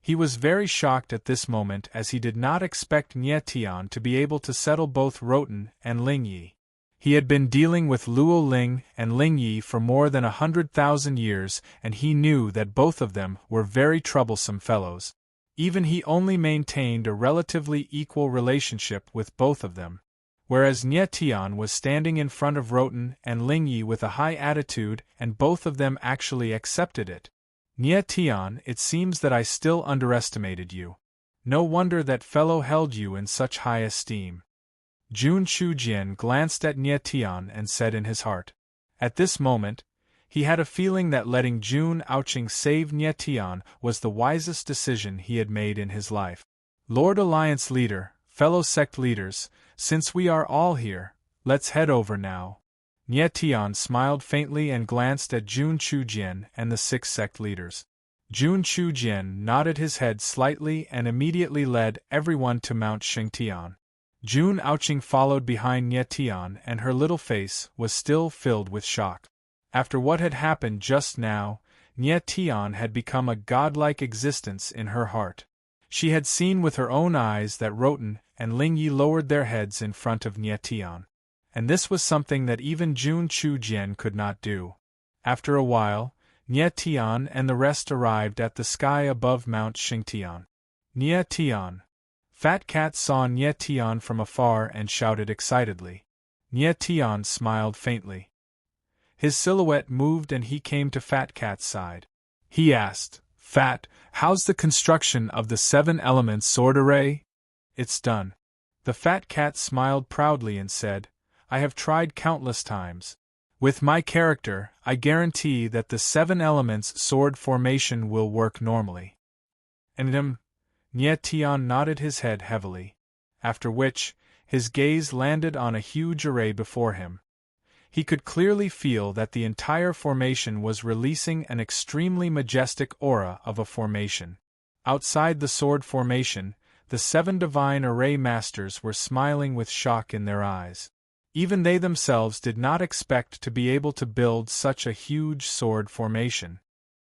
He was very shocked at this moment as he did not expect Nie Tian to be able to settle both Roten and Ling Yi. He had been dealing with Luo Ling and Ling Yi for more than 100,000 years, and he knew that both of them were very troublesome fellows. Even he only maintained a relatively equal relationship with both of them. Whereas Nie Tian was standing in front of Roten and Ling Yi with a high attitude, and both of them actually accepted it. "Nie Tian, it seems that I still underestimated you. No wonder that fellow held you in such high esteem." Jun Chujian glanced at Nie Tian and said in his heart. At this moment, he had a feeling that letting Jun Aoqing save Nie Tian was the wisest decision he had made in his life. "Lord Alliance Leader, fellow sect leaders, since we are all here, let's head over now." Nie Tian smiled faintly and glanced at Jun Chujian and the 6 sect leaders. Jun Chujian nodded his head slightly and immediately led everyone to Mount Xingtian. Jun Aoqing followed behind Nie Tian, and her little face was still filled with shock. After what had happened just now, Nie Tian had become a godlike existence in her heart. She had seen with her own eyes that Roten and Ling Yi lowered their heads in front of Nie Tian. And this was something that even Jun Chujian could not do. After a while, Nie Tian and the rest arrived at the sky above Mount Xingtian. Nie Tian. Fat Cat saw Nie Tian from afar and shouted excitedly. Nie Tian smiled faintly. His silhouette moved and he came to Fat Cat's side. He asked, "Fat, how's the construction of the 7 elements sword array?" "It's done." The Fat Cat smiled proudly and said, I have tried countless times. With my character, I guarantee that the 7 elements sword formation will work normally. And Nye Tian nodded his head heavily, after which, his gaze landed on a huge array before him. He could clearly feel that the entire formation was releasing an extremely majestic aura of a formation. Outside the sword formation, the 7 divine array masters were smiling with shock in their eyes. Even they themselves did not expect to be able to build such a huge sword formation.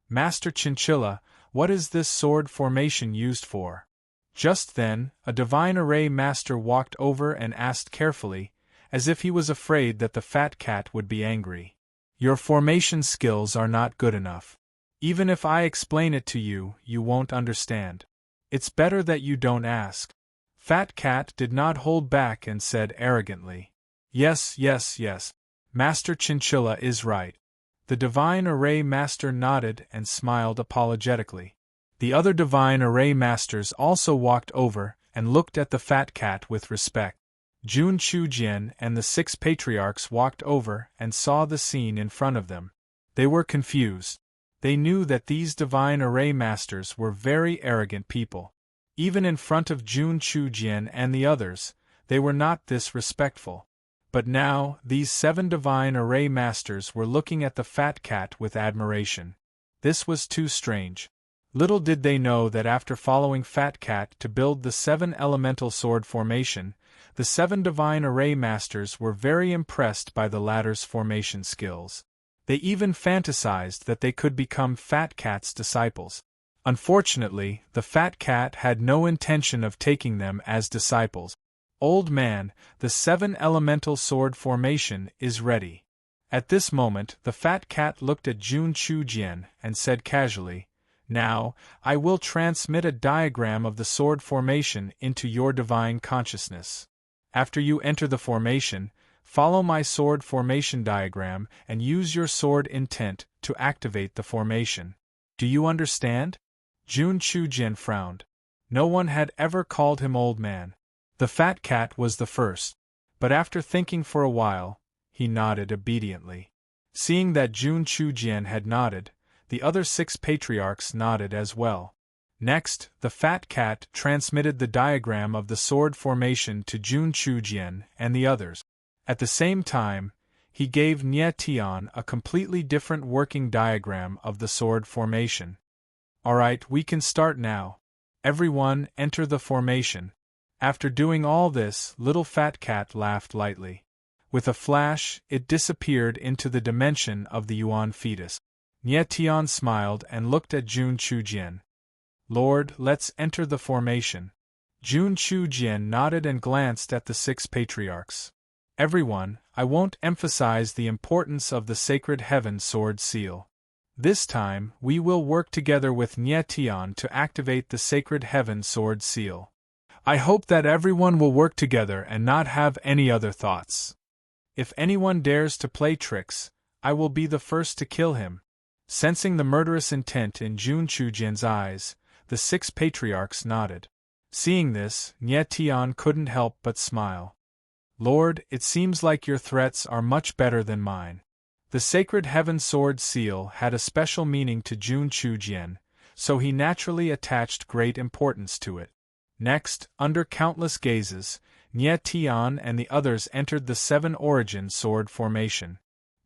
Master Chinchilla, what is this sword formation used for? Just then, a divine array master walked over and asked carefully, as if he was afraid that the fat cat would be angry. Your formation skills are not good enough. Even if I explain it to you, you won't understand. It's better that you don't ask. Fat Cat did not hold back and said arrogantly. Yes, Master Chinchilla is right. The Divine Array Master nodded and smiled apologetically. The other Divine Array Masters also walked over and looked at the Fat Cat with respect. Jun Chujian and the 6 patriarchs walked over and saw the scene in front of them. They were confused. They knew that these Divine Array Masters were very arrogant people. Even in front of Jun Chujian and the others, they were not this respectful. But now, these 7 Divine Array Masters were looking at the Fat Cat with admiration. This was too strange. Little did they know that after following Fat Cat to build the 7 elemental sword formation, the 7 Divine Array Masters were very impressed by the latter's formation skills. They even fantasized that they could become Fat Cat's disciples. Unfortunately, the Fat Cat had no intention of taking them as disciples. Old man, the 7 elemental sword formation is ready. At this moment, the Fat Cat looked at Jun Chujian and said casually, Now, I will transmit a diagram of the sword formation into your divine consciousness. After you enter the formation, follow my sword formation diagram and use your sword intent to activate the formation. Do you understand? Jun Chujian frowned. No one had ever called him old man. The Fat Cat was the first. But after thinking for a while, he nodded obediently. Seeing that Jun Chujian had nodded, the other 6 patriarchs nodded as well. Next, the Fat Cat transmitted the diagram of the sword formation to Jun Chujian and the others. At the same time, he gave Nye Tian a completely different working diagram of the sword formation. Alright, we can start now. Everyone, enter the formation. After doing all this, little Fat Cat laughed lightly. With a flash, it disappeared into the dimension of the Yuan fetus. Nye Tian smiled and looked at Jun Chujian. Lord, let's enter the formation. Jun Chujian nodded and glanced at the 6 patriarchs. Everyone, I won't emphasize the importance of the Sacred Heaven Sword Seal. This time, we will work together with Nye Tian to activate the Sacred Heaven Sword Seal. I hope that everyone will work together and not have any other thoughts. If anyone dares to play tricks, I will be the first to kill him. Sensing the murderous intent in Jun Chujian's eyes, the 6 patriarchs nodded. Seeing this, Nye Tian couldn't help but smile. Lord, it seems like your threats are much better than mine. The Sacred Heaven Sword Seal had a special meaning to Jun Chujian, so he naturally attached great importance to it. Next, under countless gazes, Nye Tian and the others entered the 7 origin sword formation.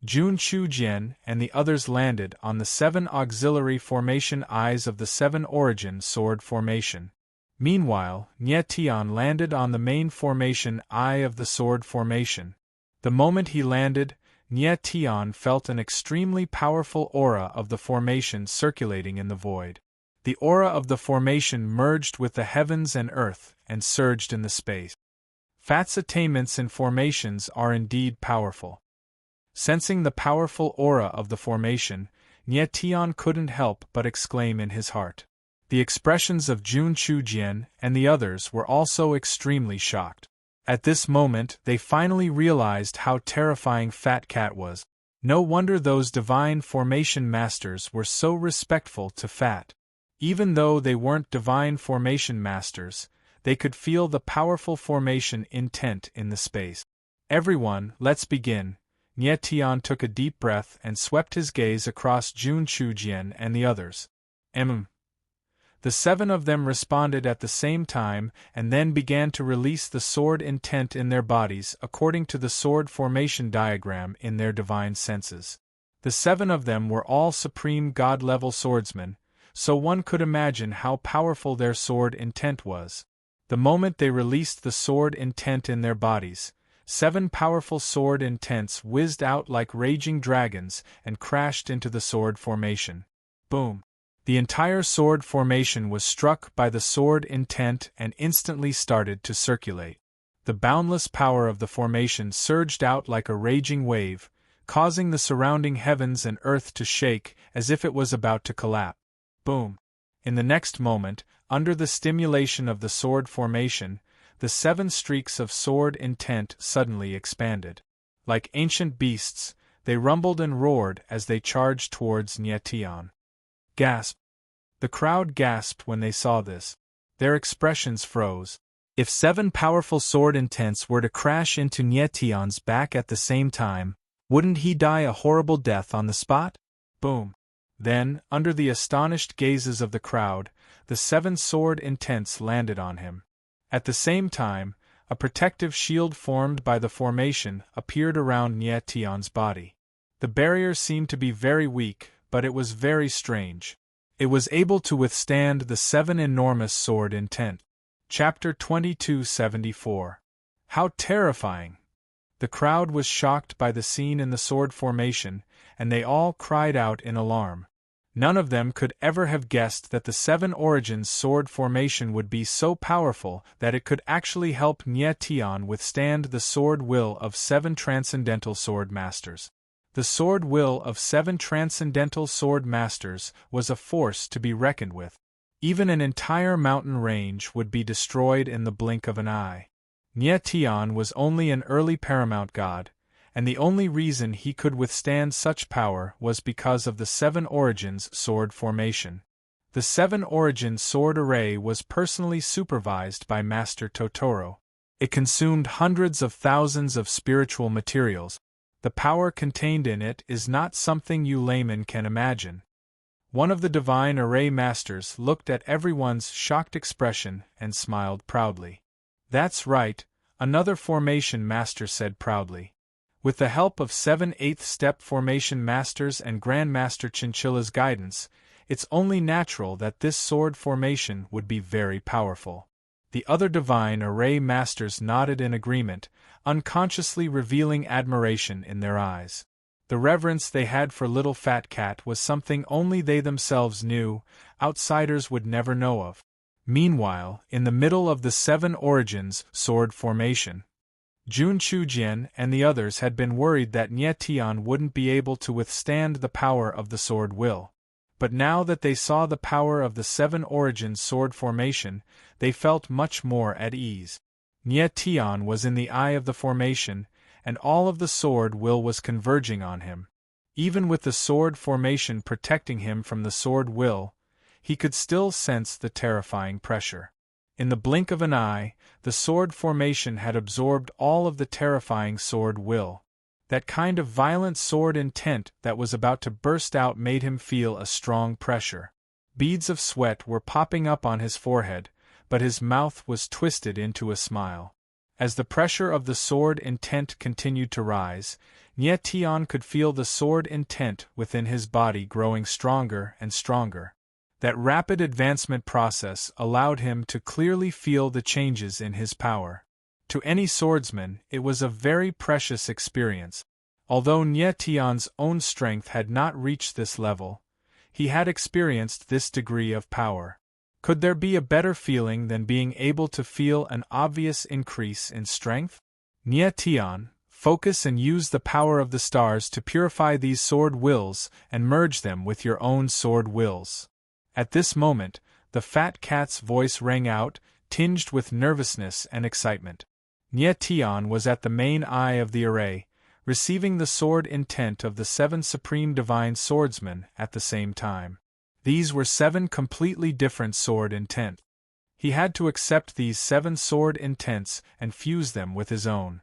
Jun Chujian and the others landed on the 7 auxiliary formation eyes of the 7 origin sword formation. Meanwhile, Nye Tian landed on the main formation eye of the sword formation. The moment he landed, Nye Tian felt an extremely powerful aura of the formation circulating in the void. The aura of the formation merged with the heavens and earth and surged in the space. Fat's attainments in formations are indeed powerful. Sensing the powerful aura of the formation, Nye Tian couldn't help but exclaim in his heart. The expressions of Jun Chujian and the others were also extremely shocked. At this moment, they finally realized how terrifying Fat Cat was. No wonder those divine formation masters were so respectful to Fat. Even though they weren't divine formation masters, they could feel the powerful formation intent in the space. Everyone, let's begin. Nie Tian took a deep breath and swept his gaze across Jun Chujian and the others. The 7 of them responded at the same time and then began to release the sword intent in their bodies according to the sword formation diagram in their divine senses. The 7 of them were all supreme god-level swordsmen, so one could imagine how powerful their sword intent was. The moment they released the sword intent in their bodies, 7 powerful sword intents whizzed out like raging dragons and crashed into the sword formation. Boom! The entire sword formation was struck by the sword intent and instantly started to circulate. The boundless power of the formation surged out like a raging wave, causing the surrounding heavens and earth to shake as if it was about to collapse. Boom! In the next moment, under the stimulation of the sword formation, the 7 streaks of sword intent suddenly expanded. Like ancient beasts, they rumbled and roared as they charged towards Nie Tian. Gasp! The crowd gasped when they saw this. Their expressions froze. If 7 powerful sword intents were to crash into Nie Tian's back at the same time, wouldn't he die a horrible death on the spot? Boom! Then, under the astonished gazes of the crowd, the 7 sword intents landed on him. At the same time, a protective shield formed by the formation appeared around Nie Tian's body. The barrier seemed to be very weak, but it was very strange. It was able to withstand the 7 enormous sword intent. Chapter 2274. How terrifying! The crowd was shocked by the scene in the sword formation, and they all cried out in alarm. None of them could ever have guessed that the 7 Origins sword formation would be so powerful that it could actually help Nie Tian withstand the sword will of 7 transcendental sword masters. The sword will of 7 transcendental sword masters was a force to be reckoned with. Even an entire mountain range would be destroyed in the blink of an eye. Nie Tian was only an early paramount god, and the only reason he could withstand such power was because of the 7 Origins sword formation. The 7 Origins sword array was personally supervised by Master Totoro. It consumed hundreds of thousands of spiritual materials. The power contained in it is not something you laymen can imagine. One of the divine array masters looked at everyone's shocked expression and smiled proudly. That's right, another formation master said proudly. With the help of 7 8th-step formation masters and Grandmaster Chinchilla's guidance, it's only natural that this sword formation would be very powerful. The other divine array masters nodded in agreement, unconsciously revealing admiration in their eyes. The reverence they had for Little Fat Cat was something only they themselves knew, outsiders would never know of. Meanwhile, in the middle of the 7 Origins sword formation, Jun Chujian and the others had been worried that Nie Tian wouldn't be able to withstand the power of the sword will. But now that they saw the power of the 7 Origins sword formation, they felt much more at ease. Nie Tian was in the eye of the formation, and all of the sword will was converging on him. Even with the sword formation protecting him from the sword will, he could still sense the terrifying pressure. In the blink of an eye, the sword formation had absorbed all of the terrifying sword will. That kind of violent sword intent that was about to burst out made him feel a strong pressure. Beads of sweat were popping up on his forehead, but his mouth was twisted into a smile. As the pressure of the sword intent continued to rise, Nie Tian could feel the sword intent within his body growing stronger and stronger. That rapid advancement process allowed him to clearly feel the changes in his power. To any swordsman, it was a very precious experience. Although Nie Tian's own strength had not reached this level, he had experienced this degree of power. Could there be a better feeling than being able to feel an obvious increase in strength? Nie Tian, focus and use the power of the stars to purify these sword wills and merge them with your own sword wills. At this moment, the fat cat's voice rang out, tinged with nervousness and excitement. Nie Tian was at the main eye of the array, receiving the sword intent of the 7 supreme divine swordsmen at the same time. These were 7 completely different sword intents. He had to accept these 7 sword intents and fuse them with his own.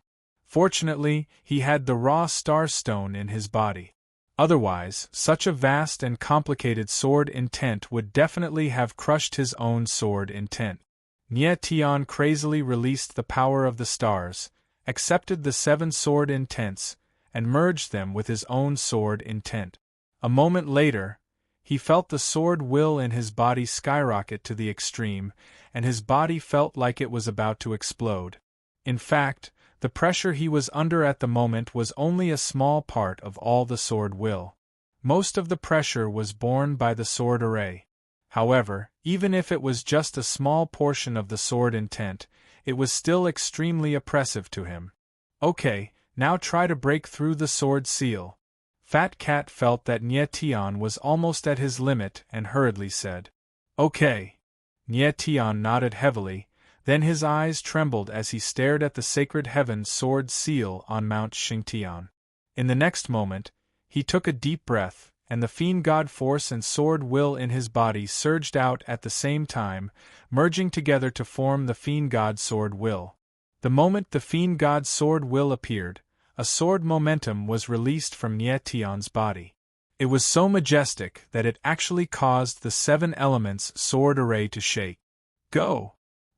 Fortunately, he had the raw star stone in his body. Otherwise, such a vast and complicated sword intent would definitely have crushed his own sword intent. Nie Tian crazily released the power of the stars, accepted the 7 sword intents, and merged them with his own sword intent. A moment later, he felt the sword will in his body skyrocket to the extreme, and his body felt like it was about to explode. In fact, the pressure he was under at the moment was only a small part of all the sword will. Most of the pressure was borne by the sword array. However, even if it was just a small portion of the sword intent, it was still extremely oppressive to him. Okay, now try to break through the sword seal. Fat Cat felt that Nie Tian was almost at his limit and hurriedly said, "Okay." Nie Tian nodded heavily, then his eyes trembled as he stared at the sacred heaven sword seal on Mount Xingtian. In the next moment, he took a deep breath, and the fiend god force and sword will in his body surged out at the same time, merging together to form the fiend god sword will. The moment the fiend god sword will appeared, a sword momentum was released from Nie Tian's body. It was so majestic that it actually caused the 7 elements sword array to shake. "Go!"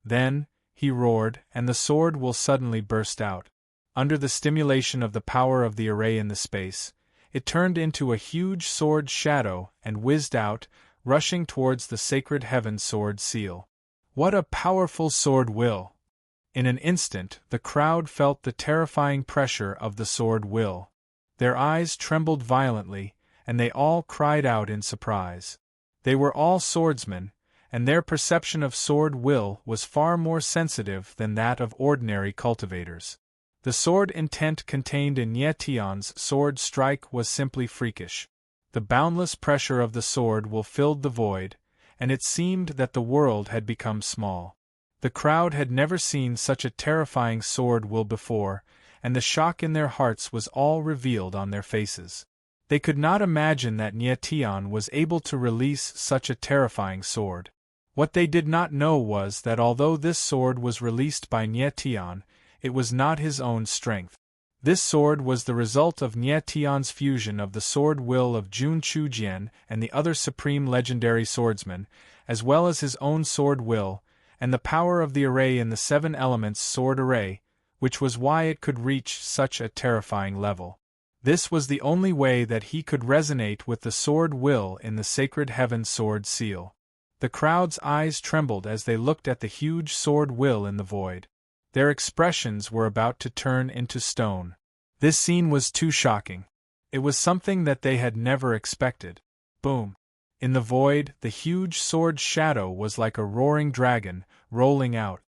Then, he roared, and the sword will suddenly burst out. Under the stimulation of the power of the array in the space, it turned into a huge sword shadow and whizzed out, rushing towards the sacred heaven sword seal. What a powerful sword will! In an instant, the crowd felt the terrifying pressure of the sword will. Their eyes trembled violently, and they all cried out in surprise. They were all swordsmen, and their perception of sword will was far more sensitive than that of ordinary cultivators. The sword intent contained in Nie Tian's sword strike was simply freakish. The boundless pressure of the sword will filled the void, and it seemed that the world had become small. The crowd had never seen such a terrifying sword will before, and the shock in their hearts was all revealed on their faces. They could not imagine that Nie Tian was able to release such a terrifying sword. What they did not know was that although this sword was released by Nie Tian, it was not his own strength. This sword was the result of Nie Tian's fusion of the sword will of Jun Chujian and the other supreme legendary swordsman, as well as his own sword will, and the power of the array in the 7 elements sword array, which was why it could reach such a terrifying level. This was the only way that he could resonate with the sword will in the sacred heaven sword seal. The crowd's eyes trembled as they looked at the huge sword will in the void. Their expressions were about to turn into stone. This scene was too shocking. It was something that they had never expected. Boom! In the void, the huge sword shadow was like a roaring dragon, rolling out.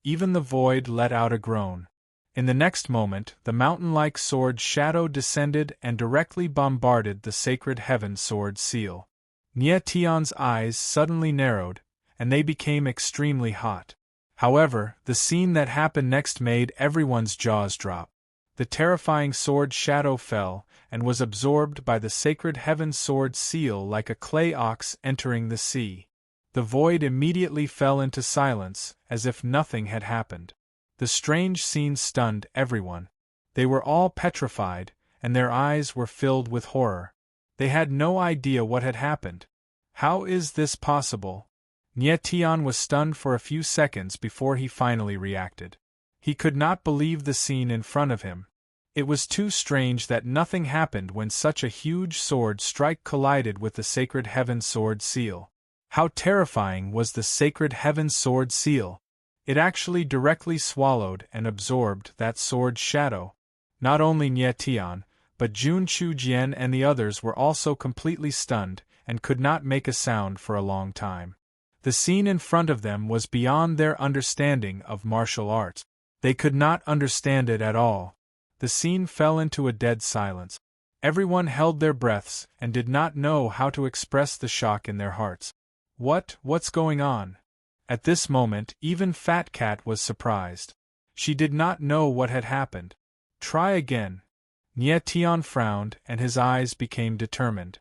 Even the void let out a groan. In the next moment, the mountain-like sword shadow descended and directly bombarded the sacred heaven sword seal. Nie Tian's eyes suddenly narrowed, and they became extremely hot. However, the scene that happened next made everyone's jaws drop. The terrifying sword shadow fell, and was absorbed by the sacred heaven sword seal like a clay ox entering the sea. The void immediately fell into silence, as if nothing had happened. The strange scene stunned everyone. They were all petrified, and their eyes were filled with horror. They had no idea what had happened. How is this possible? Nie Tian was stunned for a few seconds before he finally reacted. He could not believe the scene in front of him. It was too strange that nothing happened when such a huge sword strike collided with the sacred heaven sword seal. How terrifying was the sacred heaven sword seal! It actually directly swallowed and absorbed that sword shadow. Not only Nie Tian, but Jun Chujian and the others were also completely stunned and could not make a sound for a long time. The scene in front of them was beyond their understanding of martial arts. They could not understand it at all. The scene fell into a dead silence. Everyone held their breaths and did not know how to express the shock in their hearts. What's going on? At this moment, even Fat Cat was surprised. She did not know what had happened. Try again. Nie Tian frowned and his eyes became determined.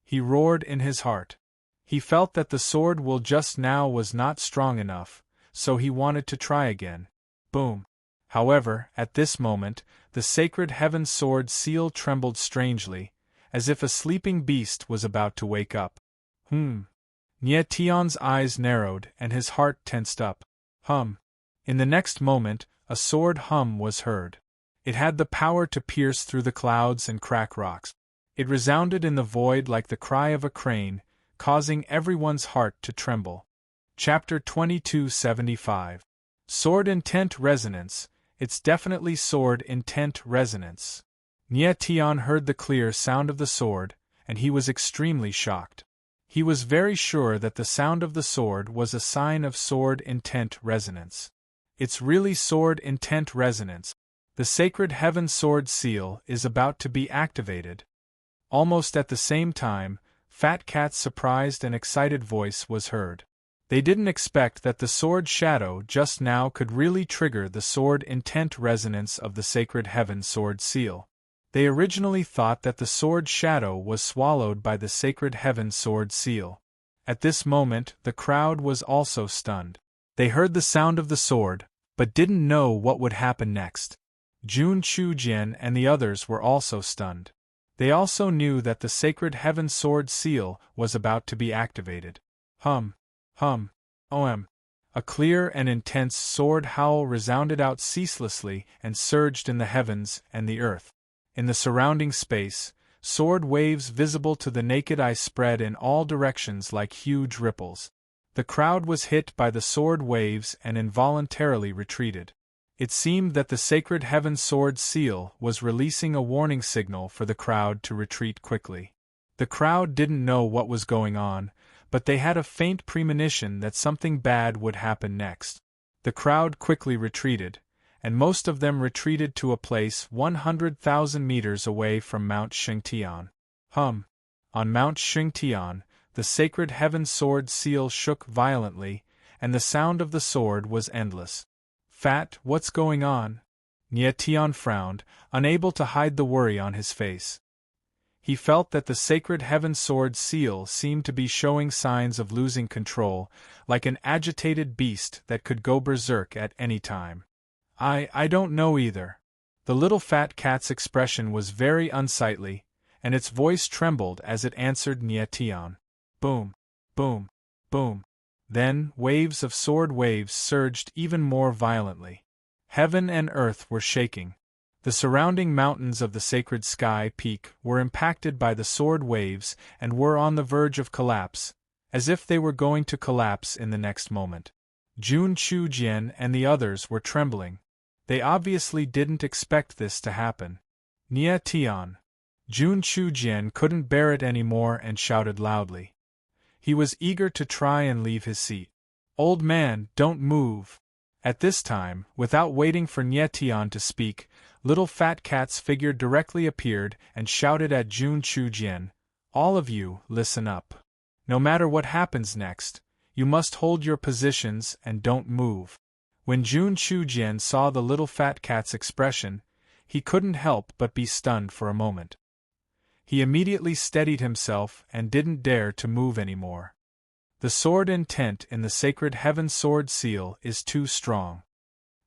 He roared in his heart. He felt that the sword will just now was not strong enough, so he wanted to try again. Boom! However, at this moment, the sacred heaven sword seal trembled strangely, as if a sleeping beast was about to wake up. Nie Tion's eyes narrowed and his heart tensed up. In the next moment, a sword hum was heard. It had the power to pierce through the clouds and crack rocks. It resounded in the void like the cry of a crane, causing everyone's heart to tremble. Chapter 2275. Sword Intent Resonance. It's definitely sword intent resonance. Nie Tion heard the clear sound of the sword, and he was extremely shocked. He was very sure that the sound of the sword was a sign of sword intent resonance. It's really sword intent resonance. The sacred heaven sword seal is about to be activated. Almost at the same time, Fat Cat's surprised and excited voice was heard. They didn't expect that the sword shadow just now could really trigger the sword intent resonance of the sacred heaven sword seal. They originally thought that the sword shadow was swallowed by the sacred heaven sword seal. At this moment, the crowd was also stunned. They heard the sound of the sword, but didn't know what would happen next. Jun Chujian and the others were also stunned. They also knew that the sacred heaven sword seal was about to be activated. A clear and intense sword howl resounded out ceaselessly and surged in the heavens and the earth. In the surrounding space, sword waves visible to the naked eye spread in all directions like huge ripples. The crowd was hit by the sword waves and involuntarily retreated. It seemed that the sacred heaven sword seal was releasing a warning signal for the crowd to retreat quickly. The crowd didn't know what was going on, but they had a faint premonition that something bad would happen next. The crowd quickly retreated, and most of them retreated to a place 100,000 meters away from Mount Xingtian. On Mount Xingtian, the sacred heaven sword seal shook violently, and the sound of the sword was endless. Fat, what's going on? Nie Tion frowned, unable to hide the worry on his face. He felt that the sacred heaven sword seal seemed to be showing signs of losing control, like an agitated beast that could go berserk at any time. I don't know either. The little fat cat's expression was very unsightly, and its voice trembled as it answered Nie Tion. Boom, boom, boom. Then, waves of sword waves surged even more violently. Heaven and earth were shaking. The surrounding mountains of the sacred sky peak were impacted by the sword waves and were on the verge of collapse, as if they were going to collapse in the next moment. Jun Chujian and the others were trembling. They obviously didn't expect this to happen. Nie Tion. Jun Chujian couldn't bear it anymore and shouted loudly. He was eager to try and leave his seat. Old man, don't move. At this time, without waiting for Nie Tion to speak, Little Fat Cat's figure directly appeared and shouted at Jun Chujian, "All of you, listen up. No matter what happens next, you must hold your positions and don't move." When Jun Chujian saw the little fat cat's expression, he couldn't help but be stunned for a moment. He immediately steadied himself and didn't dare to move anymore. The sword intent in the sacred heaven sword seal is too strong.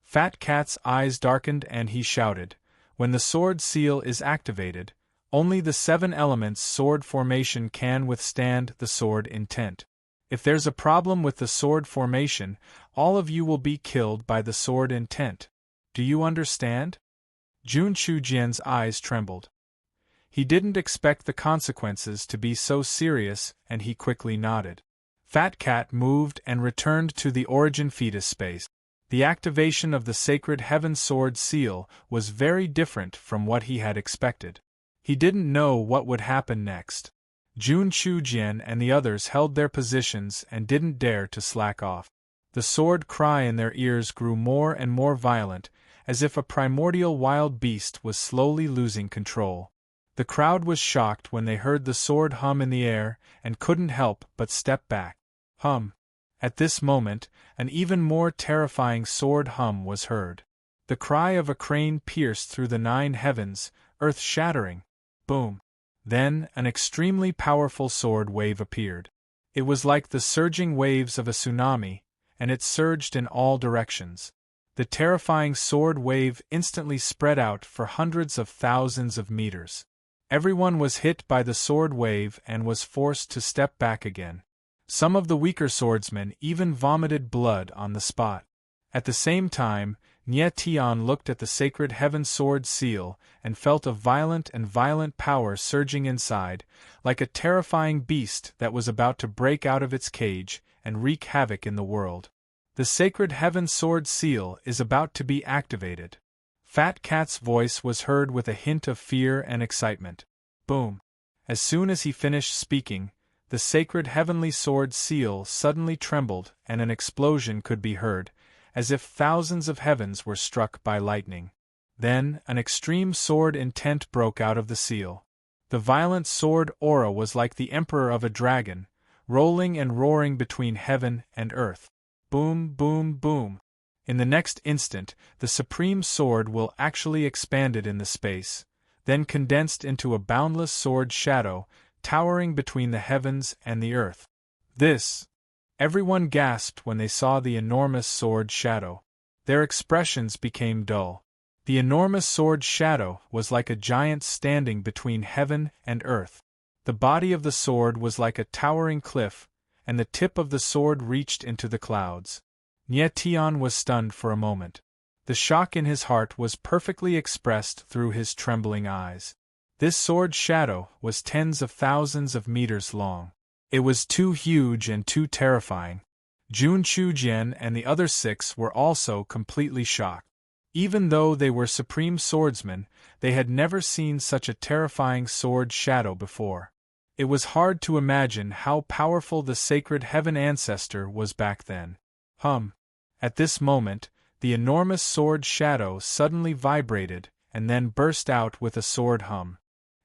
Fat Cat's eyes darkened and he shouted, "When the sword seal is activated, only the 7 elements sword formation can withstand the sword intent. If there's a problem with the sword formation, all of you will be killed by the sword intent. Do you understand?" Jun Chujian's eyes trembled. He didn't expect the consequences to be so serious, and he quickly nodded. Fat Cat moved and returned to the origin fetus space. The activation of the sacred heaven sword seal was very different from what he had expected. He didn't know what would happen next. Jun Chujian and the others held their positions and didn't dare to slack off. The sword cry in their ears grew more and more violent, as if a primordial wild beast was slowly losing control. The crowd was shocked when they heard the sword hum in the air and couldn't help but step back. At this moment, an even more terrifying sword hum was heard. The cry of a crane pierced through the 9 heavens, earth-shattering. Boom! Then, an extremely powerful sword wave appeared. It was like the surging waves of a tsunami, and it surged in all directions. The terrifying sword wave instantly spread out for hundreds of thousands of meters. Everyone was hit by the sword wave and was forced to step back again. Some of the weaker swordsmen even vomited blood on the spot. At the same time, Nye Tian looked at the sacred heaven sword seal and felt a violent power surging inside, like a terrifying beast that was about to break out of its cage and wreak havoc in the world. The sacred heaven sword seal is about to be activated. Fat Cat's voice was heard with a hint of fear and excitement. Boom! As soon as he finished speaking, the sacred heavenly sword seal suddenly trembled and an explosion could be heard, as if thousands of heavens were struck by lightning. Then, an extreme sword intent broke out of the seal. The violent sword aura was like the emperor of a dragon, rolling and roaring between heaven and earth. Boom, boom, boom. In the next instant, the supreme sword will actually expanded in the space, then condensed into a boundless sword shadow, towering between the heavens and the earth. Everyone gasped when they saw the enormous sword shadow. Their expressions became dull. The enormous sword shadow was like a giant standing between heaven and earth. The body of the sword was like a towering cliff, and the tip of the sword reached into the clouds. Nye Tian was stunned for a moment. The shock in his heart was perfectly expressed through his trembling eyes. This sword shadow was tens of thousands of meters long. It was too huge and too terrifying. Jun Chujian and the other 6 were also completely shocked. Even though they were supreme swordsmen, they had never seen such a terrifying sword shadow before. It was hard to imagine how powerful the sacred heaven ancestor was back then. At this moment, the enormous sword shadow suddenly vibrated and then burst out with a sword hum.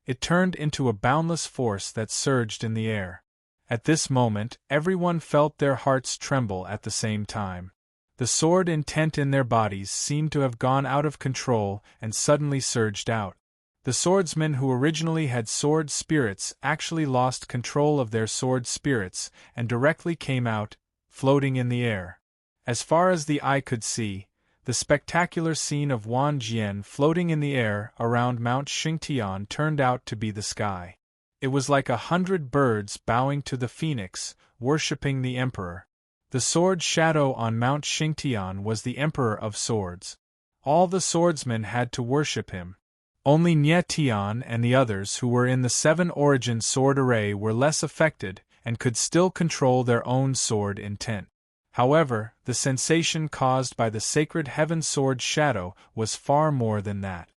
It turned into a boundless force that surged in the air. At this moment, everyone felt their hearts tremble at the same time. The sword intent in their bodies seemed to have gone out of control and suddenly surged out. The swordsmen who originally had sword spirits actually lost control of their sword spirits and directly came out, floating in the air. As far as the eye could see, the spectacular scene of Wan Jian floating in the air around Mount Xingtian turned out to be the sky. It was like 100 birds bowing to the phoenix, worshipping the emperor. The sword shadow on Mount Xingtian was the emperor of swords. All the swordsmen had to worship him. Only Nye Tian and the others who were in the 7 origin sword array were less affected and could still control their own sword intent. However, the sensation caused by the sacred heaven sword shadow was far more than that.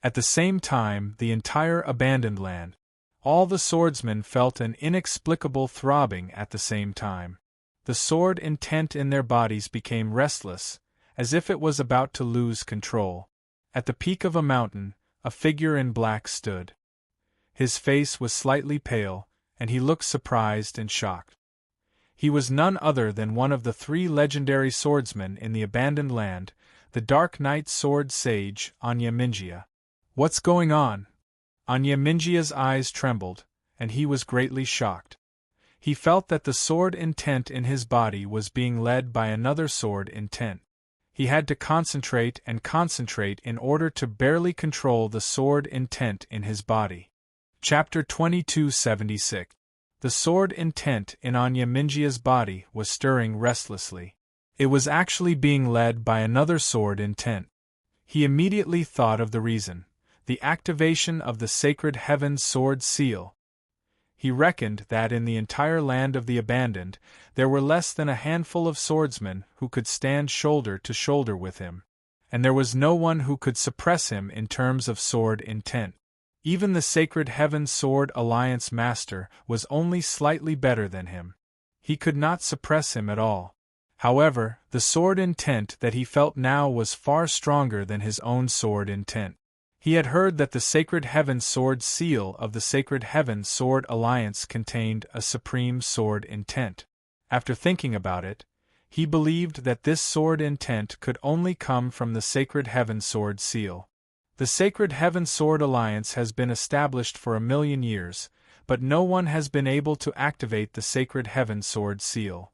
At the same time, the entire abandoned land. All the swordsmen felt an inexplicable throbbing at the same time. The sword intent in their bodies became restless, as if it was about to lose control. At the peak of a mountain, a figure in black stood. His face was slightly pale, and he looked surprised and shocked. He was none other than one of the 3 legendary swordsmen in the abandoned land, the Dark Knight Sword Sage, Anya Minjia. What's going on? Anya Minjia's eyes trembled, and he was greatly shocked. He felt that the sword intent in his body was being led by another sword intent. He had to concentrate in order to barely control the sword intent in his body. Chapter 2276. The sword intent in Anya Minjia's body was stirring restlessly. It was actually being led by another sword intent. He immediately thought of the reason: the activation of the sacred heaven sword seal. He reckoned that in the entire land of the abandoned, there were less than a handful of swordsmen who could stand shoulder to shoulder with him. And there was no one who could suppress him in terms of sword intent. Even the Sacred Heaven Sword Alliance Master was only slightly better than him. He could not suppress him at all. However, the sword intent that he felt now was far stronger than his own sword intent. He had heard that the Sacred Heaven Sword Seal of the Sacred Heaven Sword Alliance contained a supreme sword intent. After thinking about it, he believed that this sword intent could only come from the Sacred Heaven Sword Seal. The Sacred Heaven Sword Alliance has been established for 1,000,000 years, but no one has been able to activate the Sacred Heaven Sword Seal.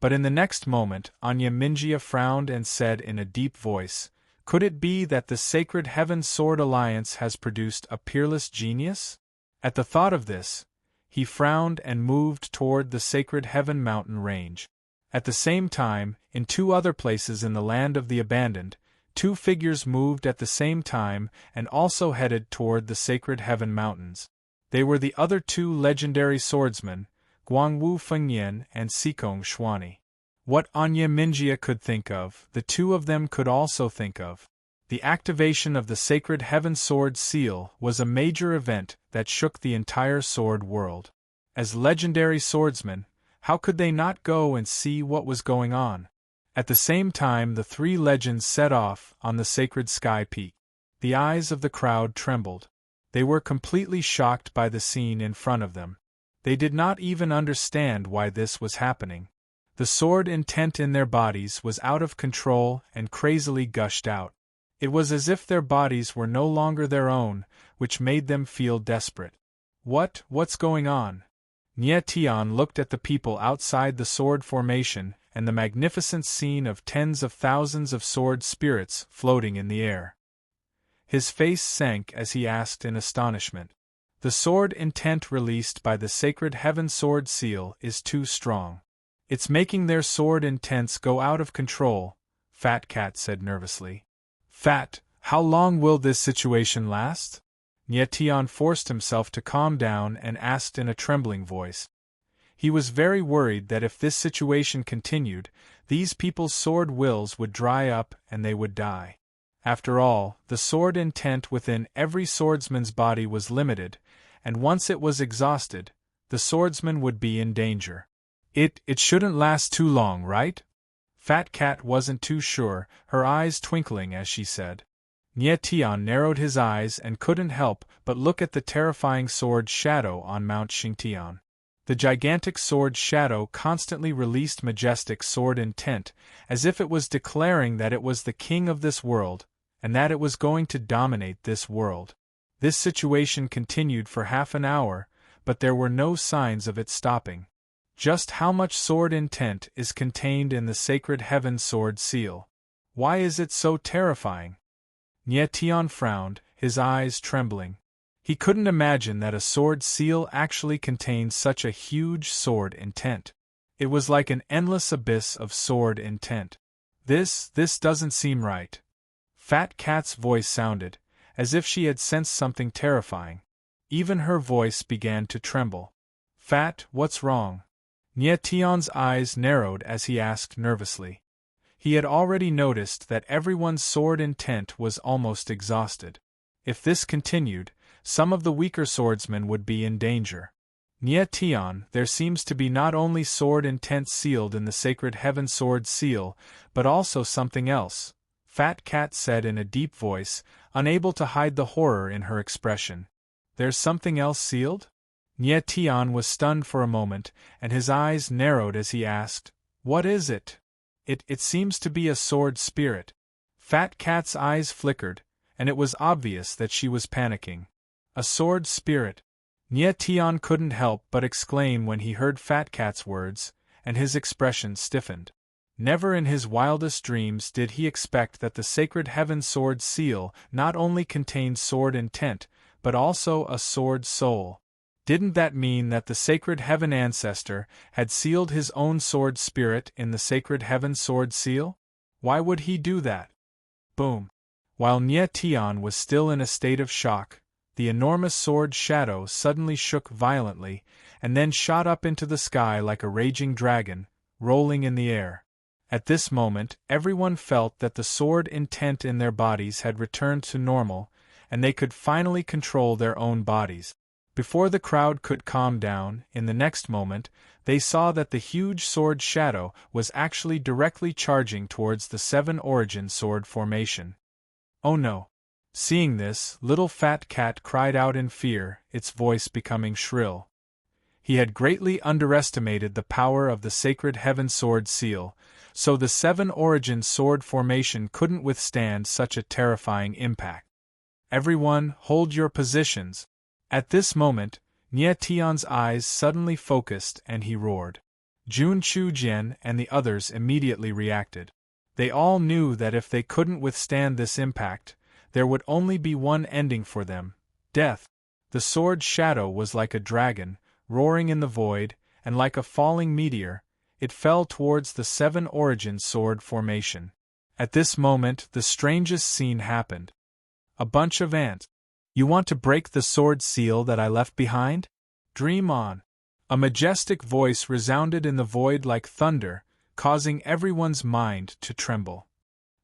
But in the next moment, Anya Minjia frowned and said in a deep voice, "Could it be that the Sacred Heaven Sword Alliance has produced a peerless genius?" At the thought of this, he frowned and moved toward the Sacred Heaven mountain range. At the same time, in two other places in the land of the abandoned, two figures moved at the same time and also headed toward the Sacred Heaven Mountains. They were the other two legendary swordsmen, Guangwu Fengyan and Sikong Xuani. What Anya Minjia could think of, the two of them could also think of. The activation of the Sacred Heaven Sword Seal was a major event that shook the entire sword world. As legendary swordsmen, how could they not go and see what was going on? At the same time, the three legends set off on the sacred sky peak. The eyes of the crowd trembled. They were completely shocked by the scene in front of them. They did not even understand why this was happening. The sword intent in their bodies was out of control and crazily gushed out. It was as if their bodies were no longer their own, which made them feel desperate. What's going on? Nie Tian looked at the people outside the sword formation and the magnificent scene of tens of thousands of sword spirits floating in the air. His face sank as he asked in astonishment. The sword intent released by the Sacred Heaven Sword Seal is too strong. It's making their sword intents go out of control, Fat Cat said nervously. Fat, how long will this situation last? Nie Tian forced himself to calm down and asked in a trembling voice. He was very worried that if this situation continued, these people's sword wills would dry up and they would die. After all, the sword intent within every swordsman's body was limited, and once it was exhausted, the swordsman would be in danger. It shouldn't last too long, right? Fat Cat wasn't too sure, her eyes twinkling as she said. Nie Tian narrowed his eyes and couldn't help but look at the terrifying sword shadow on Mount Xingtian. The gigantic sword shadow constantly released majestic sword intent, as if it was declaring that it was the king of this world, and that it was going to dominate this world. This situation continued for half an hour, but there were no signs of it stopping. Just how much sword intent is contained in the Sacred Heaven Sword Seal? Why is it so terrifying? Nie Tian frowned, his eyes trembling. He couldn't imagine that a sword seal actually contained such a huge sword intent. It was like an endless abyss of sword intent. This doesn't seem right. Fat Cat's voice sounded, as if she had sensed something terrifying. Even her voice began to tremble. Fat, what's wrong? Nie Tian's eyes narrowed as he asked nervously. He had already noticed that everyone's sword intent was almost exhausted. If this continued, some of the weaker swordsmen would be in danger. Nie Tian, there seems to be not only sword intent sealed in the Sacred Heaven Sword Seal, but also something else, Fat Cat said in a deep voice, unable to hide the horror in her expression. There's something else sealed? Nie Tian was stunned for a moment, and his eyes narrowed as he asked, "What is it?" It seems to be a sword spirit. Fat Cat's eyes flickered, and it was obvious that she was panicking. A sword spirit? Nie Tian couldn't help but exclaim when he heard Fat Cat's words, and his expression stiffened. Never in his wildest dreams did he expect that the Sacred Heaven Sword Seal not only contained sword intent, but also a sword soul. Didn't that mean that the Sacred Heaven Ancestor had sealed his own sword spirit in the Sacred Heaven Sword Seal? Why would he do that? Boom! While Nie Tian was still in a state of shock, the enormous sword shadow suddenly shook violently, and then shot up into the sky like a raging dragon, rolling in the air. At this moment, everyone felt that the sword intent in their bodies had returned to normal, and they could finally control their own bodies. Before the crowd could calm down, in the next moment, they saw that the huge sword shadow was actually directly charging towards the Seven Origin Sword Formation. Oh no! Seeing this, little Fat Cat cried out in fear, its voice becoming shrill. He had greatly underestimated the power of the Sacred Heaven Sword Seal, so the Seven Origin Sword Formation couldn't withstand such a terrifying impact. Everyone, hold your positions! At this moment, Nie Tian's eyes suddenly focused and he roared. Jun Chujian and the others immediately reacted. They all knew that if they couldn't withstand this impact, there would only be one ending for them: death. The sword's shadow was like a dragon, roaring in the void, and like a falling meteor, it fell towards the seven origin sword formation. At this moment, the strangest scene happened. A bunch of ants. You want to break the sword seal that I left behind? Dream on. A majestic voice resounded in the void like thunder, causing everyone's mind to tremble.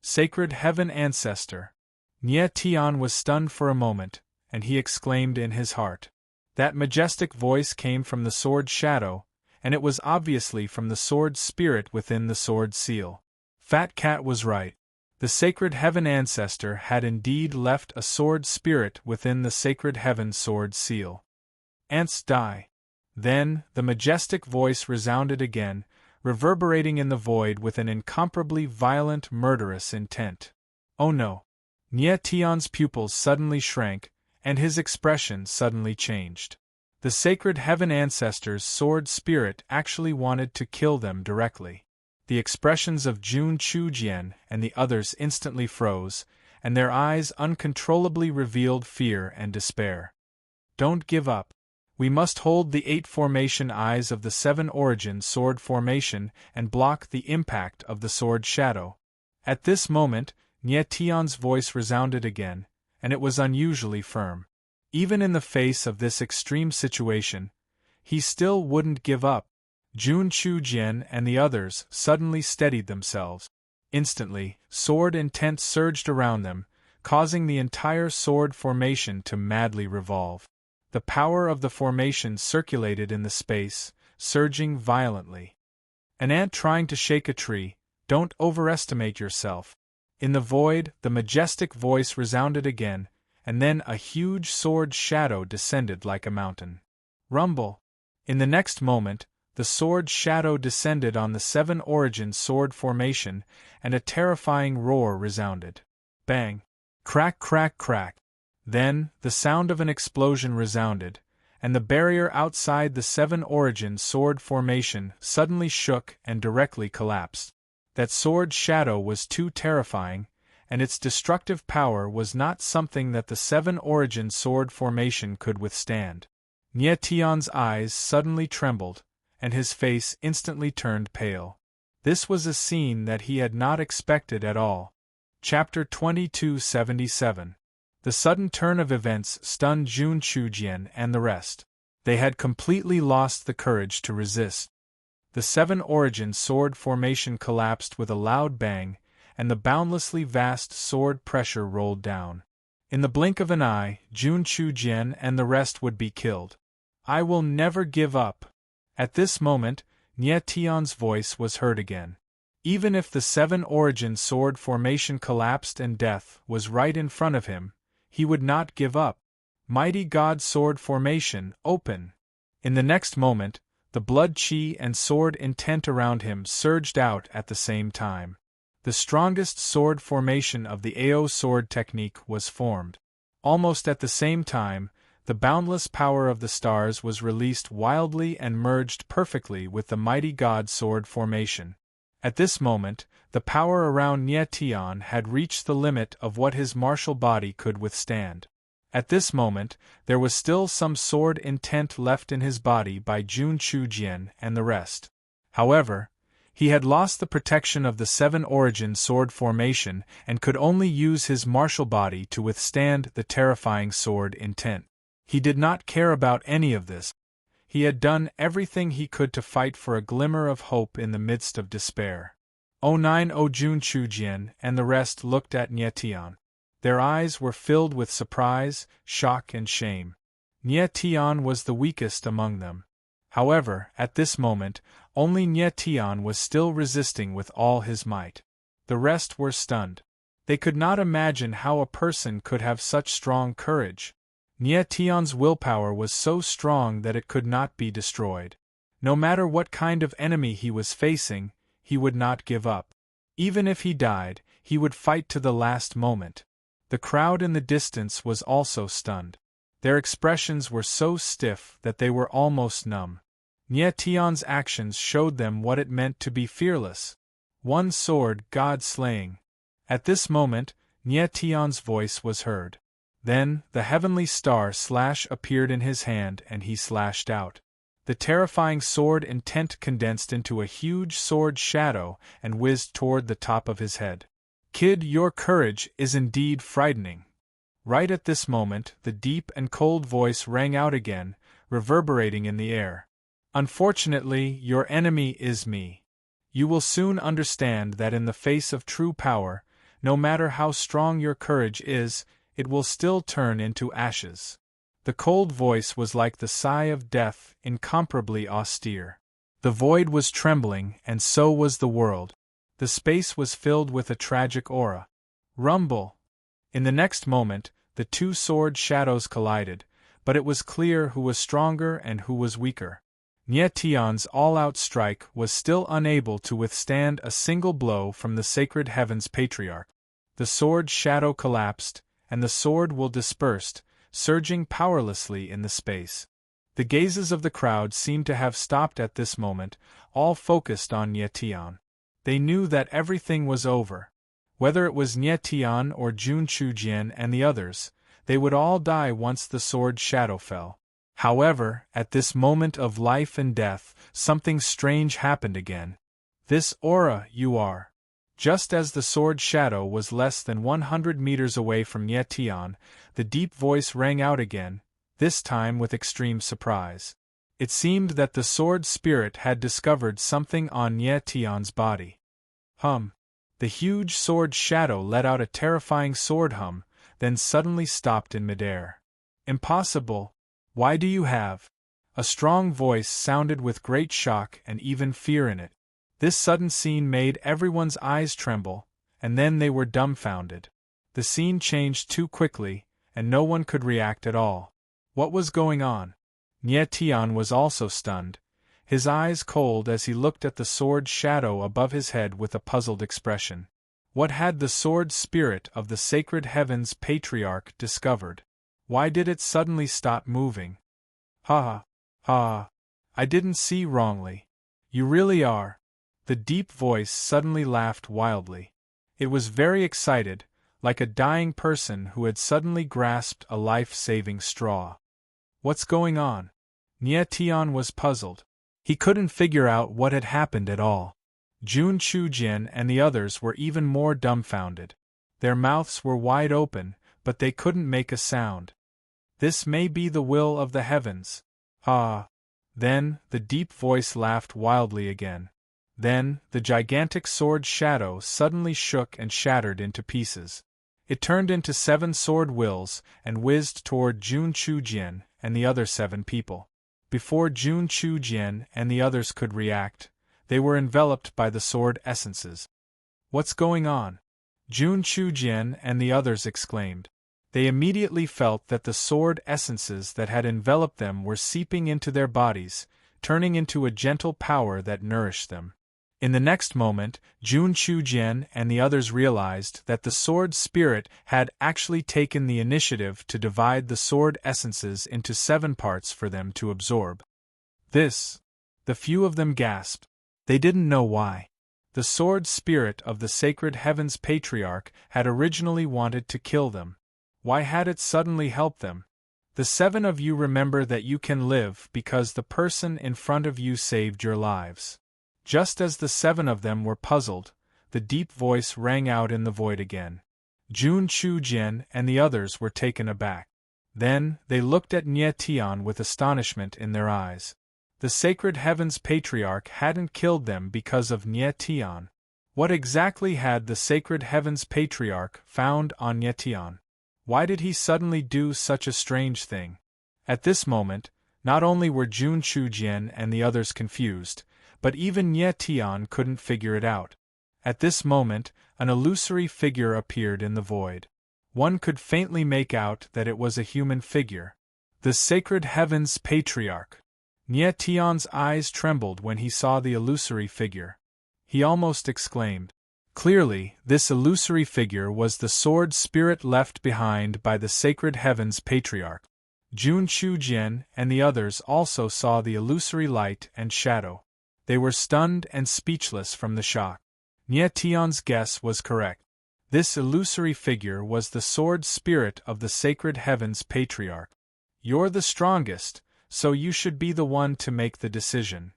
Sacred Heaven Ancestor. Nie Tian was stunned for a moment, and he exclaimed in his heart. That majestic voice came from the sword's shadow, and it was obviously from the sword spirit within the sword seal. Fat Cat was right. The Sacred Heaven Ancestor had indeed left a sword spirit within the Sacred Heaven sword seal. Ants die. Then, the majestic voice resounded again, reverberating in the void with an incomparably violent, murderous intent. Oh no! Nie Tian's pupils suddenly shrank, and his expression suddenly changed. The Sacred Heaven Ancestor's sword spirit actually wanted to kill them directly. The expressions of Jun Chujian and the others instantly froze, and their eyes uncontrollably revealed fear and despair. Don't give up. We must hold the 8 formation eyes of the 7 origin sword formation and block the impact of the sword shadow. At this moment, Nie Tian's voice resounded again, and it was unusually firm. Even in the face of this extreme situation, he still wouldn't give up. Jun Chujian and the others suddenly steadied themselves. Instantly, sword intent surged around them, causing the entire sword formation to madly revolve. The power of the formation circulated in the space, surging violently. An ant trying to shake a tree. Don't overestimate yourself. In the void, the majestic voice resounded again, and then a huge sword shadow descended like a mountain. Rumble! In the next moment, the sword shadow descended on the 7 origin sword formation, and a terrifying roar resounded. Bang! Crack, crack, crack! Then, the sound of an explosion resounded, and the barrier outside the 7 origin sword formation suddenly shook and directly collapsed. That sword shadow was too terrifying, and its destructive power was not something that the 7 origin sword formation could withstand. Nie Tian's eyes suddenly trembled, and his face instantly turned pale. This was a scene that he had not expected at all. Chapter 2277. The sudden turn of events stunned Jun Chujian and the rest. They had completely lost the courage to resist. The 7 origin sword formation collapsed with a loud bang, and the boundlessly vast sword pressure rolled down. In the blink of an eye, Jun Chujian and the rest would be killed. I will never give up. At this moment, Nie Tian's voice was heard again. Even if the 7 origin sword formation collapsed and death was right in front of him, he would not give up. Mighty God sword formation, open! In the next moment, the blood chi and sword intent around him surged out at the same time. The strongest sword formation of the AO sword technique was formed. Almost at the same time, the boundless power of the stars was released wildly and merged perfectly with the mighty God sword formation. At this moment, the power around Nie Tian had reached the limit of what his martial body could withstand. At this moment, there was still some sword intent left in his body by Jun Chujian and the rest. However, he had lost the protection of the 7 origin sword formation and could only use his martial body to withstand the terrifying sword intent. He did not care about any of this. He had done everything he could to fight for a glimmer of hope in the midst of despair. 09 Jun Chujian and the rest looked at Nie Tian. Their eyes were filled with surprise, shock and shame. Nie Tian was the weakest among them. However, at this moment, only Nie Tian was still resisting with all his might. The rest were stunned. They could not imagine how a person could have such strong courage. Nie Tian's willpower was so strong that it could not be destroyed. No matter what kind of enemy he was facing, he would not give up. Even if he died, he would fight to the last moment. The crowd in the distance was also stunned. Their expressions were so stiff that they were almost numb. Nie Tian's actions showed them what it meant to be fearless. One sword, God slaying. At this moment, Nie Tian's voice was heard. Then, the heavenly star slash appeared in his hand and he slashed out. The terrifying sword intent condensed into a huge sword shadow and whizzed toward the top of his head. Kid, your courage is indeed frightening. Right at this moment, the deep and cold voice rang out again, reverberating in the air. Unfortunately, your enemy is me. You will soon understand that in the face of true power, no matter how strong your courage is, it will still turn into ashes. The cold voice was like the sigh of death, incomparably austere. The void was trembling, and so was the world. The space was filled with a tragic aura. Rumble! In the next moment, the two sword shadows collided, but it was clear who was stronger and who was weaker. Nie Tian's all-out strike was still unable to withstand a single blow from the sacred heaven's patriarch. The sword shadow collapsed, and the sword will dispersed, surging powerlessly in the space. The gazes of the crowd seemed to have stopped at this moment, all focused on Nie Tian. They knew that everything was over. Whether it was Nie Tian or Jun Chujian and the others, they would all die once the sword shadow fell. However, at this moment of life and death, something strange happened again. This aura you are. Just as the sword shadow was less than 100 meters away from Nie Tian, the deep voice rang out again, this time with extreme surprise. It seemed that the sword spirit had discovered something on Nie Tian's body. Hum. The huge sword shadow let out a terrifying sword hum, then suddenly stopped in midair. Impossible! Why do you have? A strong voice sounded with great shock and even fear in it. This sudden scene made everyone's eyes tremble, and then they were dumbfounded. The scene changed too quickly, and no one could react at all. What was going on? Nie Tian was also stunned, his eyes cold as he looked at the sword shadow above his head with a puzzled expression. What had the sword spirit of the sacred heavens patriarch discovered? Why did it suddenly stop moving? Ha ha. I didn't see wrongly. You really are. The deep voice suddenly laughed wildly. It was very excited, like a dying person who had suddenly grasped a life-saving straw. What's going on? Nie Tian was puzzled. He couldn't figure out what had happened at all. Jun Chujian and the others were even more dumbfounded. Their mouths were wide open, but they couldn't make a sound. This may be the will of the heavens. Ah! Then, the deep voice laughed wildly again. Then, the gigantic sword shadow suddenly shook and shattered into pieces. It turned into 7 sword wills and whizzed toward Jun Chujian and the other 7 people. Before Jun Chujian and the others could react, they were enveloped by the sword essences. What's going on? Jun Chujian and the others exclaimed. They immediately felt that the sword essences that had enveloped them were seeping into their bodies, turning into a gentle power that nourished them. In the next moment, Jun Chujian and the others realized that the sword spirit had actually taken the initiative to divide the sword essences into 7 parts for them to absorb. The few of them gasped. They didn't know why. The sword spirit of the sacred heavens patriarch had originally wanted to kill them. Why had it suddenly helped them? The 7 of you remember that you can live because the person in front of you saved your lives. Just as the 7 of them were puzzled, the deep voice rang out in the void again. Jun Chujian and the others were taken aback. Then, they looked at Nie Tian with astonishment in their eyes. The sacred heavens patriarch hadn't killed them because of Nie Tian. What exactly had the sacred heavens patriarch found on Nie Tian? Why did he suddenly do such a strange thing? At this moment, not only were Jun Chujian and the others confused, but even Nie Tian couldn't figure it out. At this moment, an illusory figure appeared in the void. One could faintly make out that it was a human figure. The sacred heavens patriarch. Nie Tian's eyes trembled when he saw the illusory figure. He almost exclaimed. Clearly, this illusory figure was the sword spirit left behind by the sacred heavens patriarch. Jun Chujian and the others also saw the illusory light and shadow. They were stunned and speechless from the shock. Nie Tian's guess was correct. This illusory figure was the sword spirit of the sacred heavens patriarch. You're the strongest, so you should be the one to make the decision.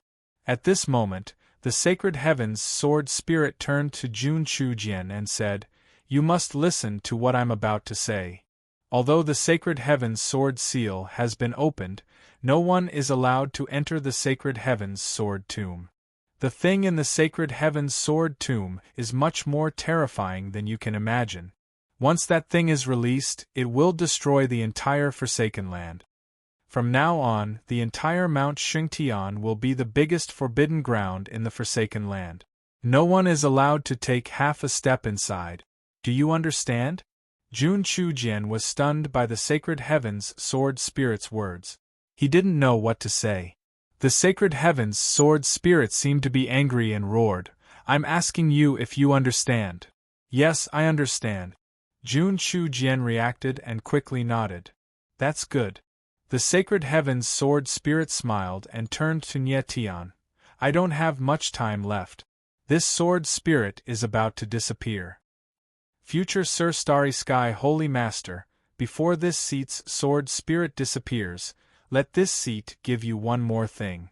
At this moment, the sacred heavens sword spirit turned to Jun Chujian and said, "You must listen to what I'm about to say. Although the sacred heavens sword seal has been opened, no one is allowed to enter the sacred heavens sword tomb. The thing in the sacred heavens sword tomb is much more terrifying than you can imagine. Once that thing is released, it will destroy the entire Forsaken Land. From now on, the entire Mount Xingtian will be the biggest forbidden ground in the Forsaken Land. No one is allowed to take half a step inside. Do you understand?" Jun Chujian was stunned by the sacred heavens sword spirit's words. He didn't know what to say. The sacred heavens sword spirit seemed to be angry and roared, "I'm asking you if you understand." "Yes, I understand." Jun Chujian reacted and quickly nodded. "That's good." The sacred heavens sword spirit smiled and turned to Nie Tian. "I don't have much time left. This sword spirit is about to disappear. Future Sir Starry Sky Holy Master, before this seat's sword spirit disappears, let this seat give you one more thing."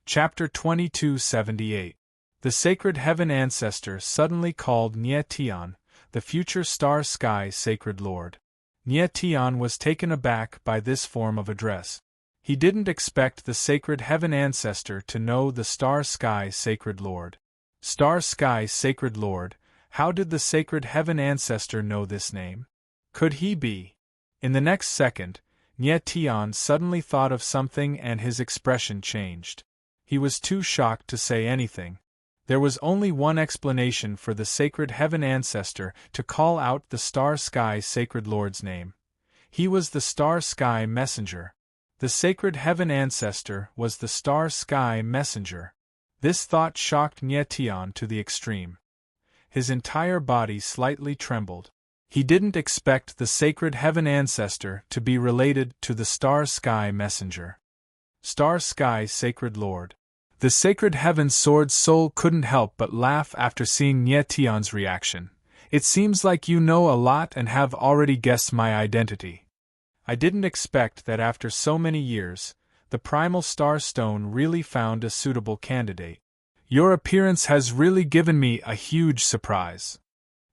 Chapter 2278. The Sacred Heaven Ancestor suddenly called Nie Tian, the future Star Sky Sacred Lord. Nie Tian was taken aback by this form of address. He didn't expect the Sacred Heaven Ancestor to know the Star Sky Sacred Lord. Star Sky Sacred Lord, how did the Sacred Heaven Ancestor know this name? Could he be? In the next second, Nie Tian suddenly thought of something and his expression changed. He was too shocked to say anything. There was only one explanation for the Sacred Heaven Ancestor to call out the Star Sky Sacred Lord's name. He was the Star Sky Messenger. The Sacred Heaven Ancestor was the Star Sky Messenger. This thought shocked Nie Tian to the extreme. His entire body slightly trembled. He didn't expect the Sacred Heaven Ancestor to be related to the Star Sky Messenger. Star Sky Sacred Lord. The Sacred Heaven Sword Soul couldn't help but laugh after seeing Nie Tian's reaction. "It seems like you know a lot and have already guessed my identity. I didn't expect that after so many years, the Primal Star Stone really found a suitable candidate. Your appearance has really given me a huge surprise."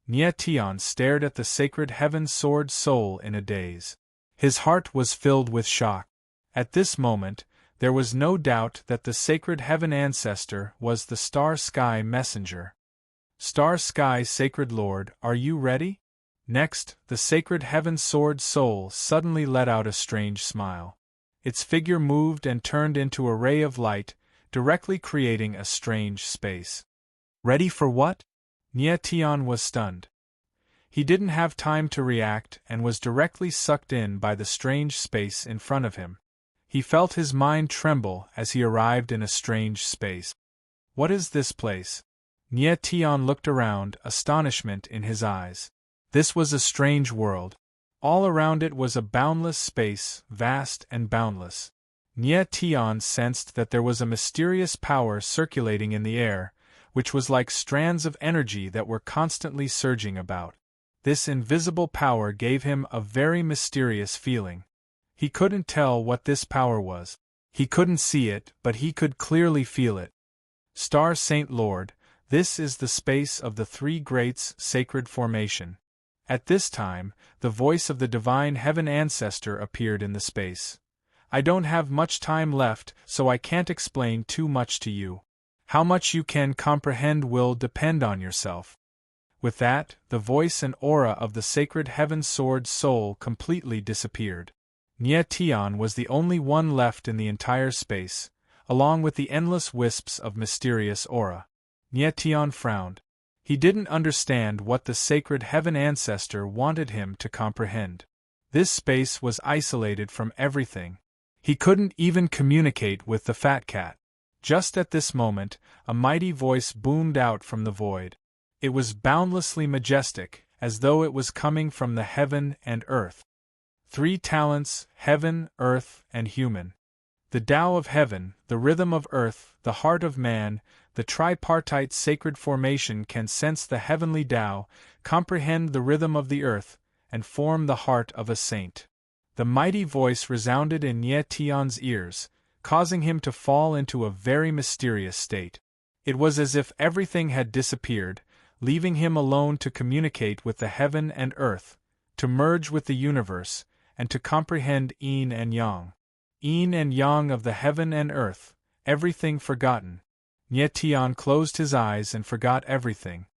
Nie Tian stared at the Sacred Heaven Sword Soul in a daze. His heart was filled with shock. At this moment, there was no doubt that the Sacred Heaven Ancestor was the Star Sky Messenger. "Star Sky Sacred Lord, are you ready?" Next, the Sacred Heaven Sword Soul suddenly let out a strange smile. Its figure moved and turned into a ray of light, directly creating a strange space. "Ready for what?" Nie Tian was stunned. He didn't have time to react and was directly sucked in by the strange space in front of him. He felt his mind tremble as he arrived in a strange space. "What is this place?" Nie Tian looked around, astonishment in his eyes. This was a strange world. All around it was a boundless space, vast and boundless. Nie Tian sensed that there was a mysterious power circulating in the air, which was like strands of energy that were constantly surging about. This invisible power gave him a very mysterious feeling. He couldn't tell what this power was. He couldn't see it, but he could clearly feel it. "Star Saint Lord, this is the space of the Three Greats Sacred Formation." At this time, the voice of the Divine Heaven Ancestor appeared in the space. "I don't have much time left, so I can't explain too much to you. How much you can comprehend will depend on yourself." With that, the voice and aura of the Sacred Heaven Sword Soul completely disappeared. Nie Tian was the only one left in the entire space, along with the endless wisps of mysterious aura. Nie Tian frowned. He didn't understand what the Sacred Heaven Ancestor wanted him to comprehend. This space was isolated from everything. He couldn't even communicate with the fat cat. Just at this moment, a mighty voice boomed out from the void. It was boundlessly majestic, as though it was coming from the heaven and earth. Three talents: heaven, earth, and human. The Tao of heaven, the rhythm of earth, the heart of man, the tripartite sacred formation can sense the heavenly Tao, comprehend the rhythm of the earth, and form the heart of a saint. The mighty voice resounded in Nye Tian's ears, causing him to fall into a very mysterious state. It was as if everything had disappeared, leaving him alone to communicate with the heaven and earth, to merge with the universe, and to comprehend yin and yang. Yin and yang of the heaven and earth, everything forgotten. Nye Tian closed his eyes and forgot everything.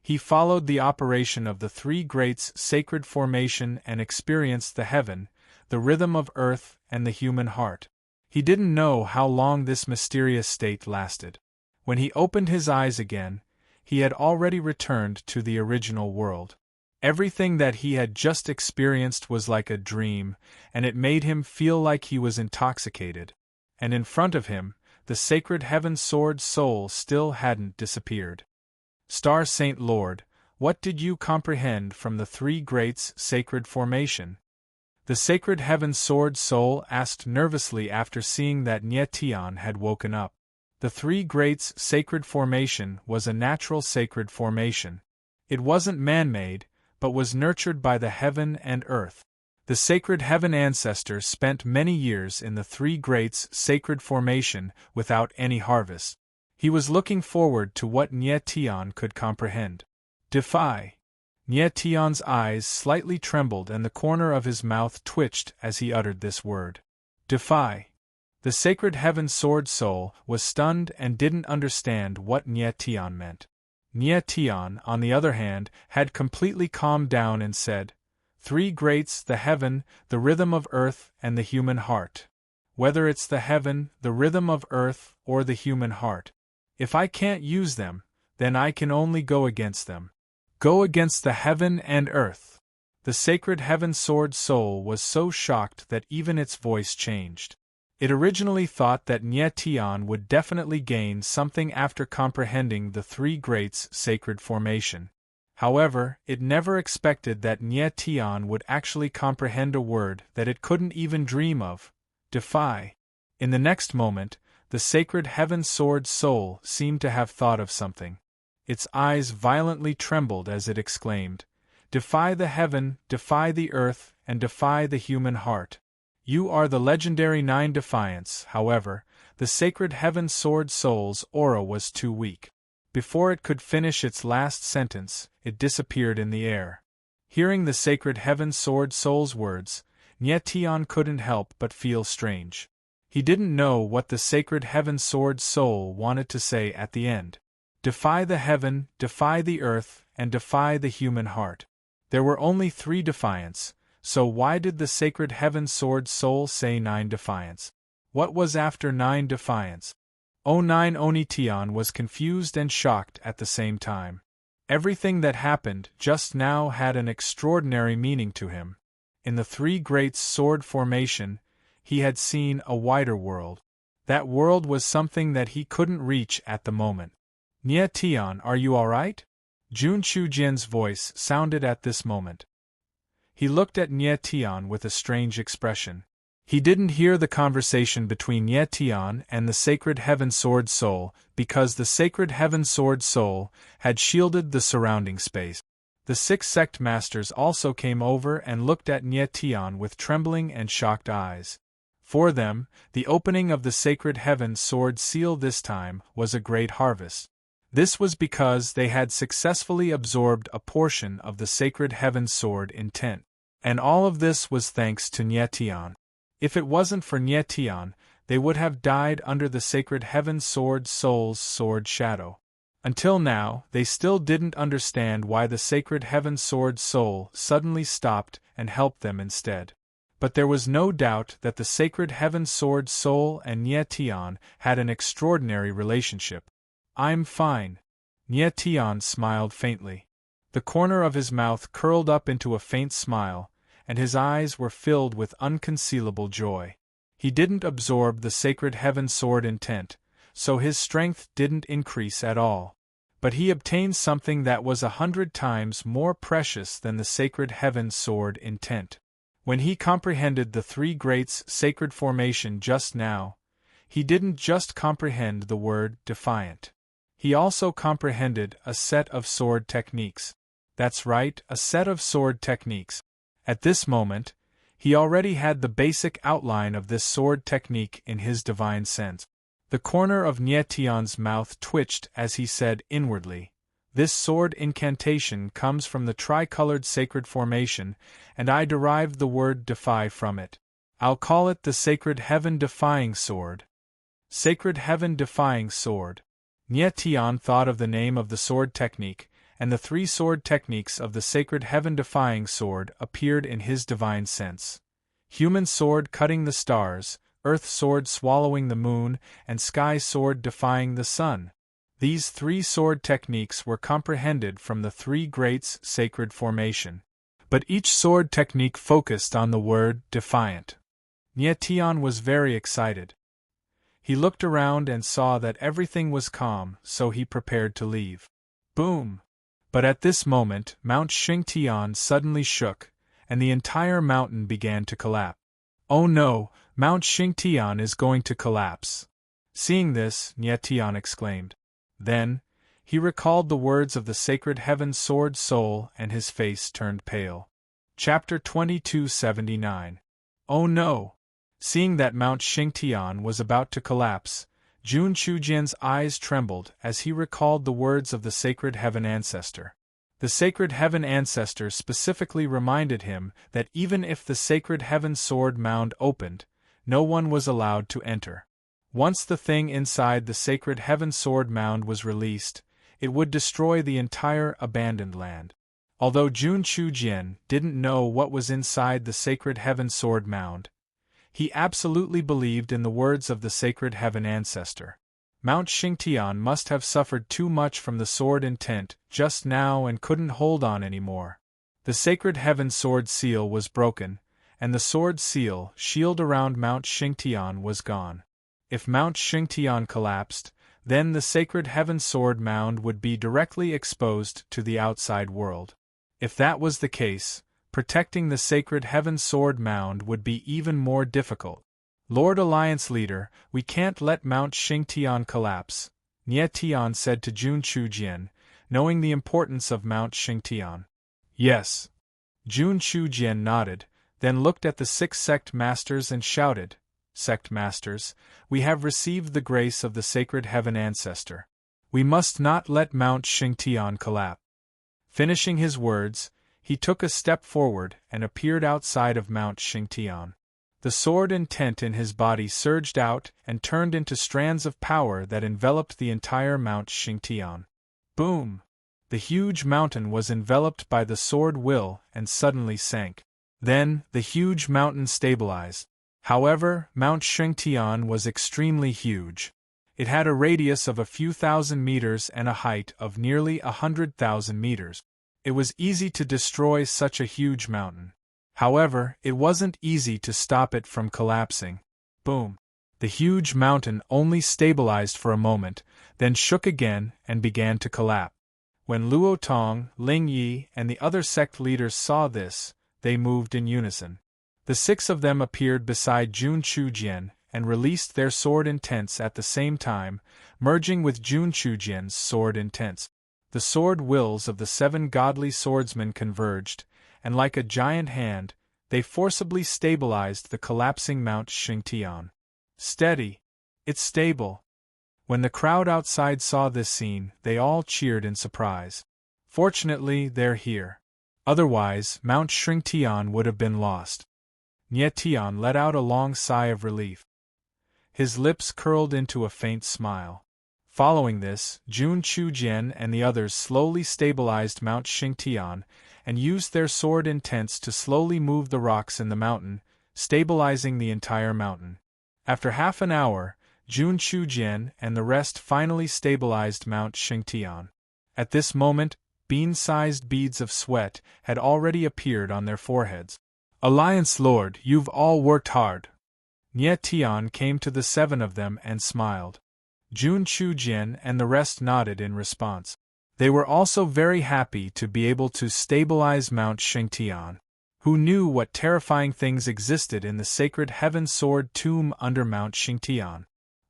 He followed the operation of the three greats' sacred formation and experienced the heaven, the rhythm of earth, and the human heart. He didn't know how long this mysterious state lasted. When he opened his eyes again, he had already returned to the original world. Everything that he had just experienced was like a dream, and it made him feel like he was intoxicated. And in front of him, the sacred heaven sword soul still hadn't disappeared. Star Saint Lord, what did you comprehend from the three greats' sacred formation? The sacred heaven sword soul asked nervously after seeing that Nye Tian had woken up. The three greats' sacred formation was a natural sacred formation. It wasn't man-made, but was nurtured by the heaven and earth. The sacred heaven ancestor spent many years in the three greats' sacred formation without any harvest. He was looking forward to what Nye Tian could comprehend. Defy. Nye Tian's eyes slightly trembled and the corner of his mouth twitched as he uttered this word. Defy. The sacred heaven sword soul was stunned and didn't understand what Nye Tian meant. Nye Tian, on the other hand, had completely calmed down and said, Three greats: the heaven, the rhythm of earth, and the human heart. Whether it's the heaven, the rhythm of earth, or the human heart. If I can't use them, then I can only go against them. Go against the heaven and earth. The sacred heaven sword soul was so shocked that even its voice changed. It originally thought that Nye Tian would definitely gain something after comprehending the three greats' sacred formation. However, it never expected that Nye Tian would actually comprehend a word that it couldn't even dream of: defy. In the next moment, the sacred heaven sword soul seemed to have thought of something. Its eyes violently trembled as it exclaimed, Defy the heaven, defy the earth, and defy the human heart. You are the legendary Nine Defiance. However, the sacred heaven sword soul's aura was too weak. Before it could finish its last sentence, it disappeared in the air. Hearing the sacred heaven sword soul's words, Nye Tian couldn't help but feel strange. He didn't know what the sacred heaven sword soul wanted to say at the end. Defy the heaven, defy the earth, and defy the human heart. There were only three defiants, so why did the sacred heaven sword soul say 9 defiants? What was after 9 defiants? O9 Oni Tian was confused and shocked at the same time. Everything that happened just now had an extraordinary meaning to him. In the three greats' sword formation, he had seen a wider world. That world was something that he couldn't reach at the moment. Nye Tian, are you alright? Jun Chujian's voice sounded at this moment. He looked at Nye Tian with a strange expression. He didn't hear the conversation between Nye Tian and the sacred heaven sword soul because the sacred heaven sword soul had shielded the surrounding space. The 6 sect masters also came over and looked at Nye Tian with trembling and shocked eyes. For them, the opening of the sacred heaven sword seal this time was a great harvest. This was because they had successfully absorbed a portion of the sacred heaven sword intent. And all of this was thanks to Nye Tian. If it wasn't for Nye Tian, they would have died under the sacred heaven sword soul's sword shadow. Until now, they still didn't understand why the sacred heaven sword soul suddenly stopped and helped them instead. But there was no doubt that the sacred heaven sword soul and Nye Tian had an extraordinary relationship. I'm fine. Nye Tian smiled faintly. The corner of his mouth curled up into a faint smile, and his eyes were filled with unconcealable joy. He didn't absorb the sacred heaven sword intent, so his strength didn't increase at all. But he obtained something that was 100 times more precious than the sacred heaven sword intent. When he comprehended the three greats' sacred formation just now, he didn't just comprehend the word defiant. He also comprehended a set of sword techniques. That's right, a set of sword techniques. At this moment, he already had the basic outline of this sword technique in his divine sense. The corner of Nietian's mouth twitched as he said inwardly, "This sword incantation comes from the tricolored sacred formation, and I derived the word defy from it. I'll call it the sacred heaven-defying sword." Sacred heaven-defying sword. Nietian thought of the name of the sword technique, and the three sword techniques of the sacred heaven-defying sword appeared in his divine sense. Human sword cutting the stars, earth sword swallowing the moon, and sky sword defying the sun. These three sword techniques were comprehended from the three greats' sacred formation. But each sword technique focused on the word defiant. Nietian was very excited. He looked around and saw that everything was calm, so he prepared to leave. Boom! But at this moment, Mount Xingtian suddenly shook, and the entire mountain began to collapse. "Oh no, Mount Xingtian is going to collapse." Seeing this, Nietian exclaimed. Then, he recalled the words of the sacred heaven sword soul and his face turned pale. Chapter 2279. Oh no! Seeing that Mount Xingtian was about to collapse, Jun Chujian's eyes trembled as he recalled the words of the sacred heaven ancestor. The sacred heaven ancestor specifically reminded him that even if the sacred heaven sword mound opened, no one was allowed to enter. Once the thing inside the sacred heaven sword mound was released, it would destroy the entire abandoned land. Although Jun Chujian didn't know what was inside the sacred heaven sword mound, he absolutely believed in the words of the sacred heaven ancestor. Mount Xingtian must have suffered too much from the sword intent just now and couldn't hold on anymore. The sacred heaven sword seal was broken, and the sword seal shield around Mount Xingtian was gone. If Mount Xingtian collapsed, then the sacred heaven sword mound would be directly exposed to the outside world. If that was the case, protecting the sacred heaven sword mound would be even more difficult. "Lord Alliance Leader, we can't let Mount Xingtian collapse," Nietian said to Jun Chujian, knowing the importance of Mount Xingtian. "Yes." Jun Chujian nodded, then looked at the 6 sect masters and shouted, "Sect masters, we have received the grace of the sacred heaven ancestor. We must not let Mount Xingtian collapse." Finishing his words, he took a step forward and appeared outside of Mount Xingtian. The sword intent in his body surged out and turned into strands of power that enveloped the entire Mount Xingtian. Boom! The huge mountain was enveloped by the sword will and suddenly sank. Then, the huge mountain stabilized. However, Mount Xingtian was extremely huge. It had a radius of a few thousand meters and a height of nearly 100,000 meters. It was easy to destroy such a huge mountain. However, it wasn't easy to stop it from collapsing. Boom! The huge mountain only stabilized for a moment, then shook again and began to collapse. When Luo Tong, Ling Yi, and the other sect leaders saw this, they moved in unison. The 6 of them appeared beside Jun Chujian and released their sword intents at the same time, merging with Jun Chujian's sword intents. The sword wills of the 7 godly swordsmen converged, and like a giant hand, they forcibly stabilized the collapsing Mount Xingtian. "Steady! It's stable!" When the crowd outside saw this scene, they all cheered in surprise. Fortunately, they're here. Otherwise, Mount Xingtian would have been lost. Nietian let out a long sigh of relief. His lips curled into a faint smile. Following this, Jun Chujian and the others slowly stabilized Mount Xingtian and used their sword intents to slowly move the rocks in the mountain, stabilizing the entire mountain. After half an hour, Jun Chujian and the rest finally stabilized Mount Xingtian. At this moment, bean-sized beads of sweat had already appeared on their foreheads. "Alliance Lord, you've all worked hard." Nietian came to the 7 of them and smiled. Jun Chujian and the rest nodded in response. They were also very happy to be able to stabilize Mount Xingtian. Who knew what terrifying things existed in the sacred Heaven Sword tomb under Mount Xingtian?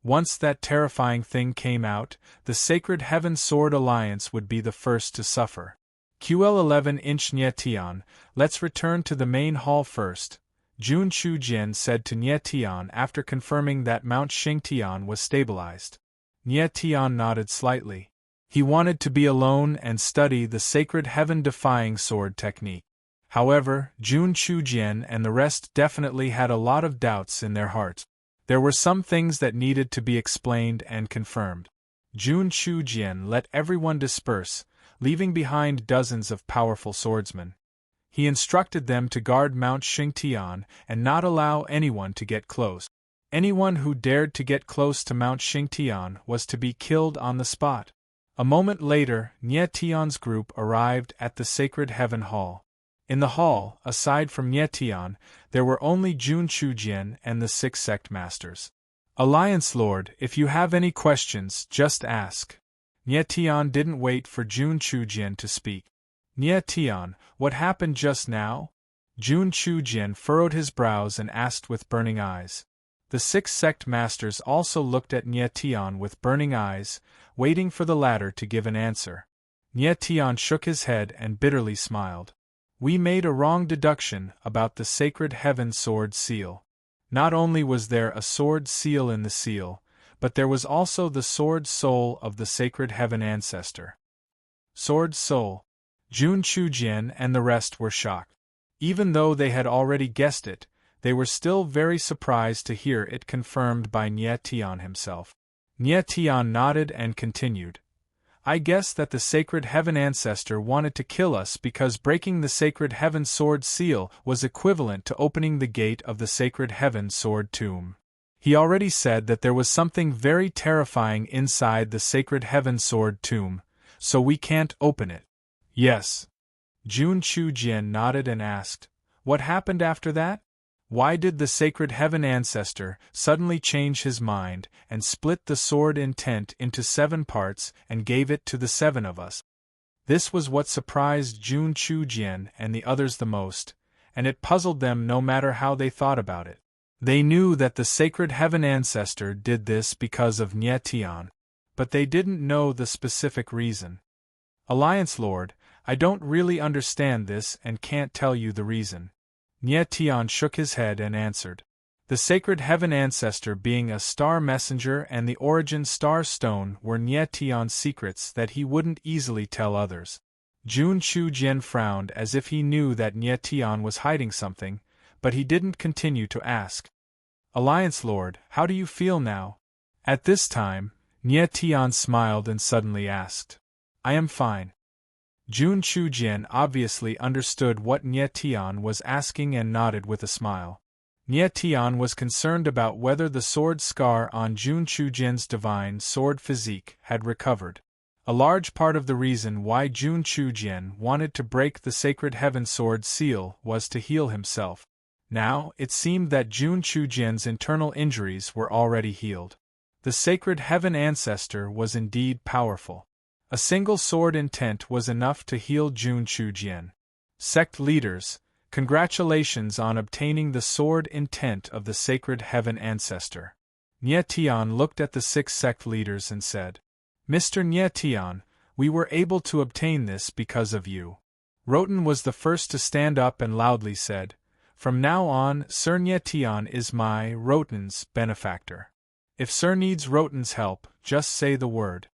Once that terrifying thing came out, the sacred Heaven Sword Alliance would be the first to suffer. QL 11-inch Nie Tian, let's return to the main hall first, Jun Chujian said to Nie Tian after confirming that Mount Xingtian was stabilized. Nie Tian nodded slightly. He wanted to be alone and study the sacred heaven-defying sword technique. However, Jun Chujian and the rest definitely had a lot of doubts in their hearts. There were some things that needed to be explained and confirmed. Jun Chujian let everyone disperse, leaving behind dozens of powerful swordsmen. He instructed them to guard Mount Xingtian and not allow anyone to get close. Anyone who dared to get close to Mount Xingtian was to be killed on the spot. A moment later, Nie Tian's group arrived at the Sacred Heaven Hall. In the hall, aside from Nie Tian, there were only Jun Chujian and the 6 sect masters. Alliance Lord, if you have any questions, just ask. Nie Tian didn't wait for Jun Chujian to speak. Nie Tian, what happened just now? Jun Chujian furrowed his brows and asked with burning eyes. The 6 sect masters also looked at Nie Tian with burning eyes, waiting for the latter to give an answer. Nie Tian shook his head and bitterly smiled. We made a wrong deduction about the sacred heaven sword seal. Not only was there a sword seal in the seal, but there was also the sword soul of the sacred heaven ancestor. Sword soul. Jun Chujian and the rest were shocked. Even though they had already guessed it, they were still very surprised to hear it confirmed by Nie Tian himself. Nie Tian nodded and continued. I guess that the sacred heaven ancestor wanted to kill us because breaking the sacred heaven sword seal was equivalent to opening the gate of the sacred heaven sword tomb. He already said that there was something very terrifying inside the sacred heaven sword tomb, so we can't open it. Yes. Jun Chujian nodded and asked, what happened after that? Why did the sacred heaven ancestor suddenly change his mind and split the sword intent into 7 parts and gave it to the 7 of us? This was what surprised Jun Chujian and the others the most, and it puzzled them no matter how they thought about it. They knew that the sacred heaven ancestor did this because of Nie Tian, but they didn't know the specific reason. Alliance Lord, I don't really understand this and can't tell you the reason. Nie Tian shook his head and answered. The sacred heaven ancestor being a star messenger and the origin star stone were Nie Tian's secrets that he wouldn't easily tell others. Jun Chujian frowned as if he knew that Nie Tian was hiding something, but he didn't continue to ask. Alliance Lord, how do you feel now? At this time, Nie Tian smiled and suddenly asked. I am fine. Jun Chujian obviously understood what Nie Tian was asking and nodded with a smile. Nie Tian was concerned about whether the sword scar on Jun Chujian's divine sword physique had recovered. A large part of the reason why Jun Chujian wanted to break the sacred heaven sword seal was to heal himself. Now, it seemed that Jun Chujian's internal injuries were already healed. The sacred heaven ancestor was indeed powerful. A single sword intent was enough to heal Jun Chujian. Sect leaders, congratulations on obtaining the sword intent of the sacred heaven ancestor. Nie Tian looked at the 6 sect leaders and said, Mr. Nie Tian, we were able to obtain this because of you. Roten was the first to stand up and loudly said, From now on, Sir Nie Tian is my, Roten's, benefactor. If Sir needs Roten's help, just say the word.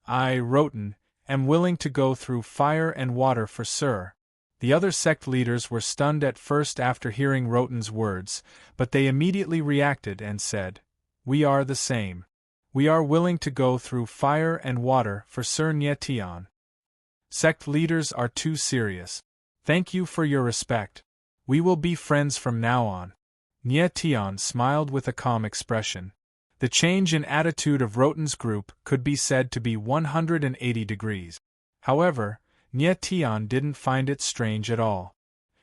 I, Roten, am willing to go through fire and water for Sir. The other sect leaders were stunned at first after hearing Roten's words, but they immediately reacted and said, We are the same. We are willing to go through fire and water for Sir Nie Tian. Sect leaders are too serious. Thank you for your respect. We will be friends from now on. Nie Tian smiled with a calm expression. The change in attitude of Roten's group could be said to be 180 degrees. However, Nie Tian didn't find it strange at all.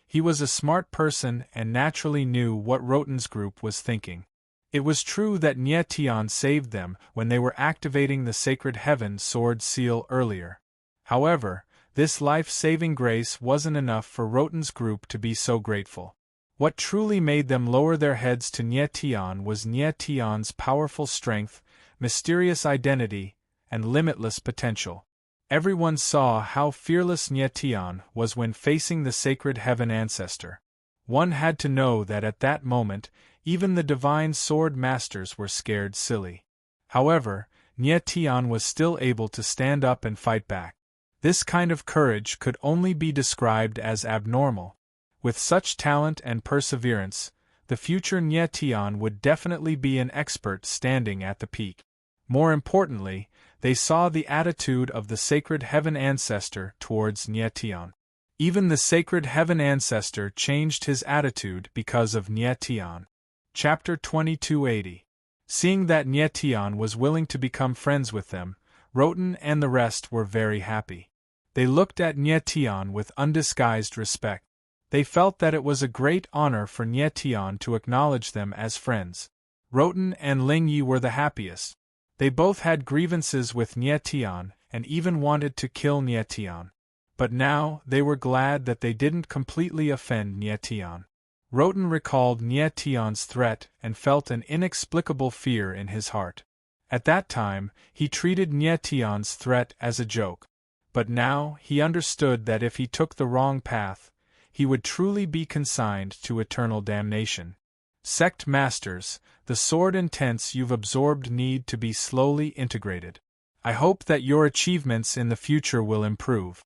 He was a smart person and naturally knew what Roten's group was thinking. It was true that Nie Tian saved them when they were activating the sacred heaven sword seal earlier. However, This life-saving grace wasn't enough for Roten's group to be so grateful. What truly made them lower their heads to Nye Tian was Nye Tian's powerful strength, mysterious identity, and limitless potential. Everyone saw how fearless Nye Tian was when facing the sacred heaven ancestor. One had to know that at that moment, even the divine sword masters were scared silly. However, Nye Tian was still able to stand up and fight back. This kind of courage could only be described as abnormal. With such talent and perseverance, the future Nye Tian would definitely be an expert standing at the peak. More importantly, they saw the attitude of the sacred heaven ancestor towards Nye Tian. Even the sacred heaven ancestor changed his attitude because of Nye Tian. Chapter 2280. Seeing that Nye Tian was willing to become friends with them, Roten and the rest were very happy. They looked at Nye Tian with undisguised respect. They felt that it was a great honor for Nye Tian to acknowledge them as friends. Roten and Ling Yi were the happiest. They both had grievances with Nye Tian and even wanted to kill Nye Tian. But now they were glad that they didn't completely offend Nye Tian. Roten recalled Nye Tian's threat and felt an inexplicable fear in his heart. At that time, he treated Nye Tian's threat as a joke. But now he understood that if he took the wrong path, he would truly be consigned to eternal damnation. Sect Masters, the sword intents you've absorbed need to be slowly integrated. I hope that your achievements in the future will improve.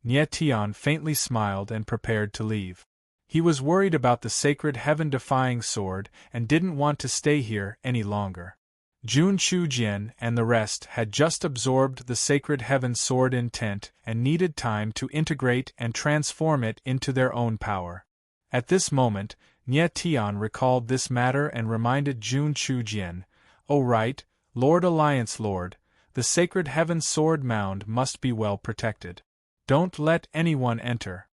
Nye Tian faintly smiled and prepared to leave. He was worried about the sacred heaven-defying sword and didn't want to stay here any longer. Jun Chujian and the rest had just absorbed the sacred heaven sword intent and needed time to integrate and transform it into their own power. At this moment, Nye Tian recalled this matter and reminded Jun Chujian, "Oh right, Lord Alliance Lord, the sacred heaven sword mound must be well protected. Don't let anyone enter."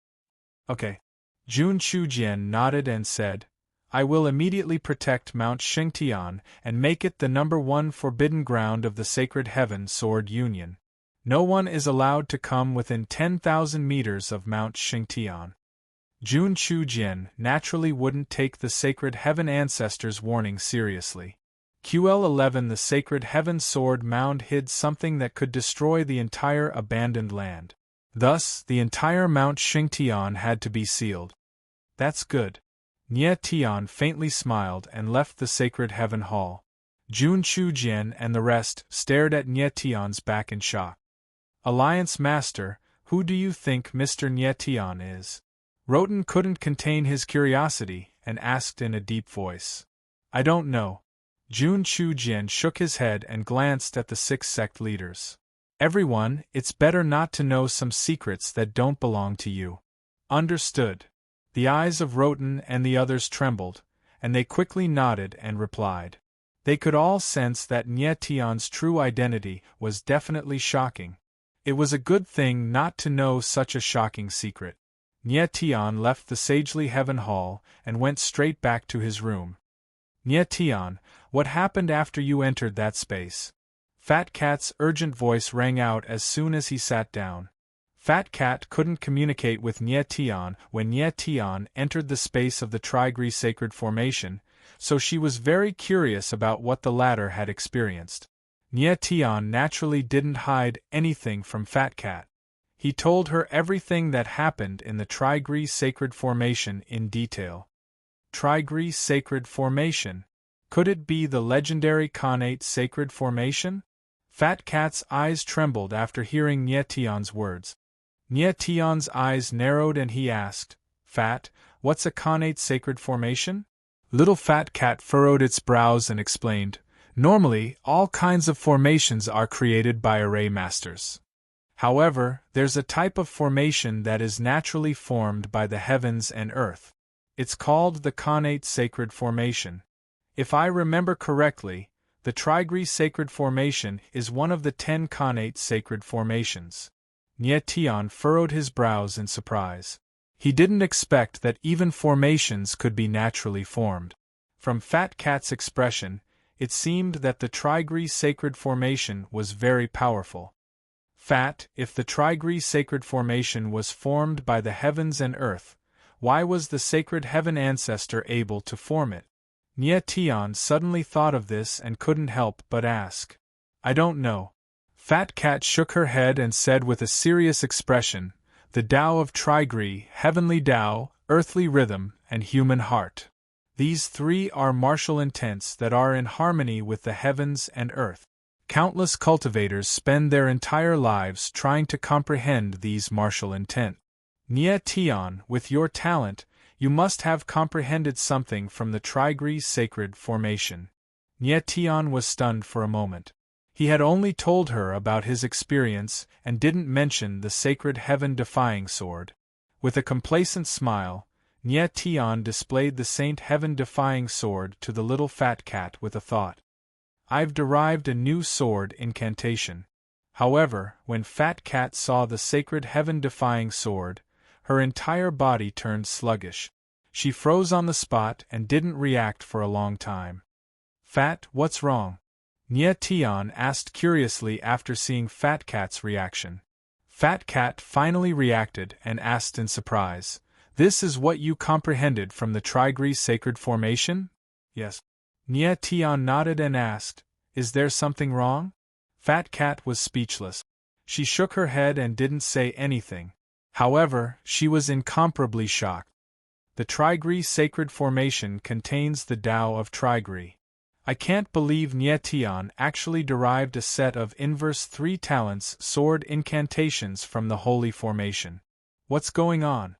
"Okay." Jun Chujian nodded and said, "I will immediately protect Mount Xingtian and make it the #1 forbidden ground of the Sacred Heaven Sword Union. No one is allowed to come within 10,000 meters of Mount Xingtian." Jun Chujian naturally wouldn't take the Sacred Heaven Ancestors' warning seriously. QL11 The Sacred Heaven Sword Mound hid something that could destroy the entire abandoned land. Thus, the entire Mount Xingtian had to be sealed. "That's good." Nye Tian faintly smiled and left the Sacred Heaven Hall. Jun Chujian and the rest stared at Nye Tian's back in shock. "Alliance Master, who do you think Mr. Nye Tian is?" Roten couldn't contain his curiosity and asked in a deep voice. "I don't know." Jun Chujian shook his head and glanced at the 6 sect leaders. "Everyone, it's better not to know some secrets that don't belong to you." "Understood." The eyes of Roten and the others trembled, and they quickly nodded and replied. They could all sense that Nye Tian's true identity was definitely shocking. It was a good thing not to know such a shocking secret. Nye Tian left the Sagely Heaven Hall and went straight back to his room. "Nye Tian, what happened after you entered that space?" Fat Cat's urgent voice rang out as soon as he sat down. Fat Cat couldn't communicate with Nye Tian when Nye Tian entered the space of the Trigri Sacred Formation, so she was very curious about what the latter had experienced. Nye Tian naturally didn't hide anything from Fat Cat. He told her everything that happened in the Trigri Sacred Formation in detail. Trigri Sacred Formation? Could it be the legendary Khanate Sacred Formation? Fat Cat's eyes trembled after hearing Nye Tian's words. Nye Tian's eyes narrowed and he asked, "Fat, what's a Khanate Sacred Formation?" Little Fat Cat furrowed its brows and explained, "Normally, all kinds of formations are created by array masters. However, there's a type of formation that is naturally formed by the heavens and earth. It's called the Khanate Sacred Formation. If I remember correctly, the Trigri Sacred Formation is one of the 10 Khanate Sacred Formations." Nye Tian furrowed his brows in surprise. He didn't expect that even formations could be naturally formed. From Fat Cat's expression, it seemed that the Trigri Sacred Formation was very powerful. Fat, if the Trigree sacred formation was formed by the heavens and earth, why was the sacred heaven ancestor able to form it? Nye Tian suddenly thought of this and couldn't help but ask. I don't know. Fat Cat shook her head and said with a serious expression, the Tao of Trigree, heavenly Tao, earthly rhythm, and human heart. These three are martial intents that are in harmony with the heavens and earth. Countless cultivators spend their entire lives trying to comprehend these martial intent. Nye Tian, with your talent, you must have comprehended something from the Trigree sacred formation. Nye Tian was stunned for a moment. He had only told her about his experience and didn't mention the sacred heaven-defying sword. With a complacent smile, Nye Tian displayed the Saint Heaven-defying sword to the little fat cat with a thought. I've derived a new sword incantation. However, when Fat Cat saw the sacred heaven-defying sword, her entire body turned sluggish. She froze on the spot and didn't react for a long time. Fat, what's wrong? Nye Tian asked curiously after seeing Fat Cat's reaction. Fat Cat finally reacted and asked in surprise, this is what you comprehended from the Trigree sacred formation? Yes. Nye Tian nodded and asked, is there something wrong? Fat Cat was speechless. She shook her head and didn't say anything. However, she was incomparably shocked. The Trigree sacred formation contains the Tao of Trigree. I can't believe Nye Tian actually derived a set of inverse 3 talents sword incantations from the holy formation. What's going on?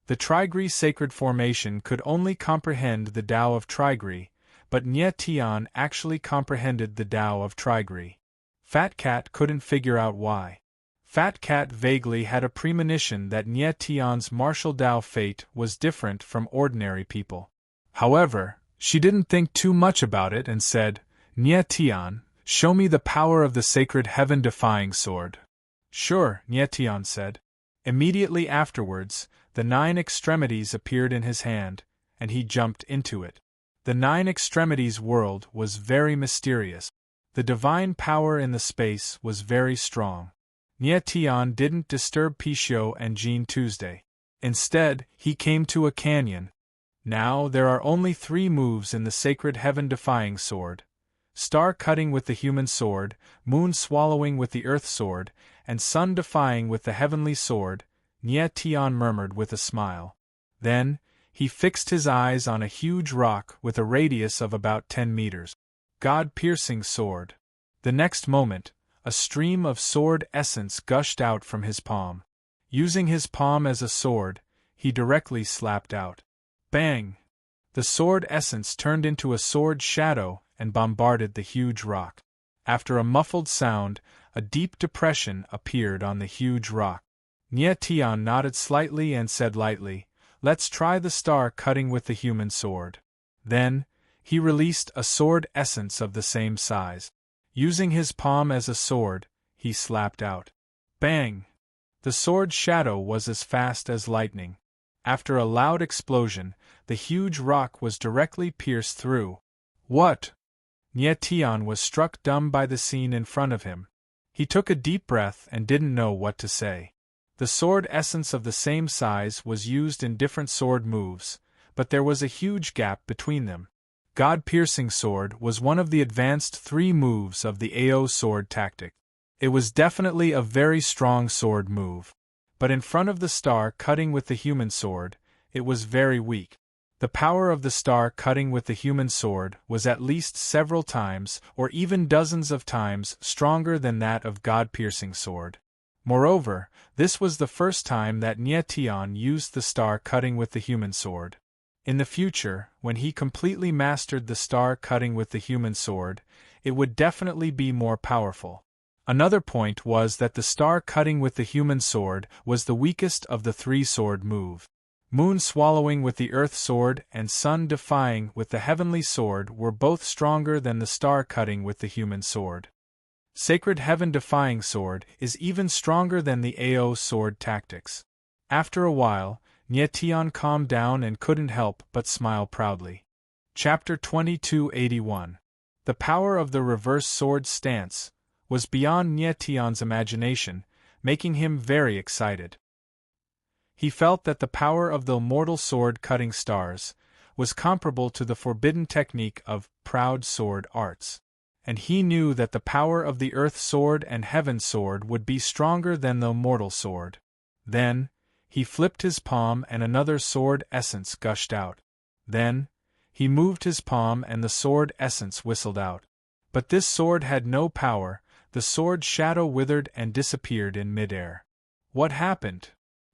The Trigree sacred formation could only comprehend the Tao of Trigree, but Nye Tian actually comprehended the Tao of Trigree. Fat Cat couldn't figure out why. Fat Cat vaguely had a premonition that Nye Tian's martial Tao fate was different from ordinary people. However, she didn't think too much about it and said, Nye Tian, show me the power of the sacred heaven-defying sword. Sure, Nye Tian said. Immediately afterwards, the 9 extremities appeared in his hand, and he jumped into it. The 9 extremities world was very mysterious. The divine power in the space was very strong. Nye Tian didn't disturb Pixiu and Jean Tuesday. Instead, he came to a canyon. Now there are only 3 moves in the sacred heaven-defying sword: star cutting with the human sword, moon swallowing with the earth sword, and sun defying with the heavenly sword, Nye Tian murmured with a smile. Then, he fixed his eyes on a huge rock with a radius of about 10 meters. God-piercing sword. The next moment, a stream of sword essence gushed out from his palm. Using his palm as a sword, he directly slapped out. Bang! The sword essence turned into a sword shadow and bombarded the huge rock. After a muffled sound, a deep depression appeared on the huge rock. Nye Tian nodded slightly and said lightly, let's try the star cutting with the human sword. Then, he released a sword essence of the same size. Using his palm as a sword, he slapped out. Bang! The sword shadow was as fast as lightning. After a loud explosion, the huge rock was directly pierced through. What? Nye Tian was struck dumb by the scene in front of him. He took a deep breath and didn't know what to say. The sword essence of the same size was used in different sword moves, but there was a huge gap between them. God-piercing sword was one of the advanced 3 moves of the AO sword tactic. It was definitely a very strong sword move. But in front of the star cutting with the human sword, it was very weak. The power of the star cutting with the human sword was at least several times or even dozens of times stronger than that of God-piercing sword. Moreover, this was the first time that Nye Tian used the star cutting with the human sword. In the future, when he completely mastered the star cutting with the human sword, it would definitely be more powerful. Another point was that the star cutting with the human sword was the weakest of the 3 sword move. Moon swallowing with the earth sword and sun defying with the heavenly sword were both stronger than the star cutting with the human sword. Sacred heaven-defying sword is even stronger than the AO sword tactics. After a while, Nye Tian calmed down and couldn't help but smile proudly. Chapter 2281. The power of the reverse sword stance was beyond Nye Tian's imagination, making him very excited. He felt that the power of the immortal sword cutting stars was comparable to the forbidden technique of proud sword arts. And he knew that the power of the earth sword and heaven sword would be stronger than the immortal sword. Then, he flipped his palm and another sword essence gushed out. Then, he moved his palm and the sword essence whistled out. But this sword had no power, the sword shadow withered and disappeared in midair. What happened?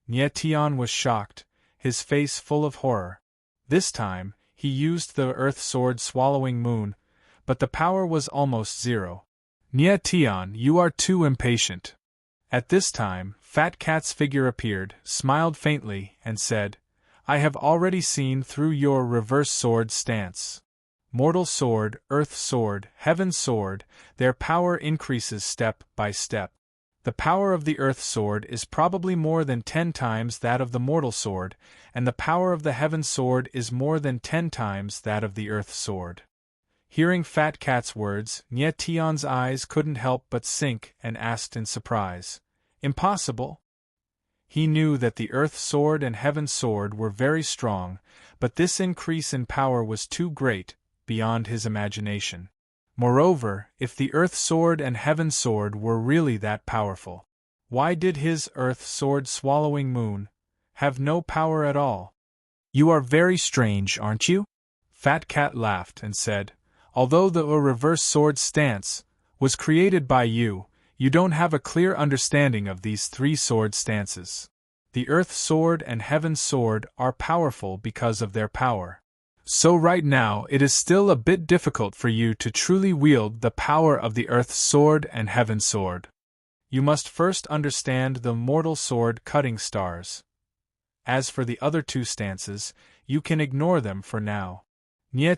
Tian was shocked, his face full of horror. This time, he used the earth sword swallowing moon, but the power was almost zero. Tian, you are too impatient. At this time, Fat Cat's figure appeared, smiled faintly, and said, I have already seen through your reverse sword stance. Mortal sword, earth sword, heaven sword, their power increases step by step. The power of the earth sword is probably more than 10 times that of the mortal sword, and the power of the heaven sword is more than 10 times that of the earth sword. Hearing Fat Cat's words, Tian's eyes couldn't help but sink and asked in surprise, Impossible? He knew that the earth sword and heaven sword were very strong, but this increase in power was too great, beyond his imagination. Moreover, if the earth sword and heaven sword were really that powerful, why did his earth sword swallowing moon have no power at all? You are very strange, aren't you? Fat Cat laughed and said, Although the reverse sword stance was created by you, you don't have a clear understanding of these 3 sword stances. The earth sword and heaven sword are powerful because of their power. So right now it is still a bit difficult for you to truly wield the power of the earth sword and heaven sword. You must first understand the mortal sword cutting stars. As for the other 2 stances, you can ignore them for now.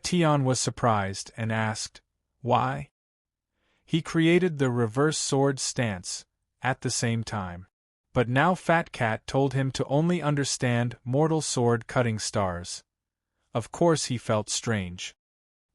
Tian was surprised and asked, Why? He created the reverse sword stance at the same time. But now Fat Cat told him to only understand mortal sword cutting stars. Of course he felt strange.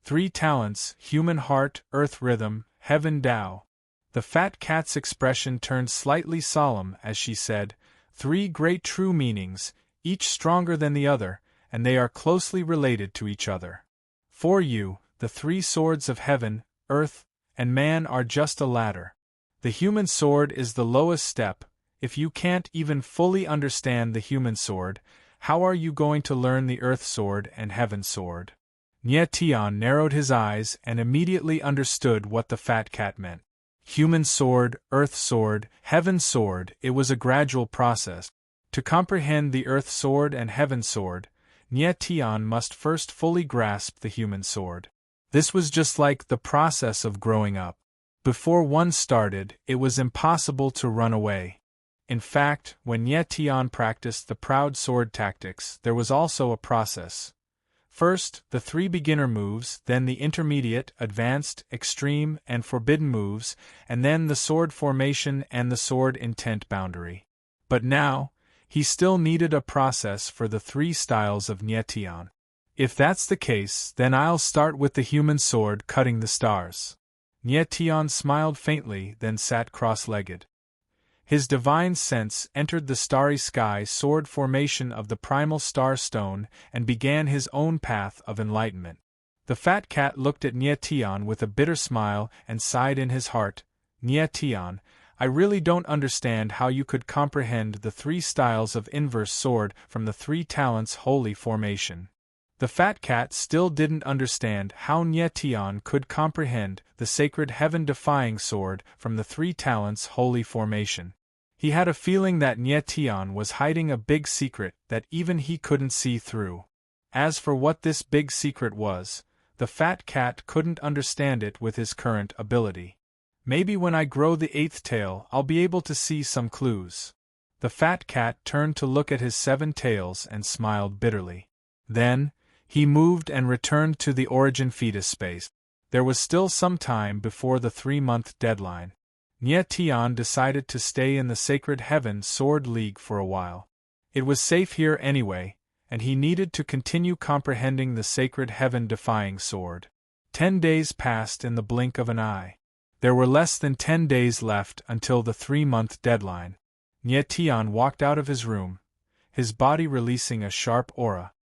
3 talents, human heart, earth rhythm, heaven Tao. The Fat Cat's expression turned slightly solemn as she said, 3 great true meanings, each stronger than the other, and they are closely related to each other. For you, the 3 swords of heaven, earth, and man are just a ladder. The human sword is the lowest step. If you can't even fully understand the human sword, how are you going to learn the earth sword and heaven sword? Tian narrowed his eyes and immediately understood what the Fat Cat meant. Human sword, earth sword, heaven sword, it was a gradual process. To comprehend the earth sword and heaven sword, Tian must first fully grasp the human sword. This was just like the process of growing up. Before one started, it was impossible to run away. In fact, when Tian practiced the proud sword tactics, there was also a process. First, the 3 beginner moves, then the intermediate, advanced, extreme, and forbidden moves, and then the sword formation and the sword intent boundary. But now, he still needed a process for the 3 styles of Tian. If that's the case, then I'll start with the human sword cutting the stars. Tian smiled faintly, then sat cross-legged. His divine sense entered the starry sky sword formation of the primal star stone and began his own path of enlightenment. The Fat Cat looked at Tian with a bitter smile and sighed in his heart, Tian, I really don't understand how you could comprehend the 3 styles of inverse sword from the 3 talents holy formation. The Fat Cat still didn't understand how Tian could comprehend the sacred heaven-defying sword from the 3 talents holy formation. He had a feeling that Tian was hiding a big secret that even he couldn't see through. As for what this big secret was, the Fat Cat couldn't understand it with his current ability. Maybe when I grow the 8th tail I'll be able to see some clues. The Fat Cat turned to look at his 7 tails and smiled bitterly. Then, he moved and returned to the origin fetus space. There was still some time before the 3-month deadline. Tian decided to stay in the Sacred Heaven Sword League for a while. It was safe here anyway, and he needed to continue comprehending the sacred heaven-defying sword. 10 days passed in the blink of an eye. There were less than 10 days left until the 3-month deadline. Nie Tian walked out of his room, his body releasing a sharp aura.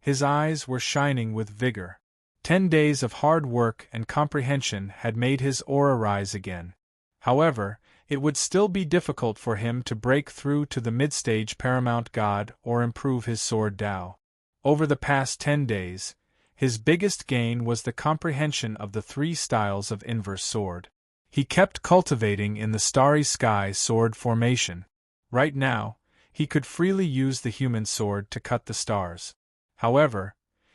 His eyes were shining with vigor. 10 days of hard work and comprehension had made his aura rise again. However, it would still be difficult for him to break through to the mid-stage paramount god or improve his sword Dao. Over the past 10 days, his biggest gain was the comprehension of the 3 styles of inverse sword. He kept cultivating in the starry sky sword formation. Right now, he could freely use the human sword to cut the stars. However,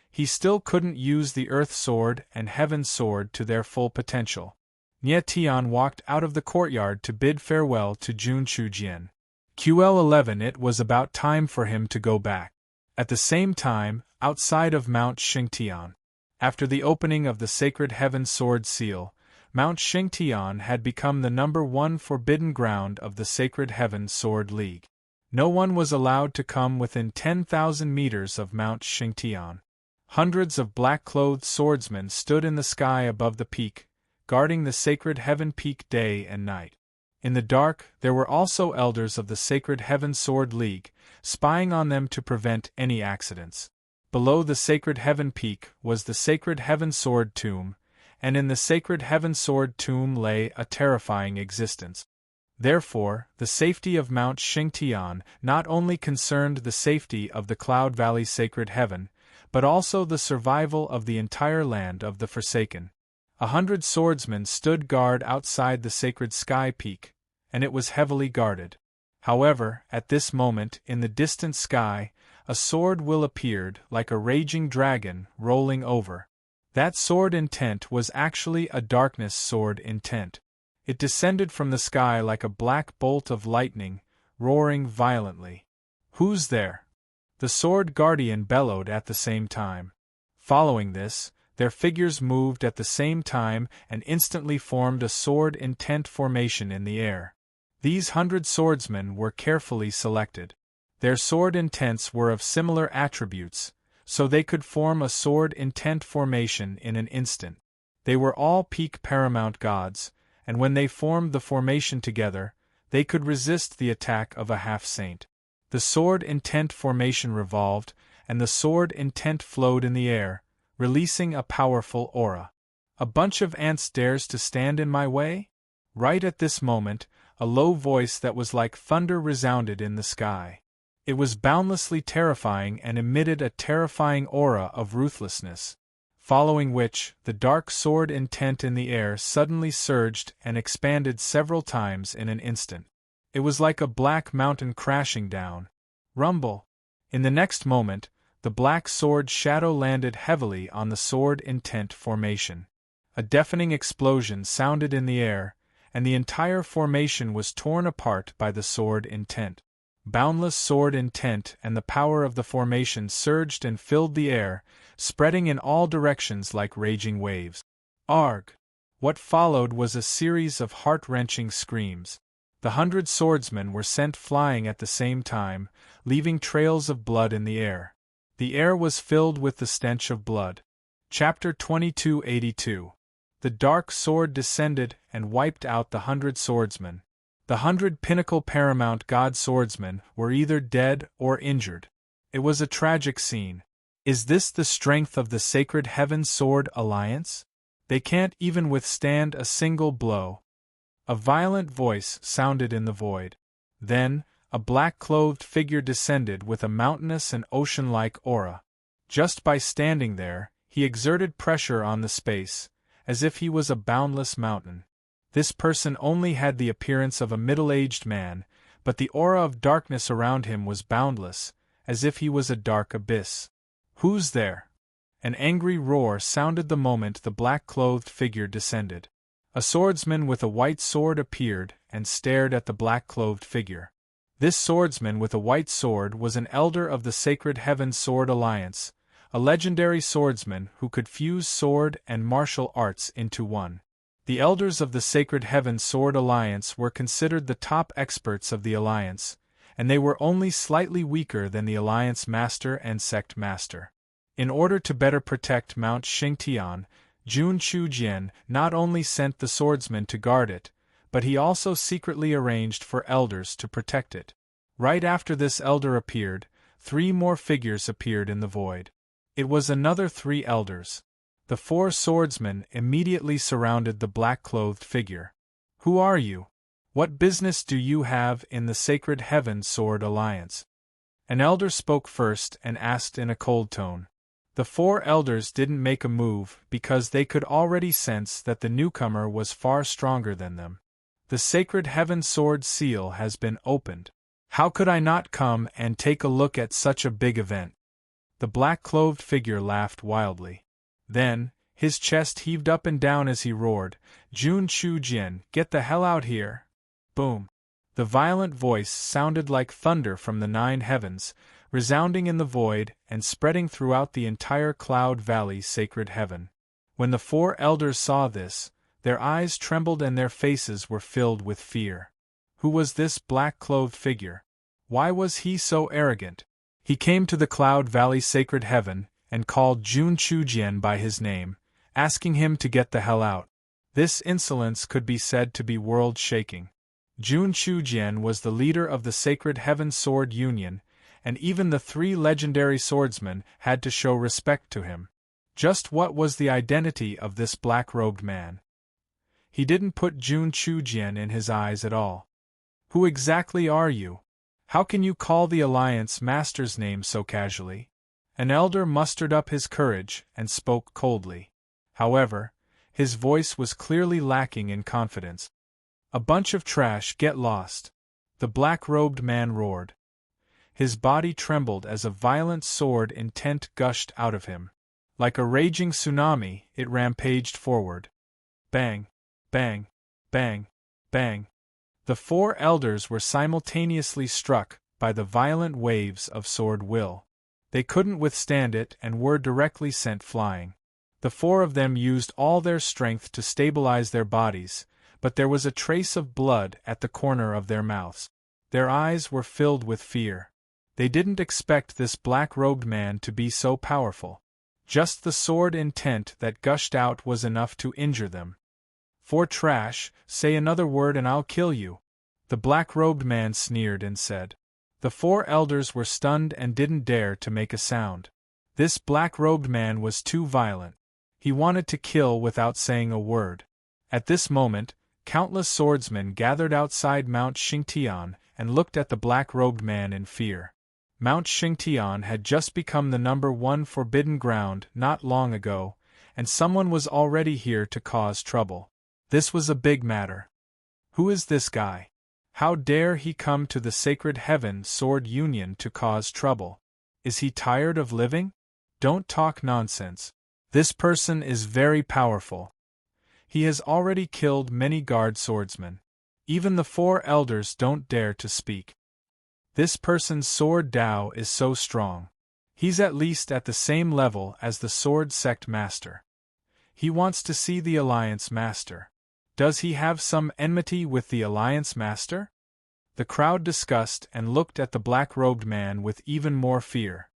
he still couldn't use the earth sword and heaven sword to their full potential. Nie Tian walked out of the courtyard to bid farewell to Jun Chujian. QL11 It was about time for him to go back. At the same time, outside of Mount Xingtian. After the opening of the Sacred Heaven Sword Seal, Mount Xingtian had become the #1 forbidden ground of the Sacred Heaven Sword League. No one was allowed to come within 10,000 meters of Mount Xingtian. Hundreds of black-clothed swordsmen stood in the sky above the peak, guarding the Sacred Heaven Peak day and night. In the dark, there were also elders of the Sacred Heaven Sword League, spying on them to prevent any accidents. Below the Sacred Heaven Peak was the Sacred Heaven Sword Tomb, and in the Sacred Heaven Sword Tomb lay a terrifying existence. Therefore, the safety of Mount Xingtian not only concerned the safety of the Cloud Valley Sacred Heaven, but also the survival of the entire land of the Forsaken. 100 swordsmen stood guard outside the Sacred Sky Peak, and it was heavily guarded. However, at this moment, in the distant sky, a sword will appeared like a raging dragon rolling over. That sword intent was actually a darkness sword intent. It descended from the sky like a black bolt of lightning, roaring violently. "Who's there?" the sword guardian bellowed at the same time. Following this, their figures moved at the same time and instantly formed a sword intent formation in the air. These 100 swordsmen were carefully selected. Their sword intents were of similar attributes, so they could form a sword intent formation in an instant. They were all peak paramount gods, and when they formed the formation together, they could resist the attack of a half-saint. The sword intent formation revolved, and the sword intent flowed in the air, releasing a powerful aura. "A bunch of ants dares to stand in my way?" Right at this moment, a low voice that was like thunder resounded in the sky. It was boundlessly terrifying and emitted a terrifying aura of ruthlessness. Following which, the dark sword intent in the air suddenly surged and expanded several times in an instant. It was like a black mountain crashing down. Rumble! In the next moment, the black sword shadow landed heavily on the sword intent formation. A deafening explosion sounded in the air, and the entire formation was torn apart by the sword intent. Boundless sword intent and the power of the formation surged and filled the air, spreading in all directions like raging waves. Arg! What followed was a series of heart-wrenching screams. The 100 swordsmen were sent flying at the same time, leaving trails of blood in the air. The air was filled with the stench of blood. Chapter 2282. The dark sword descended and wiped out the 100 swordsmen. The 100 pinnacle paramount god swordsmen were either dead or injured. It was a tragic scene. Is this the strength of the Sacred Heaven Sword Alliance? They can't even withstand a single blow. A violent voice sounded in the void. Then, a black-clothed figure descended with a mountainous and ocean-like aura. Just by standing there, he exerted pressure on the space, as if he was a boundless mountain. This person only had the appearance of a middle-aged man, but the aura of darkness around him was boundless, as if he was a dark abyss. "Who's there?" An angry roar sounded the moment the black-clothed figure descended. A swordsman with a white sword appeared and stared at the black-clothed figure. This swordsman with a white sword was an elder of the Sacred Heaven Sword Alliance, a legendary swordsman who could fuse sword and martial arts into one. The elders of the Sacred Heaven Sword Alliance were considered the top experts of the Alliance, and they were only slightly weaker than the Alliance Master and Sect Master. In order to better protect Mount Xingtian, Jun Chujian not only sent the swordsmen to guard it, but he also secretly arranged for elders to protect it. Right after this elder appeared, 3 more figures appeared in the void. It was another 3 elders. The 4 swordsmen immediately surrounded the black-clothed figure. "Who are you? What business do you have in the Sacred Heaven Sword Alliance?" An elder spoke first and asked in a cold tone. The 4 elders didn't make a move because they could already sense that the newcomer was far stronger than them. "The Sacred Heaven Sword seal has been opened. How could I not come and take a look at such a big event?" The black-clothed figure laughed wildly. Then, his chest heaved up and down as he roared, "Jun Chu Jian, get the hell out here!" Boom! The violent voice sounded like thunder from the 9 heavens, resounding in the void and spreading throughout the entire Cloud Valley sacred heaven. When the 4 elders saw this, their eyes trembled and their faces were filled with fear. Who was this black-clothed figure? Why was he so arrogant? He came to the Cloud Valley sacred heaven and called Jun Chu Jian by his name, asking him to get the hell out. This insolence could be said to be world-shaking. Jun Chu Jian was the leader of the Sacred Heaven Sword Union, and even the 3 legendary swordsmen had to show respect to him. Just what was the identity of this black-robed man? He didn't put Jun Chu Jian in his eyes at all. "Who exactly are you? How can you call the Alliance Master's name so casually?" An elder mustered up his courage and spoke coldly. However, his voice was clearly lacking in confidence. "A bunch of trash, get lost!" the black-robed man roared. His body trembled as a violent sword intent gushed out of him. Like a raging tsunami, it rampaged forward. Bang! Bang! Bang! Bang! The 4 elders were simultaneously struck by the violent waves of sword will. They couldn't withstand it and were directly sent flying. The 4 of them used all their strength to stabilize their bodies, but there was a trace of blood at the corner of their mouths. Their eyes were filled with fear. They didn't expect this black-robed man to be so powerful. Just the sword intent that gushed out was enough to injure them. "For trash, say another word and I'll kill you," the black-robed man sneered and said. The 4 elders were stunned and didn't dare to make a sound. This black-robed man was too violent. He wanted to kill without saying a word. At this moment, countless swordsmen gathered outside Mount Xingtian and looked at the black-robed man in fear. Mount Xingtian had just become the #1 forbidden ground not long ago, and someone was already here to cause trouble. This was a big matter. Who is this guy? How dare he come to the Sacred Heaven Sword Union to cause trouble? Is he tired of living? Don't talk nonsense. This person is very powerful. He has already killed many guard swordsmen. Even the 4 elders don't dare to speak. This person's sword Dao is so strong. He's at least at the same level as the Sword Sect Master. He wants to see the Alliance Master. Does he have some enmity with the Alliance Master? The crowd discussed and looked at the black-robed man with even more fear.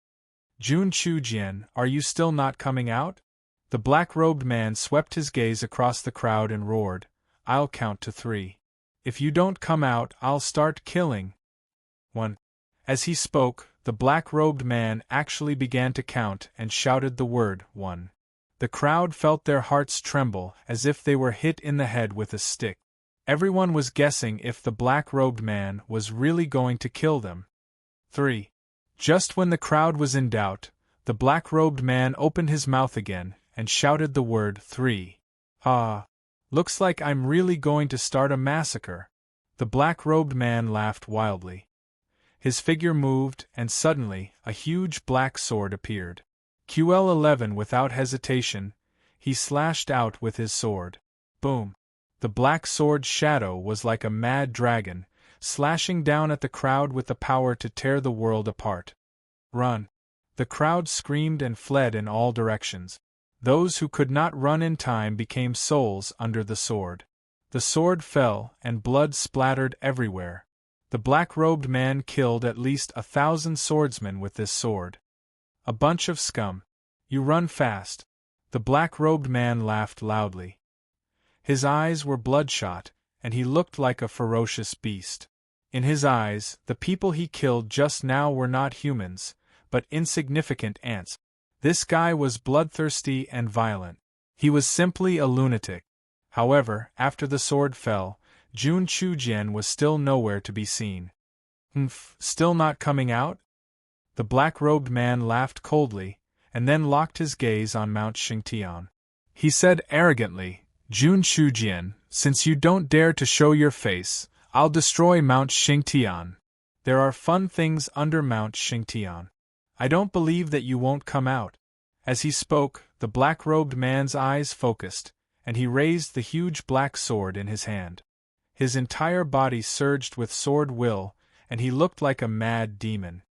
"Jun Chu Jian, are you still not coming out?" The black-robed man swept his gaze across the crowd and roared, "I'll count to 3. If you don't come out, I'll start killing." 1. As he spoke, the black-robed man actually began to count and shouted the word 1. The crowd felt their hearts tremble as if they were hit in the head with a stick. Everyone was guessing if the black-robed man was really going to kill them. 3. Just when the crowd was in doubt, the black-robed man opened his mouth again and shouted the word 3. "Ah! Looks like I'm really going to start a massacre." The black-robed man laughed wildly. His figure moved and suddenly a huge black sword appeared. QL11 without hesitation, he slashed out with his sword. Boom! The black sword's shadow was like a mad dragon, slashing down at the crowd with the power to tear the world apart. "Run!" The crowd screamed and fled in all directions. Those who could not run in time became souls under the sword. The sword fell and blood splattered everywhere. The black-robed man killed at least 1,000 swordsmen with this sword. "A bunch of scum. You run fast." The black-robed man laughed loudly. His eyes were bloodshot, and he looked like a ferocious beast. In his eyes, the people he killed just now were not humans, but insignificant ants. This guy was bloodthirsty and violent. He was simply a lunatic. However, after the sword fell, Jun Chujian was still nowhere to be seen. Still not coming out? The black-robed man laughed coldly, and then locked his gaze on Mount Xingtian. He said arrogantly, Jun Chujian, since you don't dare to show your face, I'll destroy Mount Xingtian. There are fun things under Mount Xingtian. I don't believe that you won't come out. As he spoke, the black-robed man's eyes focused, and he raised the huge black sword in his hand. His entire body surged with sword will, and he looked like a mad demon.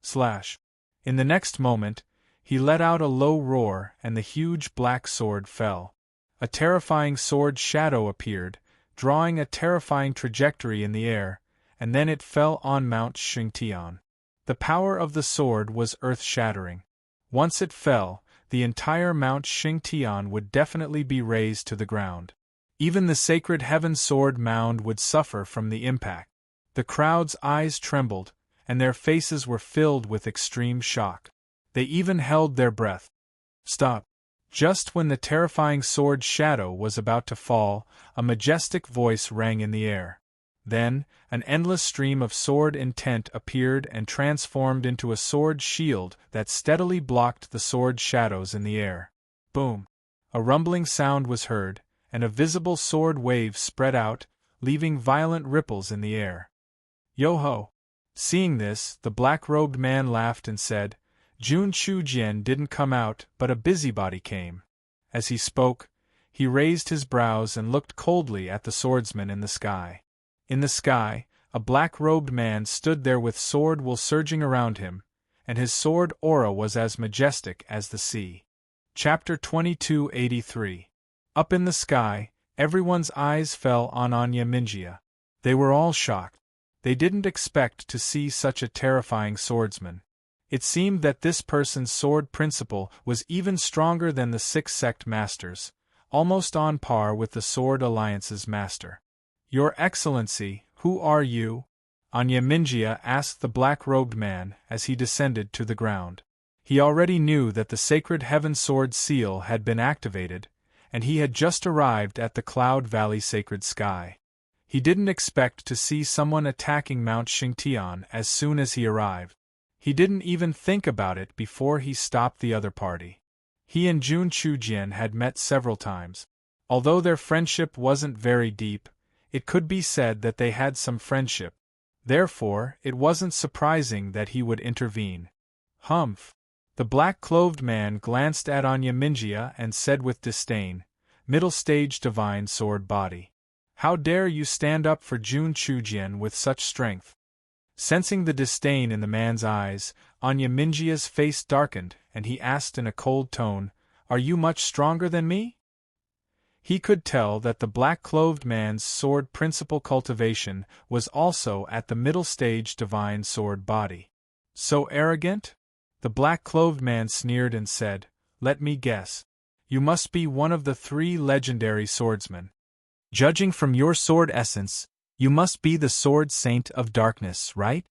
Slash. In the next moment, he let out a low roar and the huge black sword fell. A terrifying sword shadow appeared, drawing a terrifying trajectory in the air, and then it fell on Mount Xingtian. The power of the sword was earth-shattering. Once it fell, the entire Mount Xingtian would definitely be razed to the ground. Even the sacred heaven sword mound would suffer from the impact. The crowd's eyes trembled, and their faces were filled with extreme shock. They even held their breath. Stop! Just when the terrifying sword shadow was about to fall, a majestic voice rang in the air. Then, an endless stream of sword intent appeared and transformed into a sword shield that steadily blocked the sword shadows in the air. Boom! A rumbling sound was heard, and a visible sword wave spread out, leaving violent ripples in the air. Yo-ho! Seeing this, the black-robed man laughed and said, Jun Chujian didn't come out, but a busybody came. As he spoke, he raised his brows and looked coldly at the swordsman in the sky. In the sky, a black-robed man stood there with sword will surging around him, and his sword aura was as majestic as the sea. Chapter 2283. Up in the sky, everyone's eyes fell on Anya Minjia. They were all shocked. They didn't expect to see such a terrifying swordsman. It seemed that this person's sword principle was even stronger than the 6 sect masters, almost on par with the Sword Alliance's master. Your Excellency, who are you? Anya Minjia asked the black-robed man as he descended to the ground. He already knew that the Sacred Heaven Sword seal had been activated, and he had just arrived at the Cloud Valley Sacred Sky. He didn't expect to see someone attacking Mount Xingtian as soon as he arrived. He didn't even think about it before he stopped the other party. He and Jun Chujian had met several times. Although their friendship wasn't very deep, it could be said that they had some friendship. Therefore, it wasn't surprising that he would intervene. Humph! The black-clothed man glanced at Anya Minjia and said with disdain, Middle-stage divine sword body. How dare you stand up for Jun Chujian with such strength? Sensing the disdain in the man's eyes, Anya Minjia's face darkened, and he asked in a cold tone, Are you much stronger than me? He could tell that the black-clothed man's sword principle cultivation was also at the middle stage divine sword body. So arrogant? The black-clothed man sneered and said, Let me guess. You must be one of the 3 legendary swordsmen. Judging from your sword essence, you must be the Sword Saint of Darkness, right?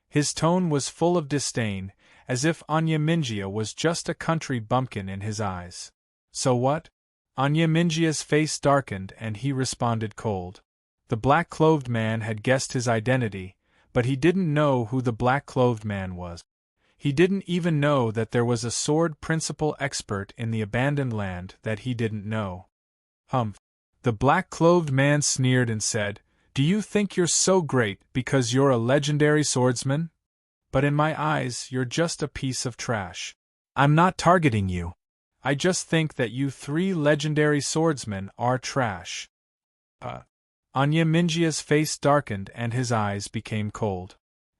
His tone was full of disdain, as if Anya Minjia was just a country bumpkin in his eyes. So what? Anya Minjia's face darkened and he responded cold. The black-clothed man had guessed his identity, but he didn't know who the black-clothed man was. He didn't even know that there was a sword principle expert in the abandoned land that he didn't know. Humph! The black-clothed man sneered and said, Do you think you're so great because you're a legendary swordsman? But in my eyes, you're just a piece of trash. I'm not targeting you. I just think that you 3 legendary swordsmen are trash. Anya Minjia's face darkened and his eyes became cold.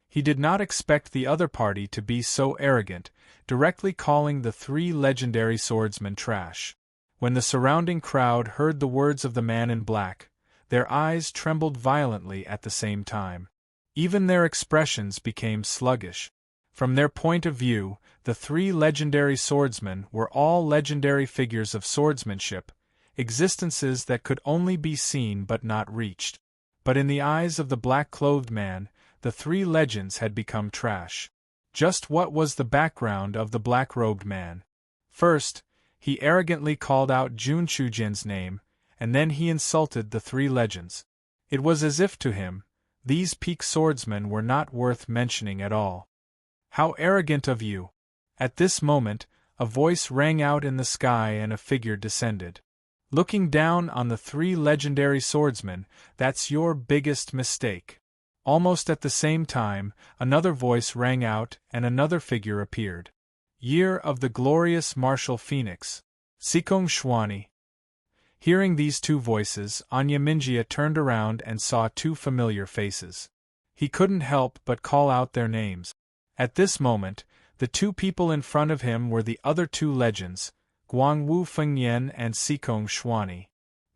He did not expect the other party to be so arrogant, directly calling the 3 legendary swordsmen trash. When the surrounding crowd heard the words of the man in black, their eyes trembled violently at the same time. Even their expressions became sluggish. From their point of view, the 3 legendary swordsmen were all legendary figures of swordsmanship, existences that could only be seen but not reached. But in the eyes of the black-clothed man, the three legends had become trash. Just what was the background of the black-robed man? First, he arrogantly called out Jun Chujin's name, and then he insulted the three legends. It was as if to him, these peak swordsmen were not worth mentioning at all. How arrogant of you! At this moment, a voice rang out in the sky and a figure descended. Looking down on the three legendary swordsmen, that's your biggest mistake. Almost at the same time, another voice rang out and another figure appeared. Year of the glorious martial phoenix, Sikong Shwani. Hearing these two voices, Anya Minjia turned around and saw two familiar faces. He couldn't help but call out their names. At this moment, the two people in front of him were the other two legends, Guangwu Fengyan and Sikong Shwani.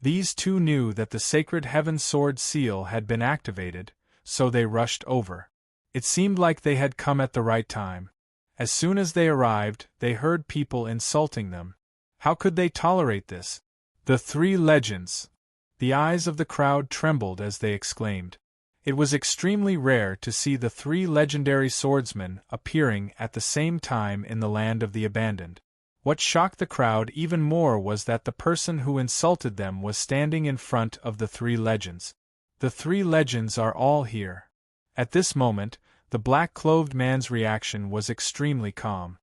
These two knew that the sacred heaven sword seal had been activated, so they rushed over. It seemed like they had come at the right time. As soon as they arrived, they heard people insulting them. How could they tolerate this? The three legends! The eyes of the crowd trembled as they exclaimed. It was extremely rare to see the three legendary swordsmen appearing at the same time in the land of the abandoned. What shocked the crowd even more was that the person who insulted them was standing in front of the three legends. The three legends are all here. At this moment, the black-clothed man's reaction was extremely calm.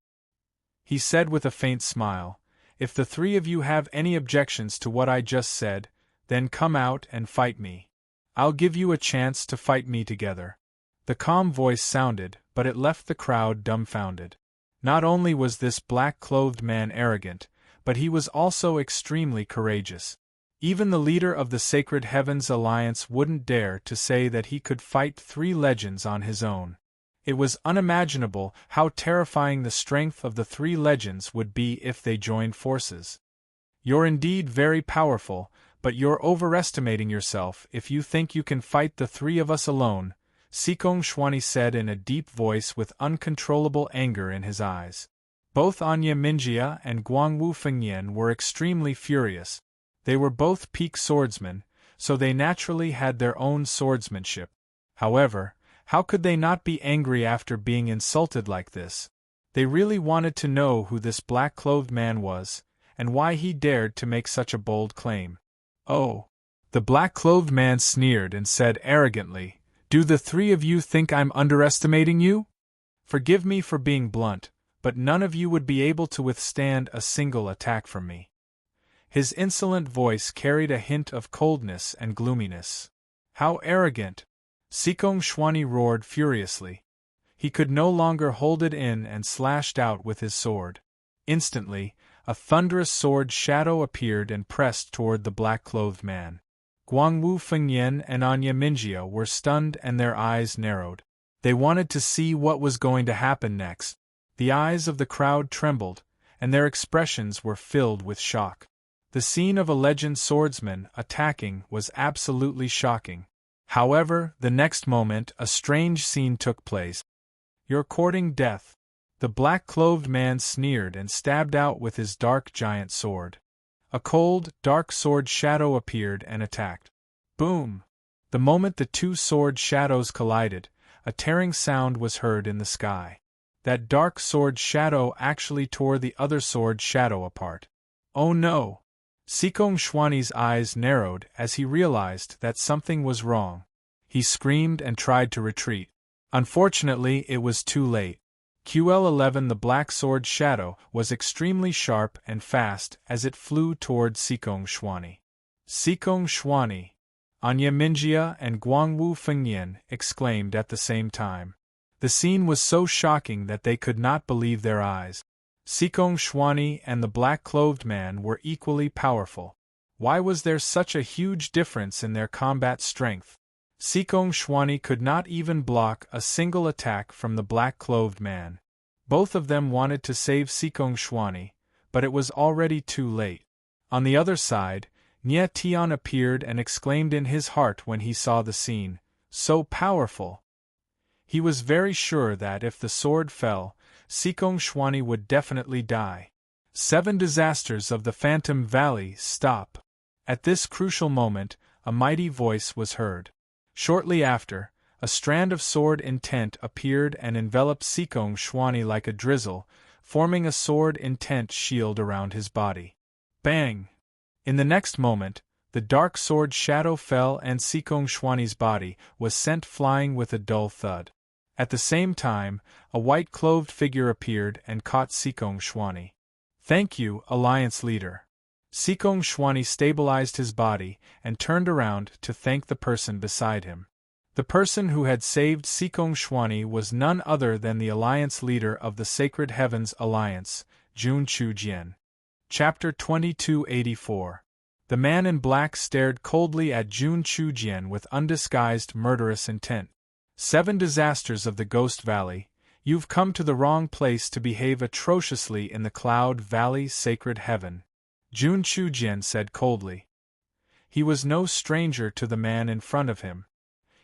He said with a faint smile, "If the three of you have any objections to what I just said, then come out and fight me. I'll give you a chance to fight me together." The calm voice sounded, but it left the crowd dumbfounded. Not only was this black-clothed man arrogant, but he was also extremely courageous. Even the leader of the Sacred Heavens Alliance wouldn't dare to say that he could fight three legends on his own. It was unimaginable how terrifying the strength of the three legends would be if they joined forces. "You're indeed very powerful, but you're overestimating yourself if you think you can fight the three of us alone," Sikong Shwani said in a deep voice with uncontrollable anger in his eyes. Both Anya Minjia and Guangwu Fengyan were extremely furious. They were both peak swordsmen, so they naturally had their own swordsmanship. However, how could they not be angry after being insulted like this? They really wanted to know who this black-clothed man was, and why he dared to make such a bold claim. "Oh!" The black-clothed man sneered and said arrogantly, "Do the three of you think I'm underestimating you? Forgive me for being blunt, but none of you would be able to withstand a single attack from me." His insolent voice carried a hint of coldness and gloominess. "How arrogant!" Sikong Shwani roared furiously. He could no longer hold it in and slashed out with his sword. Instantly, a thunderous sword shadow appeared and pressed toward the black-clothed man. Guangwu Fengyan and Anya Minjia were stunned and their eyes narrowed. They wanted to see what was going to happen next. The eyes of the crowd trembled, and their expressions were filled with shock. The scene of a legend swordsman attacking was absolutely shocking. However, the next moment a strange scene took place. "You're courting death." The black-clothed man sneered and stabbed out with his dark giant sword. A cold, dark sword shadow appeared and attacked. Boom! The moment the two sword shadows collided, a tearing sound was heard in the sky. That dark sword shadow actually tore the other sword shadow apart. "Oh no!" Sikong Shwani's eyes narrowed as he realized that something was wrong. He screamed and tried to retreat. Unfortunately, it was too late. QL11, the black sword shadow, was extremely sharp and fast as it flew toward Sikong Shwani. "Sikong Shwani!" Anya Minjia and Guangwu Fengyan exclaimed at the same time. The scene was so shocking that they could not believe their eyes. Sikong Shwani and the black-clothed man were equally powerful. Why was there such a huge difference in their combat strength? Sikong Shwani could not even block a single attack from the black-clothed man. Both of them wanted to save Sikong Shwani, but it was already too late. On the other side, Nye Tian appeared and exclaimed in his heart when he saw the scene, "So powerful!" He was very sure that if the sword fell, Sikong Shwani would definitely die. 7 Disasters of the Phantom Valley. Stop. At this crucial moment, a mighty voice was heard. Shortly after, a strand of sword intent appeared and enveloped Sikong Shwani like a drizzle, forming a sword intent shield around his body. Bang! In the next moment, the dark sword shadow fell and Sikong Shwani's body was sent flying with a dull thud. At the same time, a white-clothed figure appeared and caught Sikong Shwani. "Thank you, Alliance Leader." Sikong Shwani stabilized his body and turned around to thank the person beside him. The person who had saved Sikong Shwani was none other than the Alliance Leader of the Sacred Heavens Alliance, Jun Chu-jian. Chapter 2284. The man in black stared coldly at Jun Chu-jian with undisguised murderous intent. "7 disasters of the Ghost Valley. You've come to the wrong place to behave atrociously in the Cloud Valley Sacred Heaven," Jun Chu-jian said coldly. He was no stranger to the man in front of him.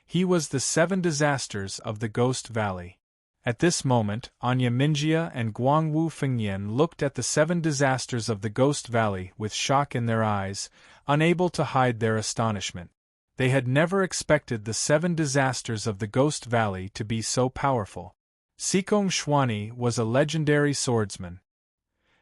He was the 7 disasters of the Ghost Valley. At this moment, Anya Minjia and Guangwu Fengyan looked at the 7 disasters of the Ghost Valley with shock in their eyes, unable to hide their astonishment. They had never expected the 7 disasters of the Ghost Valley to be so powerful. Sikong Shwani was a legendary swordsman.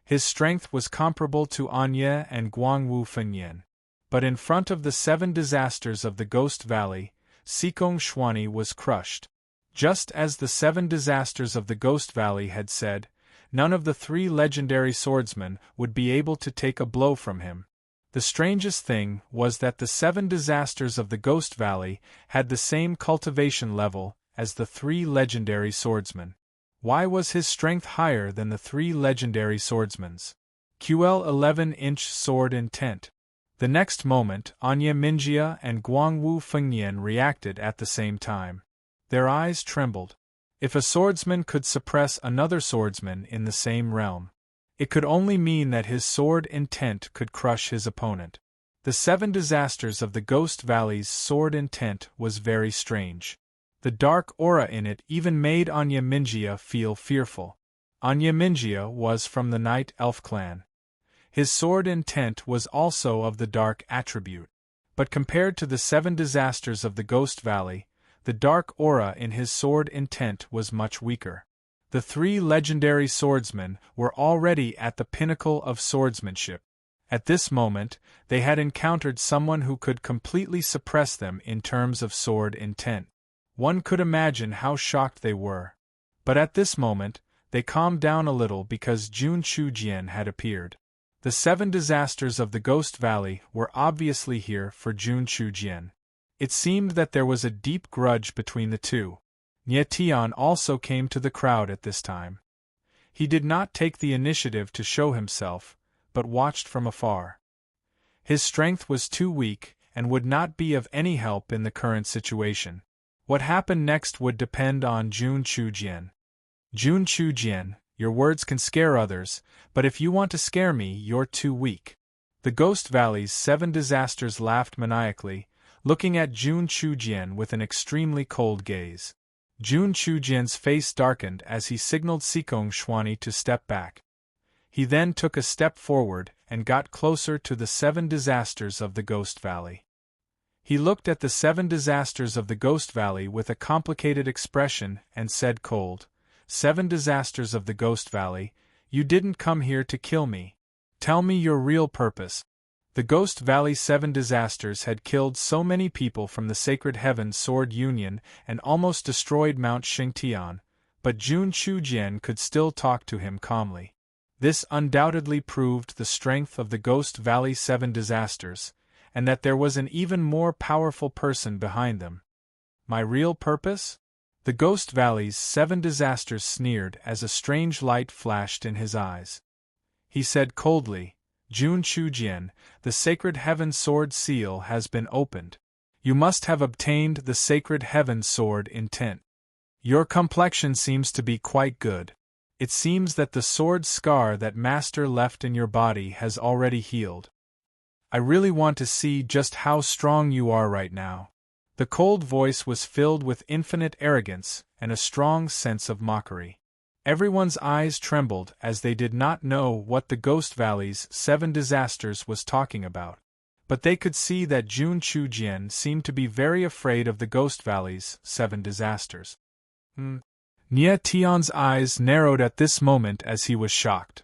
His strength was comparable to Anya and Guangwu Fengyan. But in front of the 7 disasters of the Ghost Valley, Sikong Shwani was crushed. Just as the 7 disasters of the Ghost Valley had said, none of the 3 legendary swordsmen would be able to take a blow from him. The strangest thing was that the 7 disasters of the Ghost Valley had the same cultivation level as the 3 legendary swordsmen. Why was his strength higher than the 3 legendary swordsmen's? QL 11-inch sword intent. The next moment, Anya Minjia and Guangwu Fengyan reacted at the same time. Their eyes trembled. If a swordsman could suppress another swordsman in the same realm, it could only mean that his sword intent could crush his opponent. The 7 disasters of the Ghost Valley's sword intent was very strange. The dark aura in it even made Anya Minjia feel fearful. Anya Minjia was from the Night Elf clan. His sword intent was also of the dark attribute. But compared to the 7 disasters of the Ghost Valley, the dark aura in his sword intent was much weaker. The 3 legendary swordsmen were already at the pinnacle of swordsmanship. At this moment, they had encountered someone who could completely suppress them in terms of sword intent. One could imagine how shocked they were. But at this moment, they calmed down a little because Jun Chu-jian had appeared. The 7 disasters of the Ghost Valley were obviously here for Jun Chu-jian. It seemed that there was a deep grudge between the two. Nie Tian also came to the crowd at this time. He did not take the initiative to show himself, but watched from afar. His strength was too weak and would not be of any help in the current situation. What happened next would depend on Jun Chu-jian. Jun Chu-jian, your words can scare others, but if you want to scare me, you're too weak. The Ghost Valley's 7 disasters laughed maniacally, looking at Jun Chu-jian with an extremely cold gaze. Jun Chu-jian's face darkened as he signaled Sikong Shwani to step back. He then took a step forward and got closer to the 7 disasters of the Ghost Valley. He looked at the 7 disasters of the Ghost Valley with a complicated expression and said cold, "7 disasters of the Ghost Valley, you didn't come here to kill me. Tell me your real purpose." The Ghost Valley 7 disasters had killed so many people from the Sacred Heavens Sword Union and almost destroyed Mount Xingtian, but Jun Chu-jian could still talk to him calmly. This undoubtedly proved the strength of the Ghost Valley 7 disasters, and that there was an even more powerful person behind them. My real purpose? The Ghost Valley's 7 disasters sneered as a strange light flashed in his eyes. He said coldly, "Jun Chu-jian, the Sacred Heaven Sword Seal has been opened. You must have obtained the Sacred Heaven Sword intent. Your complexion seems to be quite good. It seems that the sword scar that Master left in your body has already healed. I really want to see just how strong you are right now." The cold voice was filled with infinite arrogance and a strong sense of mockery. Everyone's eyes trembled as they did not know what the Ghost Valley's 7 disasters was talking about. but they could see that Jun Chujian seemed to be very afraid of the Ghost Valley's 7 disasters. Nie Tian's eyes narrowed at this moment as he was shocked.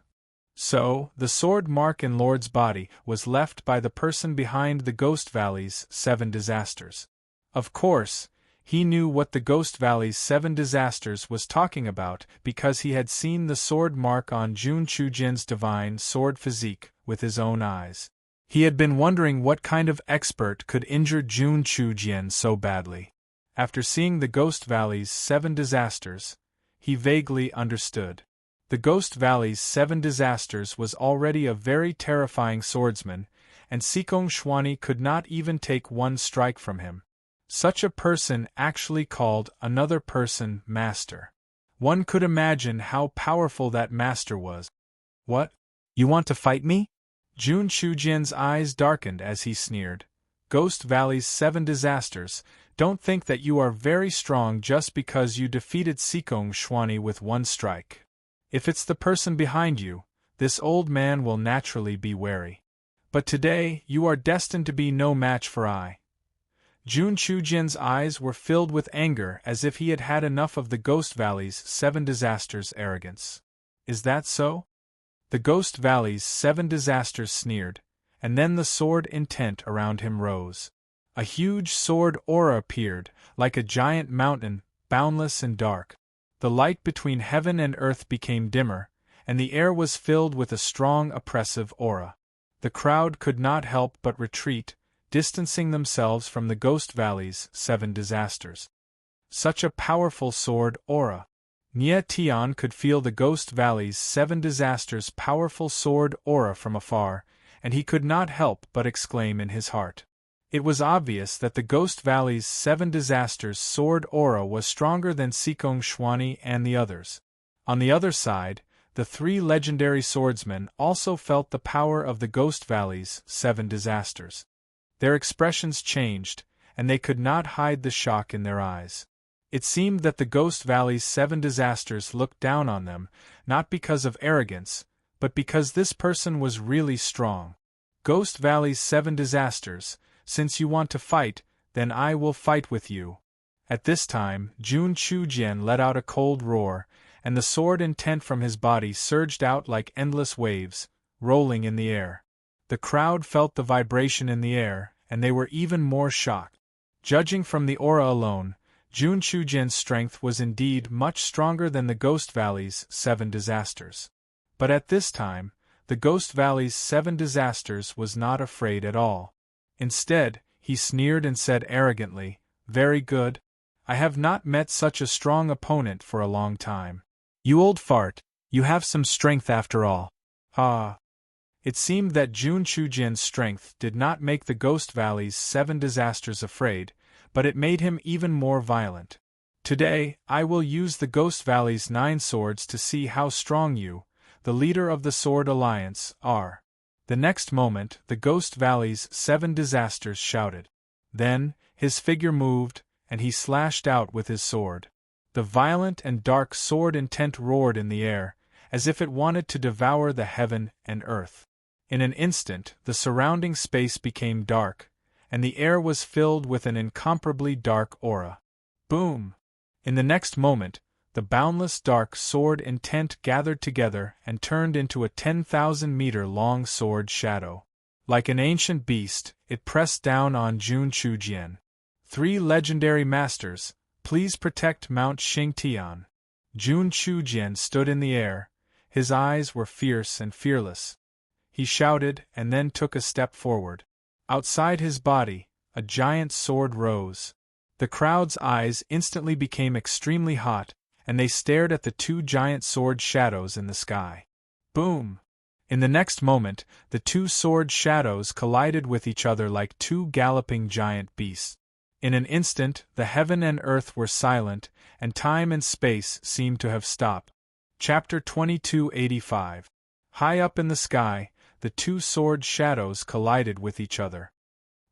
So, the sword mark in Lord's body was left by the person behind the Ghost Valley's 7 disasters. Of course, he knew what the Ghost Valley's 7 disasters was talking about because he had seen the sword mark on Jun Chujian's divine sword physique with his own eyes. He had been wondering what kind of expert could injure Jun Chujian so badly. After seeing the Ghost Valley's 7 disasters, he vaguely understood. The Ghost Valley's 7 disasters was already a very terrifying swordsman, and Sikong Xuani could not even take one strike from him. Such a person actually called another person master. One could imagine how powerful that master was. What? You want to fight me? Jun Chujian's eyes darkened as he sneered. Ghost Valley's 7 disasters, don't think that you are very strong just because you defeated Sikong Xuani with one strike. If it's the person behind you, this old man will naturally be wary. But today, you are destined to be no match for I. Jun Chujian's eyes were filled with anger as if he had had enough of the Ghost Valley's 7 disasters' arrogance. Is that so? The Ghost Valley's 7 disasters sneered, and then the sword intent around him rose. A huge sword aura appeared, like a giant mountain, boundless and dark. The light between heaven and earth became dimmer, and the air was filled with a strong oppressive aura. The crowd could not help but retreat, distancing themselves from the Ghost Valley's 7 disasters. Such a powerful sword aura. Nie Tian could feel the Ghost Valley's 7 disasters' powerful sword aura from afar, and he could not help but exclaim in his heart. It was obvious that the Ghost Valley's 7 disasters' sword aura was stronger than Sikong Xuani and the others. On the other side, the 3 legendary swordsmen also felt the power of the Ghost Valley's 7 disasters. Their expressions changed, and they could not hide the shock in their eyes. It seemed that the Ghost Valley's 7 disasters looked down on them, not because of arrogance, but because this person was really strong. Ghost Valley's 7 disasters, since you want to fight, then I will fight with you. At this time, Jun Chujian let out a cold roar, and the sword intent from his body surged out like endless waves, rolling in the air. The crowd felt the vibration in the air, and they were even more shocked. Judging from the aura alone, Jun Chujian's strength was indeed much stronger than the Ghost Valley's 7 disasters. But at this time, the Ghost Valley's 7 disasters was not afraid at all. Instead, he sneered and said arrogantly, "Very good. I have not met such a strong opponent for a long time. You old fart, you have some strength after all." Ah! It seemed that Jun Chujian's strength did not make the Ghost Valley's 7 disasters afraid, but it made him even more violent. Today, I will use the Ghost Valley's 9 swords to see how strong you, the leader of the Sword Alliance, are. The next moment, the Ghost Valley's 7 disasters shouted. Then, his figure moved, and he slashed out with his sword. The violent and dark sword intent roared in the air, as if it wanted to devour the heaven and earth. In an instant, the surrounding space became dark, and the air was filled with an incomparably dark aura. Boom! In the next moment, the boundless dark sword intent gathered together and turned into a 10,000-meter-long sword shadow. Like an ancient beast, it pressed down on Jun Chujian. 3 legendary masters, please protect Mount Xingtian. Jun Chujian stood in the air. His eyes were fierce and fearless. He shouted and then took a step forward. Outside his body, a giant sword rose. The crowd's eyes instantly became extremely hot, and they stared at the 2 giant sword shadows in the sky. Boom! In the next moment, the 2 sword shadows collided with each other like 2 galloping giant beasts. In an instant, the heaven and earth were silent, and time and space seemed to have stopped. Chapter 2285. High up in the sky, the 2 sword shadows collided with each other.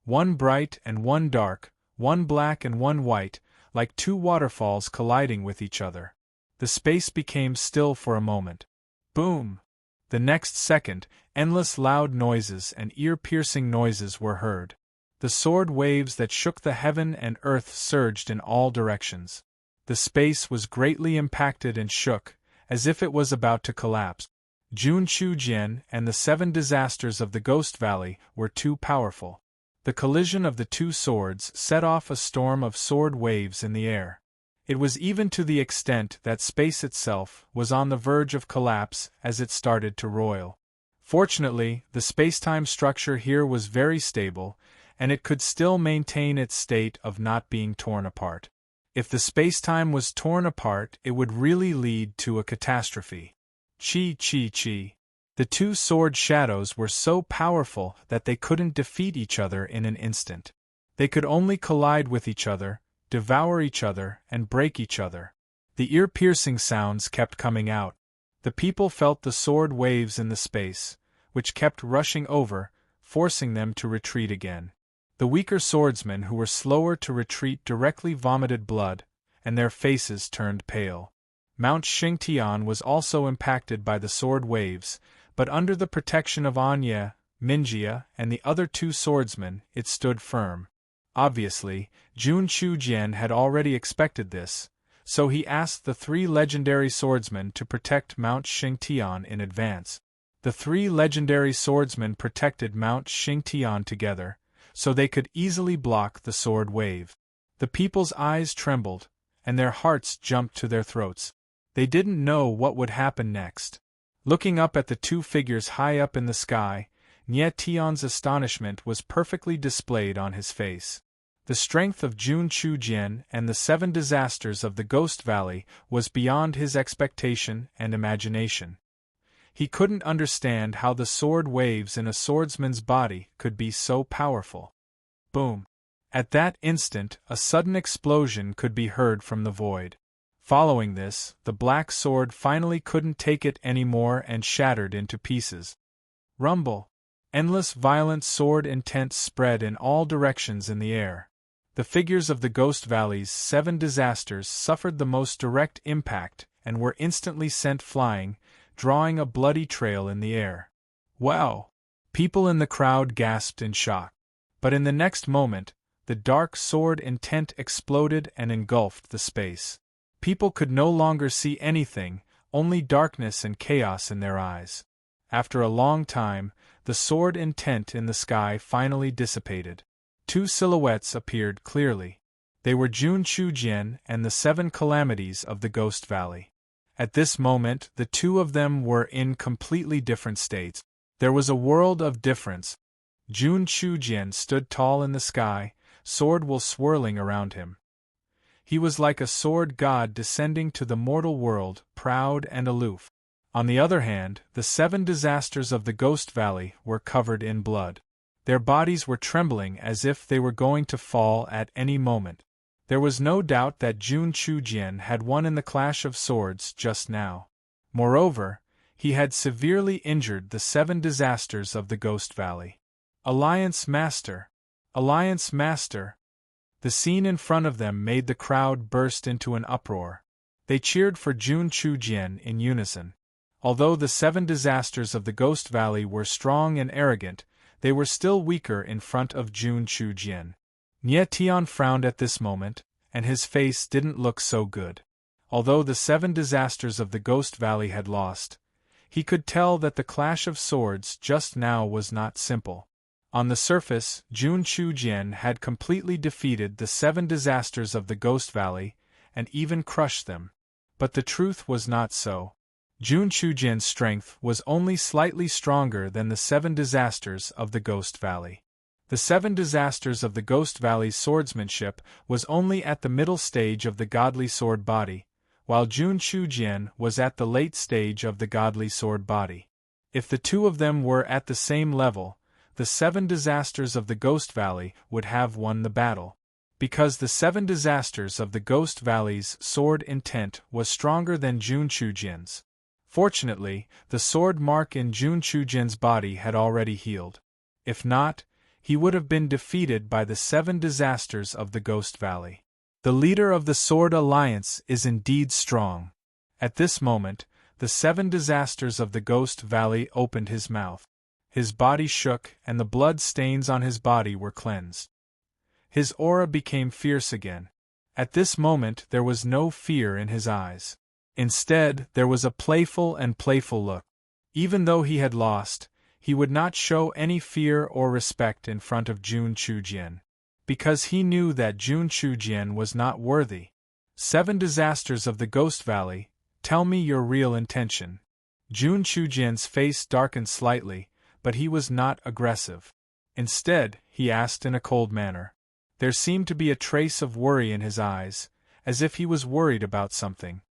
One bright and one dark, one black and one white, like 2 waterfalls colliding with each other. The space became still for a moment. Boom! The next second, endless loud noises and ear-piercing noises were heard. The sword waves that shook the heaven and earth surged in all directions. The space was greatly impacted and shook, as if it was about to collapse. Jun Chujian and the 7 disasters of the Ghost Valley were too powerful. The collision of the two swords set off a storm of sword waves in the air. It was even to the extent that space itself was on the verge of collapse as it started to roil. Fortunately, the spacetime structure here was very stable, and it could still maintain its state of not being torn apart. If the spacetime was torn apart, it would really lead to a catastrophe. Chi. The two sword shadows were so powerful that they couldn't defeat each other in an instant. They could only collide with each other, devour each other, and break each other. The ear-piercing sounds kept coming out. The people felt the sword waves in the space, which kept rushing over, forcing them to retreat again. The weaker swordsmen who were slower to retreat directly vomited blood, and their faces turned pale. Mount Xingtian was also impacted by the sword waves, but under the protection of Anya, Minjia, and the other two swordsmen, it stood firm. Obviously, Jun Chujian had already expected this, so he asked the 3 legendary swordsmen to protect Mount Xingtian in advance. The 3 legendary swordsmen protected Mount Xingtian together, so they could easily block the sword wave. The people's eyes trembled, and their hearts jumped to their throats. They didn't know what would happen next. Looking up at the 2 figures high up in the sky, Nie Tian's astonishment was perfectly displayed on his face. The strength of Jun Chujian and the 7 disasters of the Ghost Valley was beyond his expectation and imagination. He couldn't understand how the sword waves in a swordsman's body could be so powerful. Boom! At that instant, a sudden explosion could be heard from the void. Following this, the black sword finally couldn't take it anymore and shattered into pieces. Rumble! Endless violent sword intent spread in all directions in the air. The figures of the Ghost Valley's 7 disasters suffered the most direct impact and were instantly sent flying, drawing a bloody trail in the air. Wow! People in the crowd gasped in shock. But in the next moment, the dark sword intent exploded and engulfed the space. People could no longer see anything, only darkness and chaos in their eyes. After a long time, the sword intent in the sky finally dissipated. 2 silhouettes appeared clearly. They were Jun Chujian and the 7 calamities of the Ghost Valley. At this moment, the 2 of them were in completely different states. There was a world of difference. Jun Chujian stood tall in the sky, sword will swirling around him. He was like a sword god descending to the mortal world, proud and aloof. On the other hand, the 7 disasters of the Ghost Valley were covered in blood. Their bodies were trembling as if they were going to fall at any moment. There was no doubt that Jun Chujian had won in the clash of swords just now. Moreover, he had severely injured the 7 disasters of the Ghost Valley. Alliance Master! Alliance Master! The scene in front of them made the crowd burst into an uproar. They cheered for Jun Chujian in unison. Although the 7 disasters of the Ghost Valley were strong and arrogant, they were still weaker in front of Jun Chujian. Nie Tian frowned at this moment, and his face didn't look so good. Although the 7 disasters of the Ghost Valley had lost, he could tell that the clash of swords just now was not simple. On the surface, Jun Chujian had completely defeated the 7 disasters of the Ghost Valley, and even crushed them. But the truth was not so. Jun Chujian's strength was only slightly stronger than the 7 disasters of the Ghost Valley. The 7 disasters of the Ghost Valley's swordsmanship was only at the middle stage of the godly sword body, while Jun Chujian was at the late stage of the godly sword body. If the 2 of them were at the same level, the 7 disasters of the Ghost Valley would have won the battle. Because the 7 disasters of the Ghost Valley's sword intent was stronger than Jun Chujian's. Fortunately, the sword mark in Jun Chujian's body had already healed. If not, he would have been defeated by the 7 disasters of the Ghost Valley. The leader of the Sword Alliance is indeed strong. At this moment, The 7 disasters of the Ghost Valley opened his mouth. His body shook, and the blood stains on his body were cleansed. His aura became fierce again. At this moment there was no fear in his eyes. Instead, there was a playful look. Even though he had lost, he would not show any fear or respect in front of Jun Chujian, because he knew that Jun Chujian was not worthy. 7 disasters of the Ghost Valley, tell me your real intention. Jun Chujian's face darkened slightly, but he was not aggressive. Instead, he asked in a cold manner. There seemed to be a trace of worry in his eyes, as if he was worried about something.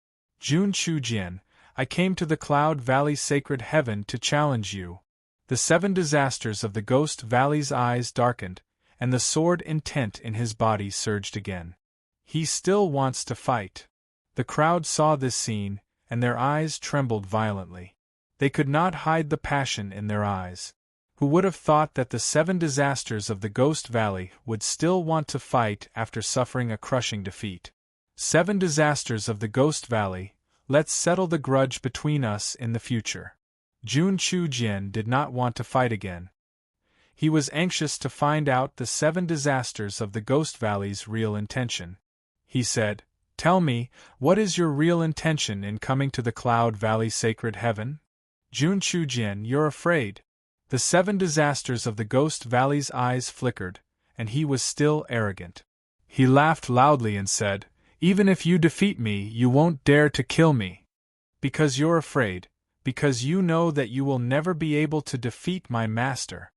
Jun Chujian, I came to the Cloud Valley Sacred Heaven to challenge you. The 7 disasters of the Ghost Valley's eyes darkened, and the sword intent in his body surged again. He still wants to fight. The crowd saw this scene, and their eyes trembled violently. They could not hide the passion in their eyes. Who would have thought that the 7 disasters of the Ghost Valley would still want to fight after suffering a crushing defeat? 7 disasters of the Ghost Valley, let's settle the grudge between us in the future. Jun Chujian did not want to fight again. He was anxious to find out the 7 disasters of the Ghost Valley's real intention. He said, Tell me, what is your real intention in coming to the Cloud Valley Sacred Heaven? Jun Chujian, you're afraid. The 7 disasters of the Ghost Valley's eyes flickered, and he was still arrogant. He laughed loudly and said, Even if you defeat me, you won't dare to kill me. Because you're afraid, because you know that you will never be able to defeat my master.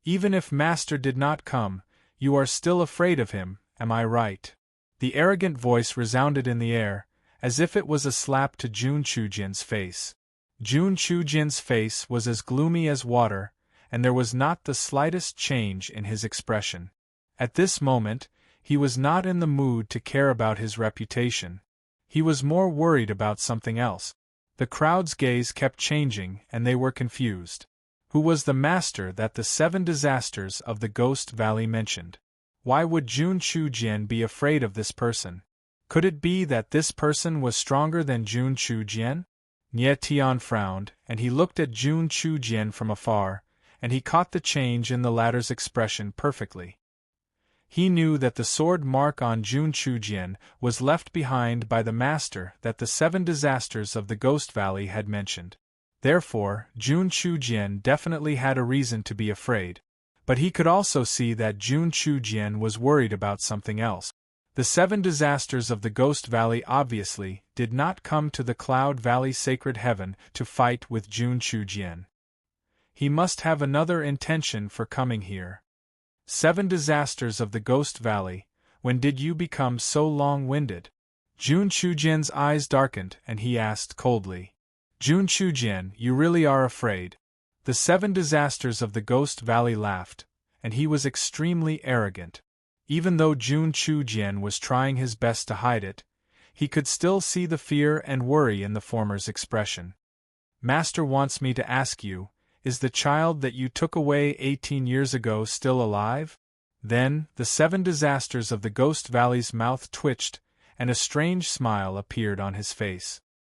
Even if master did not come, you are still afraid of him, am I right? The arrogant voice resounded in the air, as if it was a slap to Jun Chujian's face. Jun Chujian's face was as gloomy as water, and there was not the slightest change in his expression. At this moment, he was not in the mood to care about his reputation. He was more worried about something else. The crowd's gaze kept changing, and they were confused. Who was the master that the 7 disasters of the Ghost Valley mentioned? Why would Jun Chujian be afraid of this person? Could it be that this person was stronger than Jun Chujian? Nie Tian frowned, and he looked at Jun Chujian from afar, and he caught the change in the latter's expression perfectly. He knew that the sword mark on Jun Chujian was left behind by the master that the 7 disasters of the Ghost Valley had mentioned. Therefore, Jun Chujian definitely had a reason to be afraid. But he could also see that Jun Chujian was worried about something else. The 7 disasters of the Ghost Valley obviously did not come to the Cloud Valley Sacred Heaven to fight with Jun Chujian. He must have another intention for coming here. 7 disasters of the Ghost Valley, when did you become so long-winded? Jun Chujian's eyes darkened, and he asked coldly. Jun Chujian, you really are afraid? The 7 disasters of the Ghost Valley laughed, and he was extremely arrogant. Even though Jun Chujian was trying his best to hide it, he could still see the fear and worry in the former's expression. Master wants me to ask you, is the child that you took away 18 years ago still alive? Then, the 7 disasters of the Ghost Valley's mouth twitched, and a strange smile appeared on his face.